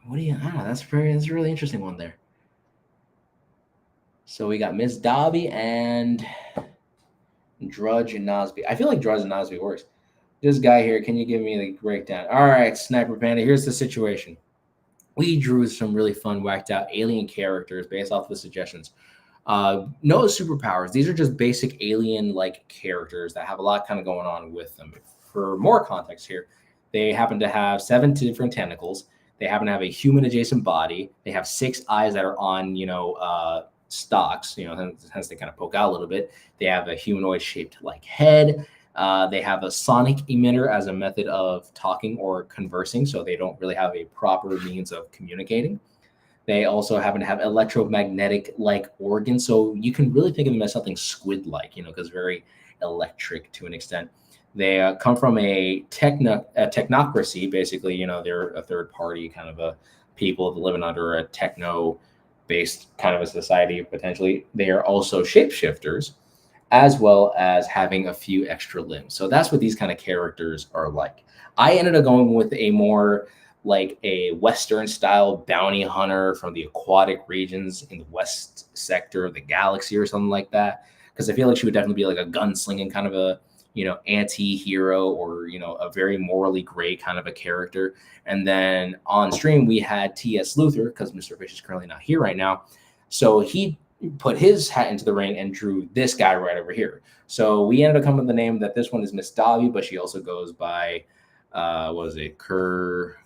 What do you? I don't know. That's a really interesting one there. So we got Miss Dobby and Drudge and Nosby. I feel like Drudge and Nosby works. This guy here, can you give me the breakdown? All right, Sniper Panda, here's the situation. We drew some really fun, whacked out alien characters based off the suggestions. No superpowers. These are just basic alien-like characters that have a lot kind of going on with them. For more context here, they happen to have 7 different tentacles. They happen to have a human-adjacent body. They have 6 eyes that are on, stalks. Hence they kind of poke out a little bit. They have a humanoid-shaped like head. They have a sonic emitter as a method of talking or conversing, so they don't really have a proper means of communicating. They also happen to have electromagnetic-like organs, so you can really think of them as something squid-like, because very electric to an extent. They come from a technocracy, basically. They're a third party kind of a people living under a techno-based kind of a society, potentially. They are also shapeshifters, as well as having a few extra limbs. So that's what these kind of characters are like. I ended up going with a more like a Western style bounty hunter from the aquatic regions in the west sector of the galaxy or something like that. Because I feel like she would definitely be like a gunslinging kind of a, anti-hero or, a very morally gray kind of a character. And then on stream, we had T.S. Luther, because Mr. Fish is currently not here right now. So he put his hat into the ring and drew this guy right over here. So we ended up coming with the name that this one is Miss Dobby, but she also goes by, Kerr,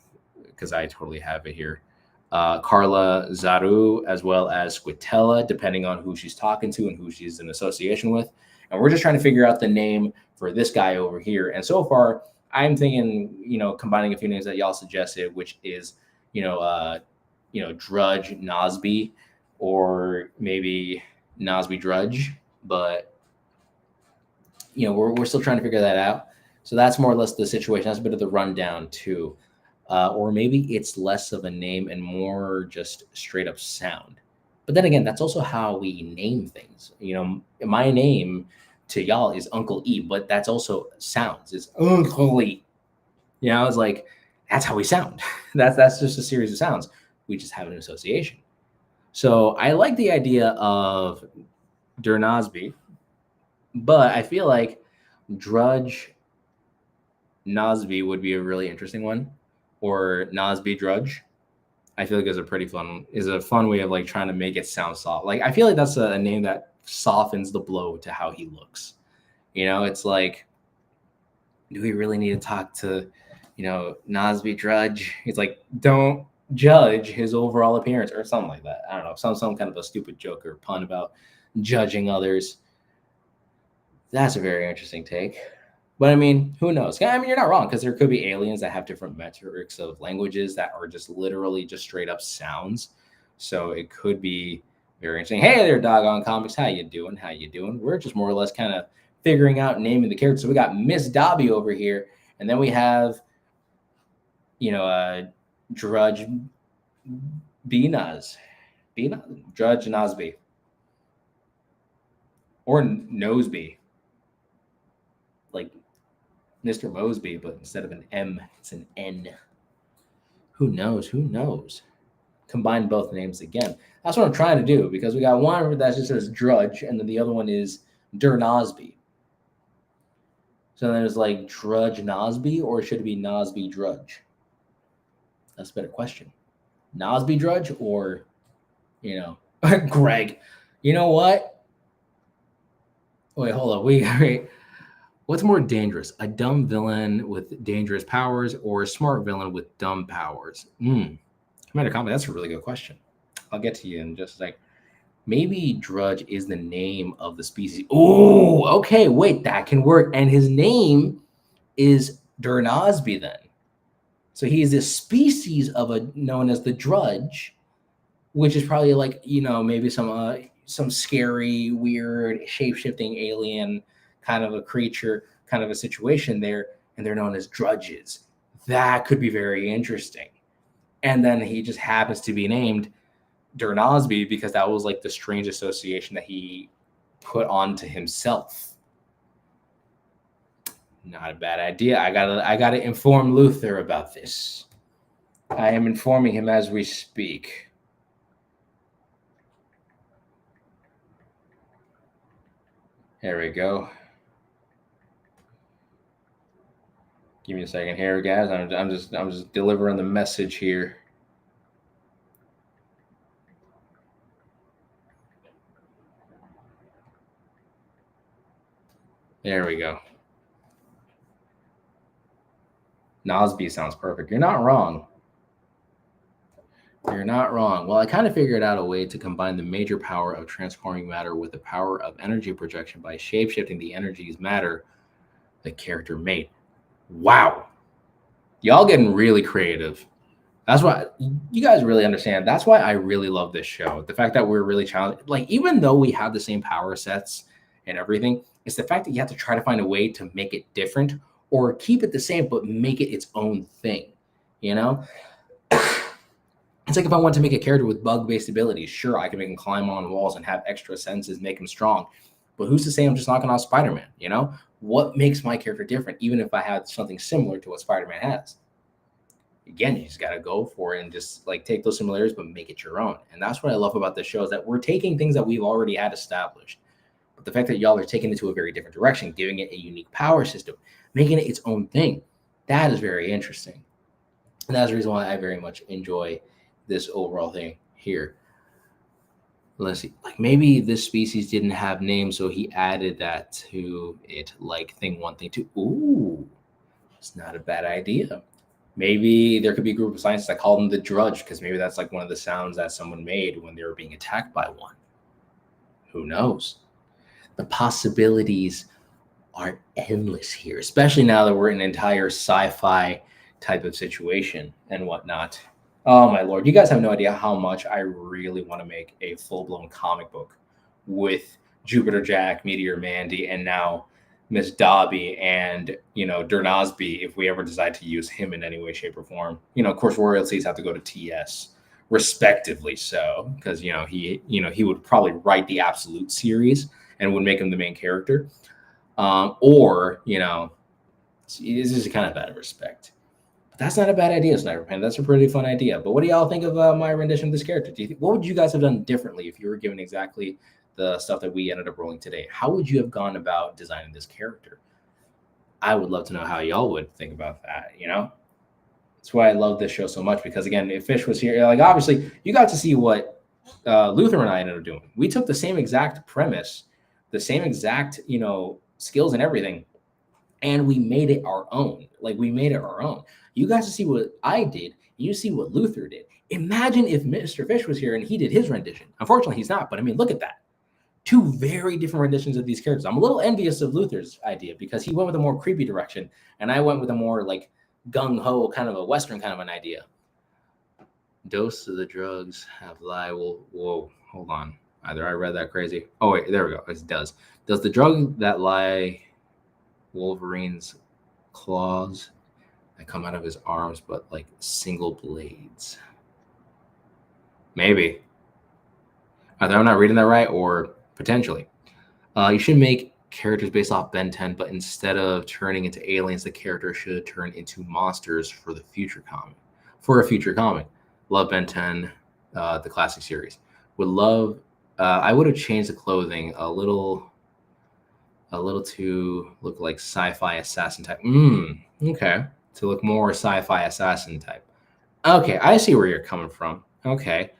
because I totally have it here. Carla Zaru, as well as Squitella, depending on who she's talking to and who she's in association with. And we're just trying to figure out the name for this guy over here. And so far, I'm thinking, combining a few names that y'all suggested, which is, Drudge Nosby, or maybe Nosby Drudge. But, we're still trying to figure that out. So that's more or less the situation. That's a bit of the rundown too. Or maybe it's less of a name and more just straight up sound. But then again, that's also how we name things. My name to y'all is Uncle E, but that's also sounds. It's Uncle E. It's like, that's how we sound. that's just a series of sounds. We just have an association. So I like the idea of Durnosby, but I feel like Drudge Nosby would be a really interesting one. Or Nosby Drudge. I feel like is a fun way of like trying to make it sound soft. Like I feel like that's a name that softens the blow to how he looks. It's like, do we really need to talk to, Nosby Drudge? It's like, don't judge his overall appearance or something like that. I don't know, some kind of a stupid joke or pun about judging others. That's a very interesting take. But I mean, who knows? I mean, you're not wrong because there could be aliens that have different metrics of languages that are just literally just straight up sounds. So it could be very interesting. Hey there, doggone comics. How you doing? How you doing? We're just more or less kind of figuring out naming the characters. So we got Miss Dobby over here, and then we have, Drudge Beanaz. Drudge Nosby. Or Noseby. Like Mr. Mosby, but instead of an M, it's an N. Who knows? Who knows? Combine both names again. That's what I'm trying to do because we got one that just says Drudge, and then the other one is Nosby. So then it's like Drudge Nosby, or should it be Nosby Drudge? That's a better question. Nosby Drudge or, Greg. You know what? Wait, hold on. Wait. What's more dangerous, a dumb villain with dangerous powers or a smart villain with dumb powers? Commander Combat, that's a really good question. I'll get to you in just a sec. Maybe Drudge is the name of the species. Oh, okay, wait, that can work. And his name is Nosby then. So he is this species of known as the Drudge, which is probably like, maybe some scary, weird, shape-shifting alien kind of a creature, kind of a situation there, and they're known as drudges. That could be very interesting. And then he just happens to be named Nosby because that was like the strange association that he put onto himself. Not a bad idea. I gotta inform Luther about this. I am informing him as we speak. There we go. Give me a second here, guys. I'm just delivering the message here. There we go. Nosby sounds perfect. You're not wrong. You're not wrong. Well, I kind of figured out a way to combine the major power of transforming matter with the power of energy projection by shapeshifting the energies matter the character made. Wow. Y'all getting really creative. That's why you guys really understand. That's why I really love this show. The fact that we're really challenged. Like, even though we have the same power sets and everything, it's the fact that you have to try to find a way to make it different or keep it the same, but make it its own thing. It's like if I want to make a character with bug-based abilities, sure, I can make him climb on walls and have extra senses, make him strong. But who's to say I'm just knocking off Spider-Man, What makes my character different, even if I have something similar to what Spider-Man has? Again, you just got to go for it and just like take those similarities, but make it your own. And that's what I love about this show is that we're taking things that we've already had established. But the fact that y'all are taking it to a very different direction, giving it a unique power system, making it its own thing, that is very interesting. And that's the reason why I very much enjoy this overall thing here. Let's see, like maybe this species didn't have names, so he added that to it, like thing one, thing two. Ooh, it's not a bad idea. Maybe there could be a group of scientists that call them the Drudge, because maybe that's like one of the sounds that someone made when they were being attacked by one. Who knows? The possibilities are endless here, especially now that we're in an entire sci-fi type of situation and whatnot. Oh my Lord, you guys have no idea how much I really want to make a full-blown comic book with Jupiter Jack, Meteor Mandy, and now Miss Dobby and, Nosby, if we ever decide to use him in any way, shape, or form. Of course, royalties have to go to TS, respectively so, because, he would probably write the Absolute series and would make him the main character. Or, this is kind of out of respect. That's not a bad idea, Sniper Pen. That's a pretty fun idea. But what do y'all think of my rendition of this character? What would you guys have done differently if you were given exactly the stuff that we ended up rolling today? How would you have gone about designing this character? I would love to know how y'all would think about that, That's why I love this show so much, because again, if Fish was here, like obviously you got to see what Luther and I ended up doing. We took the same exact premise, the same exact skills and everything, and we made it our own. Like we made it our own. You guys to see what I did. You see what Luther did. Imagine if Mr. Fish was here and he did his rendition. Unfortunately, he's not. But I mean, look at that. Two very different renditions of these characters. I'm a little envious of Luther's idea because he went with a more creepy direction, and I went with a more like gung ho kind of a Western kind of an idea. Dose of the drugs have lie. Whoa, hold on. Either I read that crazy. Oh wait, there we go. It does. Does the drug that lie Wolverine's claws that come out of his arms, but like single blades? Maybe. Either I'm not reading that right, or potentially. You should make characters based off Ben 10, but instead of turning into aliens, the character should turn into monsters for the future comic. For a future comic. Love Ben 10, the classic series. Would love. I would have changed the clothing a little to look like sci-fi assassin type. Okay. To look more sci-fi assassin type. Okay, I see where you're coming from. Okay.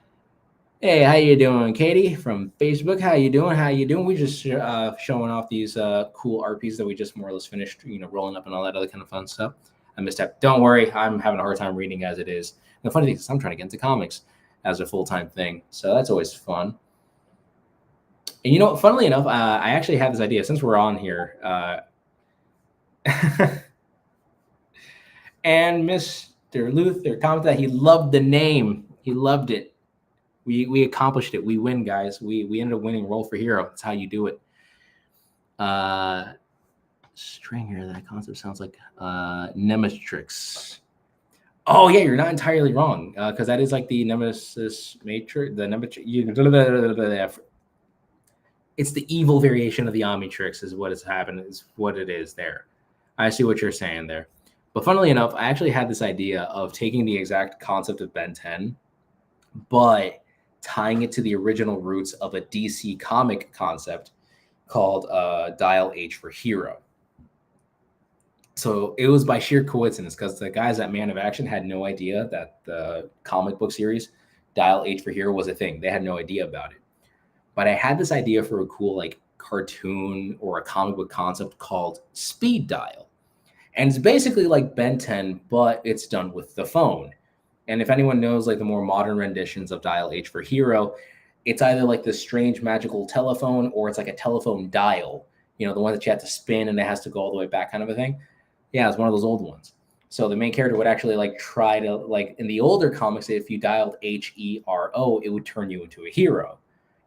Hey, how you doing, Katie from Facebook? How you doing? We just showing off these cool RPs that we just more or less finished, rolling up and all that other kind of fun stuff. I missed out. Don't worry, I'm having a hard time reading as it is. And the funny thing is I'm trying to get into comics as a full-time thing, so that's always fun. And funnily enough, I actually have this idea since we're on here. And Mr. Luther commented that he loved the name. He loved it. We accomplished it. We win, guys. We ended up winning Roll for Hero. That's how you do it. Stringer, that concept sounds like Nemetrix. Oh yeah, you're not entirely wrong, because that is like the Nemesis Matrix. The Nemetrix. It's the evil variation of the Omnitrix, is what has happened. Is what it is there. I see what you're saying there. But funnily enough, I actually had this idea of taking the exact concept of Ben 10, but tying it to the original roots of a DC comic concept called Dial H for Hero. So it was by sheer coincidence, because the guys at Man of Action had no idea that the comic book series Dial H for Hero was a thing. They had no idea about it. But I had this idea for a cool like cartoon or a comic book concept called Speed Dial. And it's basically like Ben 10, but it's done with the phone. And if anyone knows like the more modern renditions of Dial H for Hero, it's either like this strange magical telephone, or it's like a telephone dial, the one that you have to spin and it has to go all the way back kind of a thing. Yeah, it's one of those old ones. So the main character would actually like try to, like in the older comics, if you dialed HERO, it would turn you into a hero.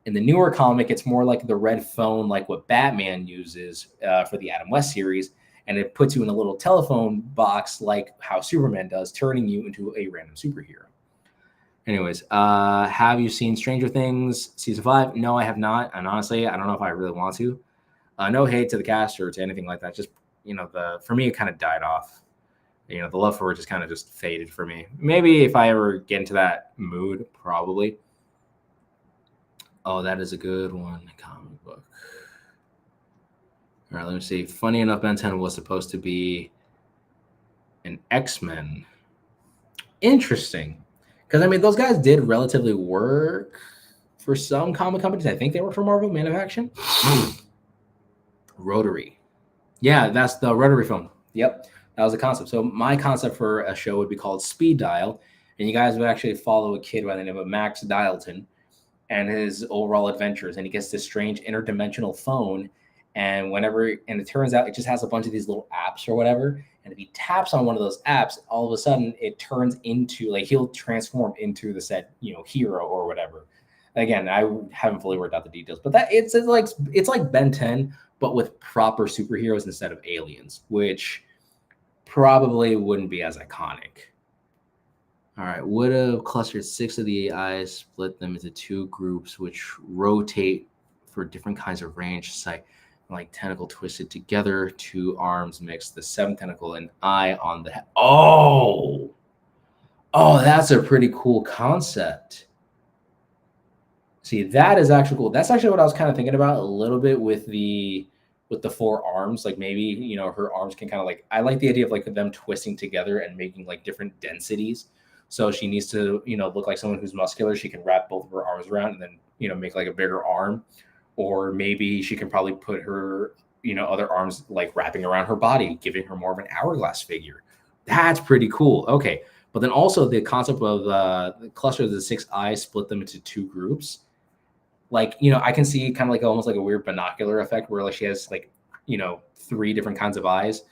In the newer comic, it's more like the red phone, like what Batman uses for the Adam West series. And it puts you in a little telephone box like how Superman does, turning you into a random superhero. Anyways, have you seen Stranger Things season 5? No, I have not. And honestly, I don't know if I really want to. No hate to the cast or to anything like that. Just, for me, it kind of died off. The love for it just kind of just faded for me. Maybe if I ever get into that mood, probably. Oh, that is a good one. Comic book. All right, let me see. Funny enough, Ben 10 was supposed to be an X-Men. Interesting. Because, those guys did relatively work for some comic companies. I think they work for Marvel, Man of Action. Rotary. Yeah, that's the rotary phone. Yep, that was the concept. So my concept for a show would be called Speed Dial. And you guys would actually follow a kid by the name of Max Dialton and his overall adventures. And he gets this strange interdimensional phone. And it turns out it just has a bunch of these little apps or whatever. And if he taps on one of those apps, all of a sudden it turns into he'll transform into the said, hero or whatever. Again, I haven't fully worked out the details, but it's like Ben 10, but with proper superheroes instead of aliens, which probably wouldn't be as iconic. All right, would have clustered 6 of the eyes, split them into 2 groups, which rotate for different kinds of range, sight. Like tentacle twisted together, 2 arms mixed, the 7th tentacle and eye on the head. Oh, that's a pretty cool concept. See, that is actually cool. That's actually what I was kind of thinking about a little bit with the with the 4 arms. Like maybe her arms can kind of like, I like the idea of like them twisting together and making like different densities. So she needs to look like someone who's muscular. She can wrap both of her arms around and then make like a bigger arm. Or maybe she can probably put her other arms like wrapping around her body, giving her more of an hourglass figure. That's pretty cool. Okay. But then also the concept of the cluster of the 6 eyes, split them into 2 groups. Like, I can see kind of like almost like a weird binocular effect where like she has like, 3 different kinds of eyes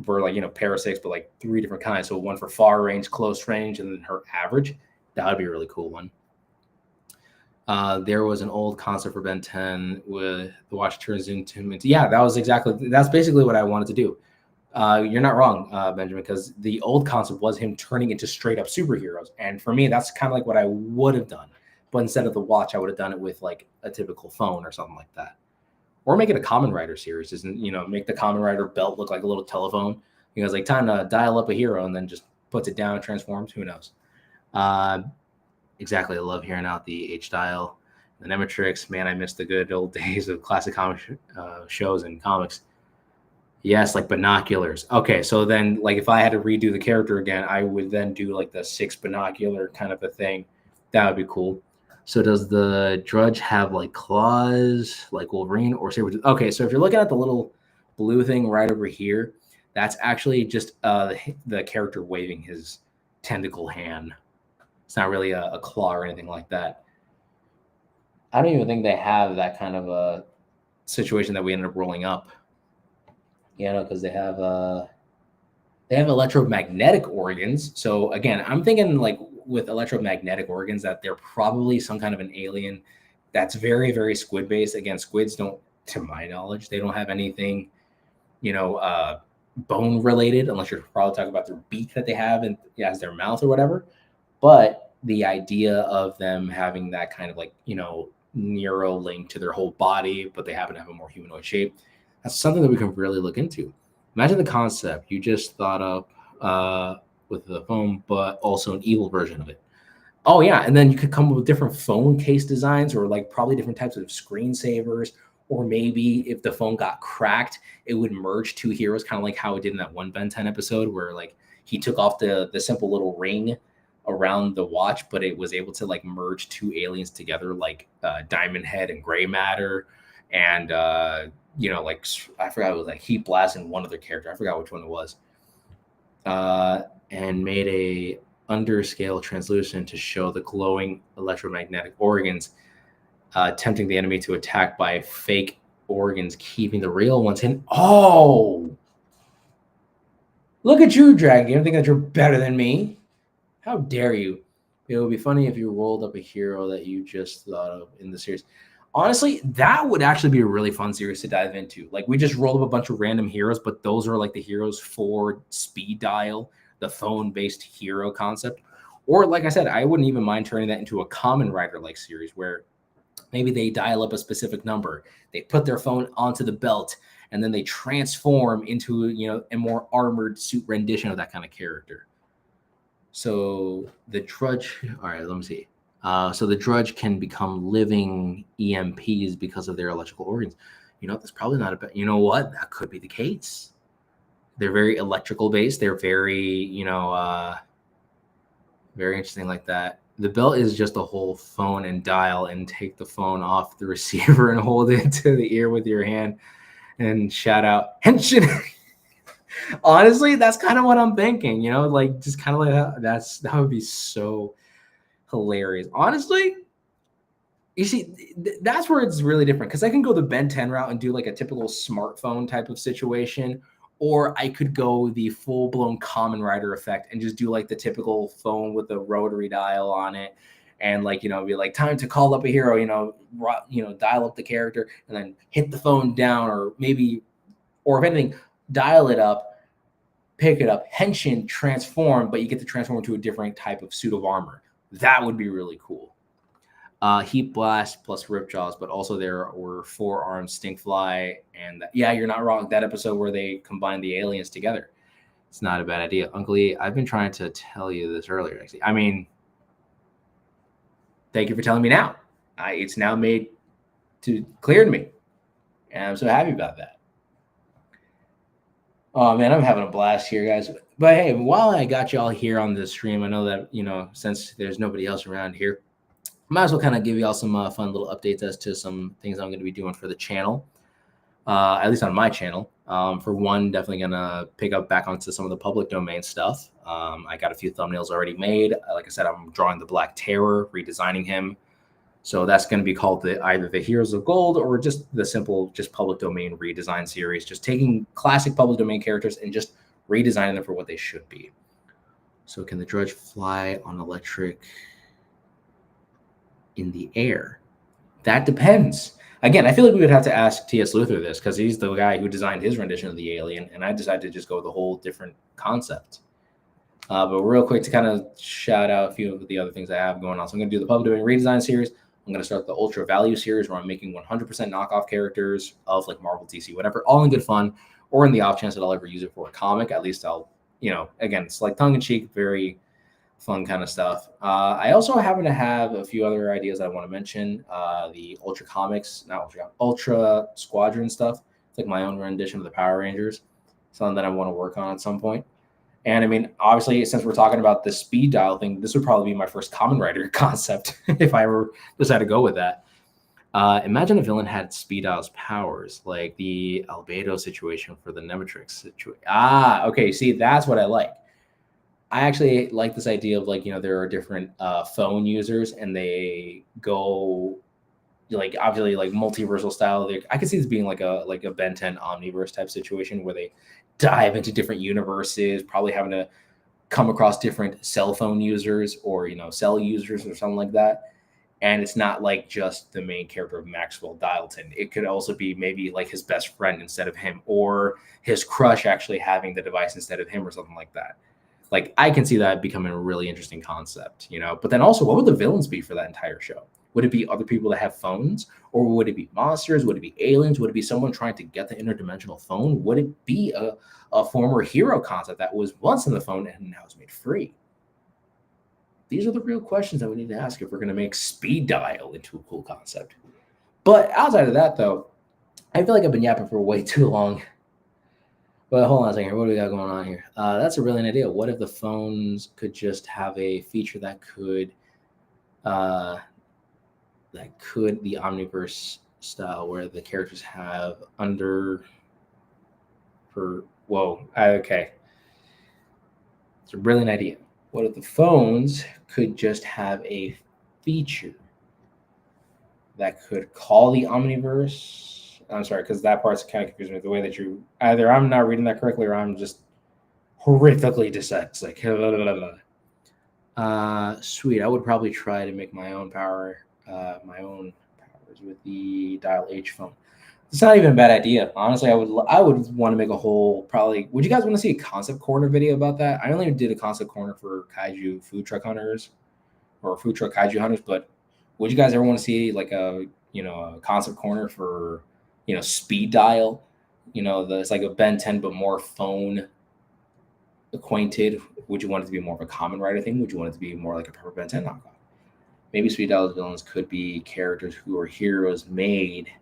for like, pair of 6, but like 3 different kinds. So one for far range, close range, and then her average. That would be a really cool one. There was an old concept for Ben 10 with the watch turns into yeah, that's basically what I wanted to do. You're not wrong, Benjamin, because the old concept was him turning into straight up superheroes. And for me, that's kind of like what I would have done. But instead of the watch, I would have done it with like a typical phone or something like that. Or make it a Kamen Rider series, make the Kamen Rider belt look like a little telephone. It's like time to dial up a hero and then just puts it down, transforms. Who knows? Exactly. I love hearing out the H dial, the Nematrix. Man, I miss the good old days of classic comic shows and comics. Yes, like binoculars. Okay, so then like if I had to redo the character again, I would then do like the 6 binocular kind of a thing. That would be cool. So does the Drudge have like claws like Wolverine or Saber? Okay, so if you're looking at the little blue thing right over here, that's actually just the character waving his tentacle hand. It's not really a claw or anything like that. I don't even think they have that kind of a situation that we ended up rolling up. Because they have electromagnetic organs. So again, I'm thinking like with electromagnetic organs that they're probably some kind of an alien that's very, very squid based. Again, squids don't, to my knowledge, they don't have anything, bone related, unless you're probably talking about their beak that they have and as their mouth or whatever. But the idea of them having that kind of like, neuro link to their whole body, but they happen to have a more humanoid shape. That's something that we can really look into. Imagine the concept you just thought up with the phone, but also an evil version of it. Oh yeah, and then you could come up with different phone case designs, or like probably different types of screensavers, or maybe if the phone got cracked, it would merge 2 heroes, kind of like how it did in that one Ben 10 episode, where like he took off the simple little ring around the watch, but it was able to like merge 2 aliens together, like Diamond Head and Gray Matter, and like I forgot, it was like Heat Blast and one other character. I forgot which one it was. And made a underscale translucent to show the glowing electromagnetic organs, tempting the enemy to attack by fake organs, keeping the real ones hidden. Oh, look at you, Dragon. You don't think that you're better than me? How dare you? It would be funny if you rolled up a hero that you just thought of in the series. Honestly, that would actually be a really fun series to dive into. Like we just rolled up a bunch of random heroes, but those are like the heroes for speed dial, the phone-based hero concept. Or like I said, I wouldn't even mind turning that into a Kamen Rider like series where maybe they dial up a specific number, they put their phone onto the belt, and then they transform into a more armored suit rendition of that kind of character. So the Drudge, all right, let me see. So the Drudge can become living EMPs because of their electrical organs. That's probably not a bad, what? That could be the case. They're very electrical based. They're very, very interesting like that. The belt is just a whole phone and dial, and take the phone off the receiver and hold it to the ear with your hand and shout out, Henshin. Honestly, that's kind of what I'm thinking, like just kind of like that would be so hilarious. Honestly, you see, that's where it's really different, because I can go the Ben 10 route and do like a typical smartphone type of situation, or I could go the full-blown Kamen Rider effect and just do like the typical phone with the rotary dial on it, and like be like time to call up a hero, dial up the character and then hit the phone down, or maybe, or if anything, dial it up, pick it up, Henshin, transform, but you get to transform into a different type of suit of armor. That would be really cool. Heat Blast plus Ripjaws, but also there were 4-armed Stinkfly, and yeah, you're not wrong. That episode where they combined the aliens together, it's not a bad idea. Uncle E, I've been trying to tell you this earlier. Actually, I mean, thank you for telling me now. It's now made clear to me, and I'm so happy about that. Oh man, I'm having a blast here, guys. But hey, while I got you all here on this stream, I know that since there's nobody else around here, might as well kind of give you all some fun little updates as to some things I'm going to be doing for the channel. At least on my channel. For one, definitely gonna pick up back onto some of the public domain stuff. I got a few thumbnails already made. Like I said, I'm drawing the Black Terror, redesigning him. So that's going to be called either the Heroes of Gold or just the simple, just public domain redesign series. Just taking classic public domain characters and just redesigning them for what they should be. So can the Drudge fly on electric in the air? That depends. Again, I feel like we would have to ask T.S. Luther this because he's the guy who designed his rendition of the alien, and I decided to just go with a whole different concept. But real quick to kind of shout out a few of the other things I have going on. So I'm going to do the public domain redesign series. I'm going to start the Ultra Value series where I'm making 100% knockoff characters of like Marvel, DC, whatever, all in good fun, or in the off chance that I'll ever use it for a comic. At least I'll, again, it's like tongue-in-cheek, very fun kind of stuff. I also happen to have a few other ideas I want to mention. The Ultra Squadron stuff. It's like my own rendition of the Power Rangers. Something that I want to work on at some point. And I mean, obviously, since we're talking about the speed dial thing, this would probably be my first Kamen Rider concept if I ever decide to go with that. Imagine a villain had speed dial's powers, like the Albedo situation for the Nemetrix situation. Okay. See, that's what I like. I actually like this idea of like, there are different phone users and they go like obviously like multiversal style. I could see this being like a Ben 10 omniverse type situation where they dive into different universes, probably having to come across different cell phone users or, cell users or something like that. And it's not like just the main character of Maxwell Dialton. It could also be maybe like his best friend instead of him, or his crush actually having the device instead of him or something like that. Like I can see that becoming a really interesting concept, but then also what would the villains be for that entire show? Would it be other people that have phones, or would it be monsters? Would it be aliens? Would it be someone trying to get the interdimensional phone? Would it be a former hero concept that was once in the phone and now is made free? These are the real questions that we need to ask if we're going to make speed dial into a cool concept. But outside of that, though, I feel like I've been yapping for way too long. But hold on a second. What do we got going on here? That's a brilliant idea. What if the phones could just have a feature that could the omniverse style where the characters have okay. It's a brilliant idea. What if the phones could just have a feature that could call the omniverse? I'm sorry, because that part's kind of confusing me. The way that either I'm not reading that correctly or I'm just horrifically dyslexic. Sweet. I would probably try to make my own powers with the Dial H phone. It's not even a bad idea. Honestly, I would want to make a whole probably. Would you guys want to see a concept corner video about that? I only did a concept corner for kaiju food truck hunters or food truck kaiju hunters, but would you guys ever want to see like a concept corner for speed dial? It's like a Ben 10 but more phone acquainted. Would you want it to be more of a Kamen Rider thing? Would you want it to be more like a Pepper Ben 10 knockoff? Maybe speed dial villains could be characters who are heroes made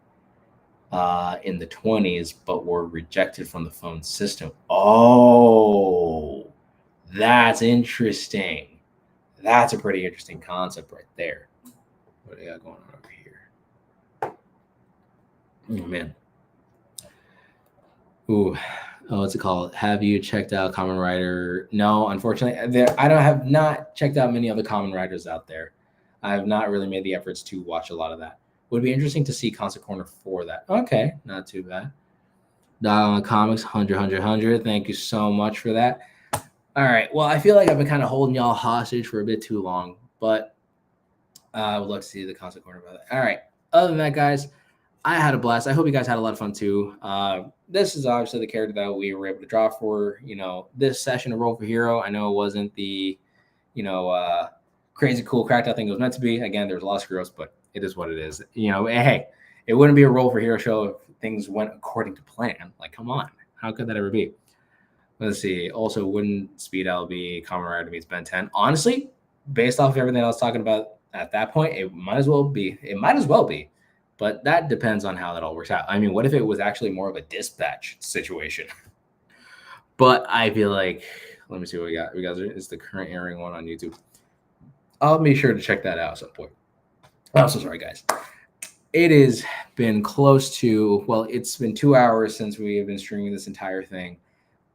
in the 20s, but were rejected from the phone system. Oh, that's interesting. That's a pretty interesting concept right there. What do I got going on over here? Oh, man. Ooh, what's it called? Have you checked out Kamen Rider? No, unfortunately, I have not checked out many other Kamen Riders out there. I have not really made the efforts to watch a lot of that. Would be interesting to see Concept Corner for that. Okay, not too bad. Comics, 100. Thank you so much for that. All right. Well, I feel like I've been kind of holding y'all hostage for a bit too long, but I would love to see the Concept Corner about that. All right. Other than that, guys, I had a blast. I hope you guys had a lot of fun too. This is obviously the character that we were able to draw for, this session of Roll for Hero. I know it wasn't the, crazy cool cracked out thing it was meant to be. Again, there's a lot of screw-ups, but it is what it is. Hey, it wouldn't be a Roll for Hero show if things went according to plan. Like, come on. How could that ever be? Let's see. Also, wouldn't Speed L be Kamen Rider meets Ben 10? Honestly, based off of everything I was talking about at that point, it might as well be. But that depends on how that all works out. I mean, what if it was actually more of a dispatch situation? But I feel like, let me see what we got. It's the current airing one on YouTube. I'll make sure to check that out at some point. I'm so sorry, guys. It has been close to, well, it's been 2 hours since we have been streaming this entire thing.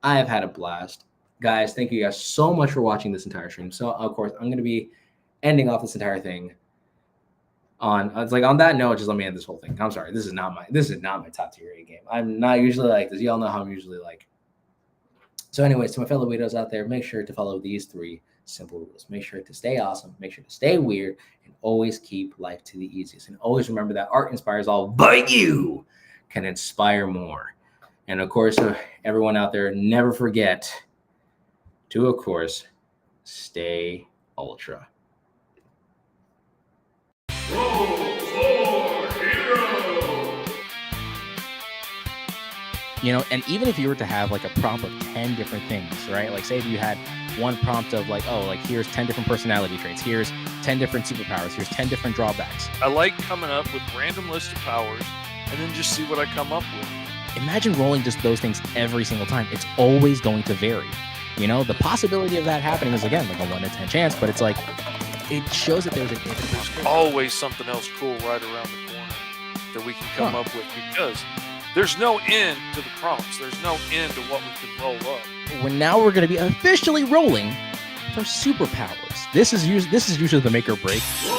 I have had a blast. Guys, thank you guys so much for watching this entire stream. So, of course, I'm going to be ending off this entire thing on that note. Just let me end this whole thing. I'm sorry. This is not my top tier A game. I'm not usually like this. Y'all know how I'm usually like. So anyways, to my fellow weirdos out there, make sure to follow these 3 simple rules. Make sure to stay awesome. Make sure to stay weird. And always keep life to the easiest. And always remember that art inspires all, but you can inspire more. And of course, everyone out there, never forget to, of course, stay ultra. Roll for hero. You know, and even if you were to have like a prompt of 10 different things, right? Like say if you had one prompt of like, oh, like here's 10 different personality traits, here's 10 different superpowers, here's 10 different drawbacks. I like coming up with random list of powers and then just see what I come up with. Imagine rolling just those things every single time. It's always going to vary. You know, the possibility of that happening is again like a 1 in 10 chance, but it's like it shows that there's an infinite There's possibility. always something else cool right around the corner that we can come up with because there's no end to the prompts. There's no end to what we can roll up. We're going to be officially rolling for superpowers. This is usually the make or break. Roll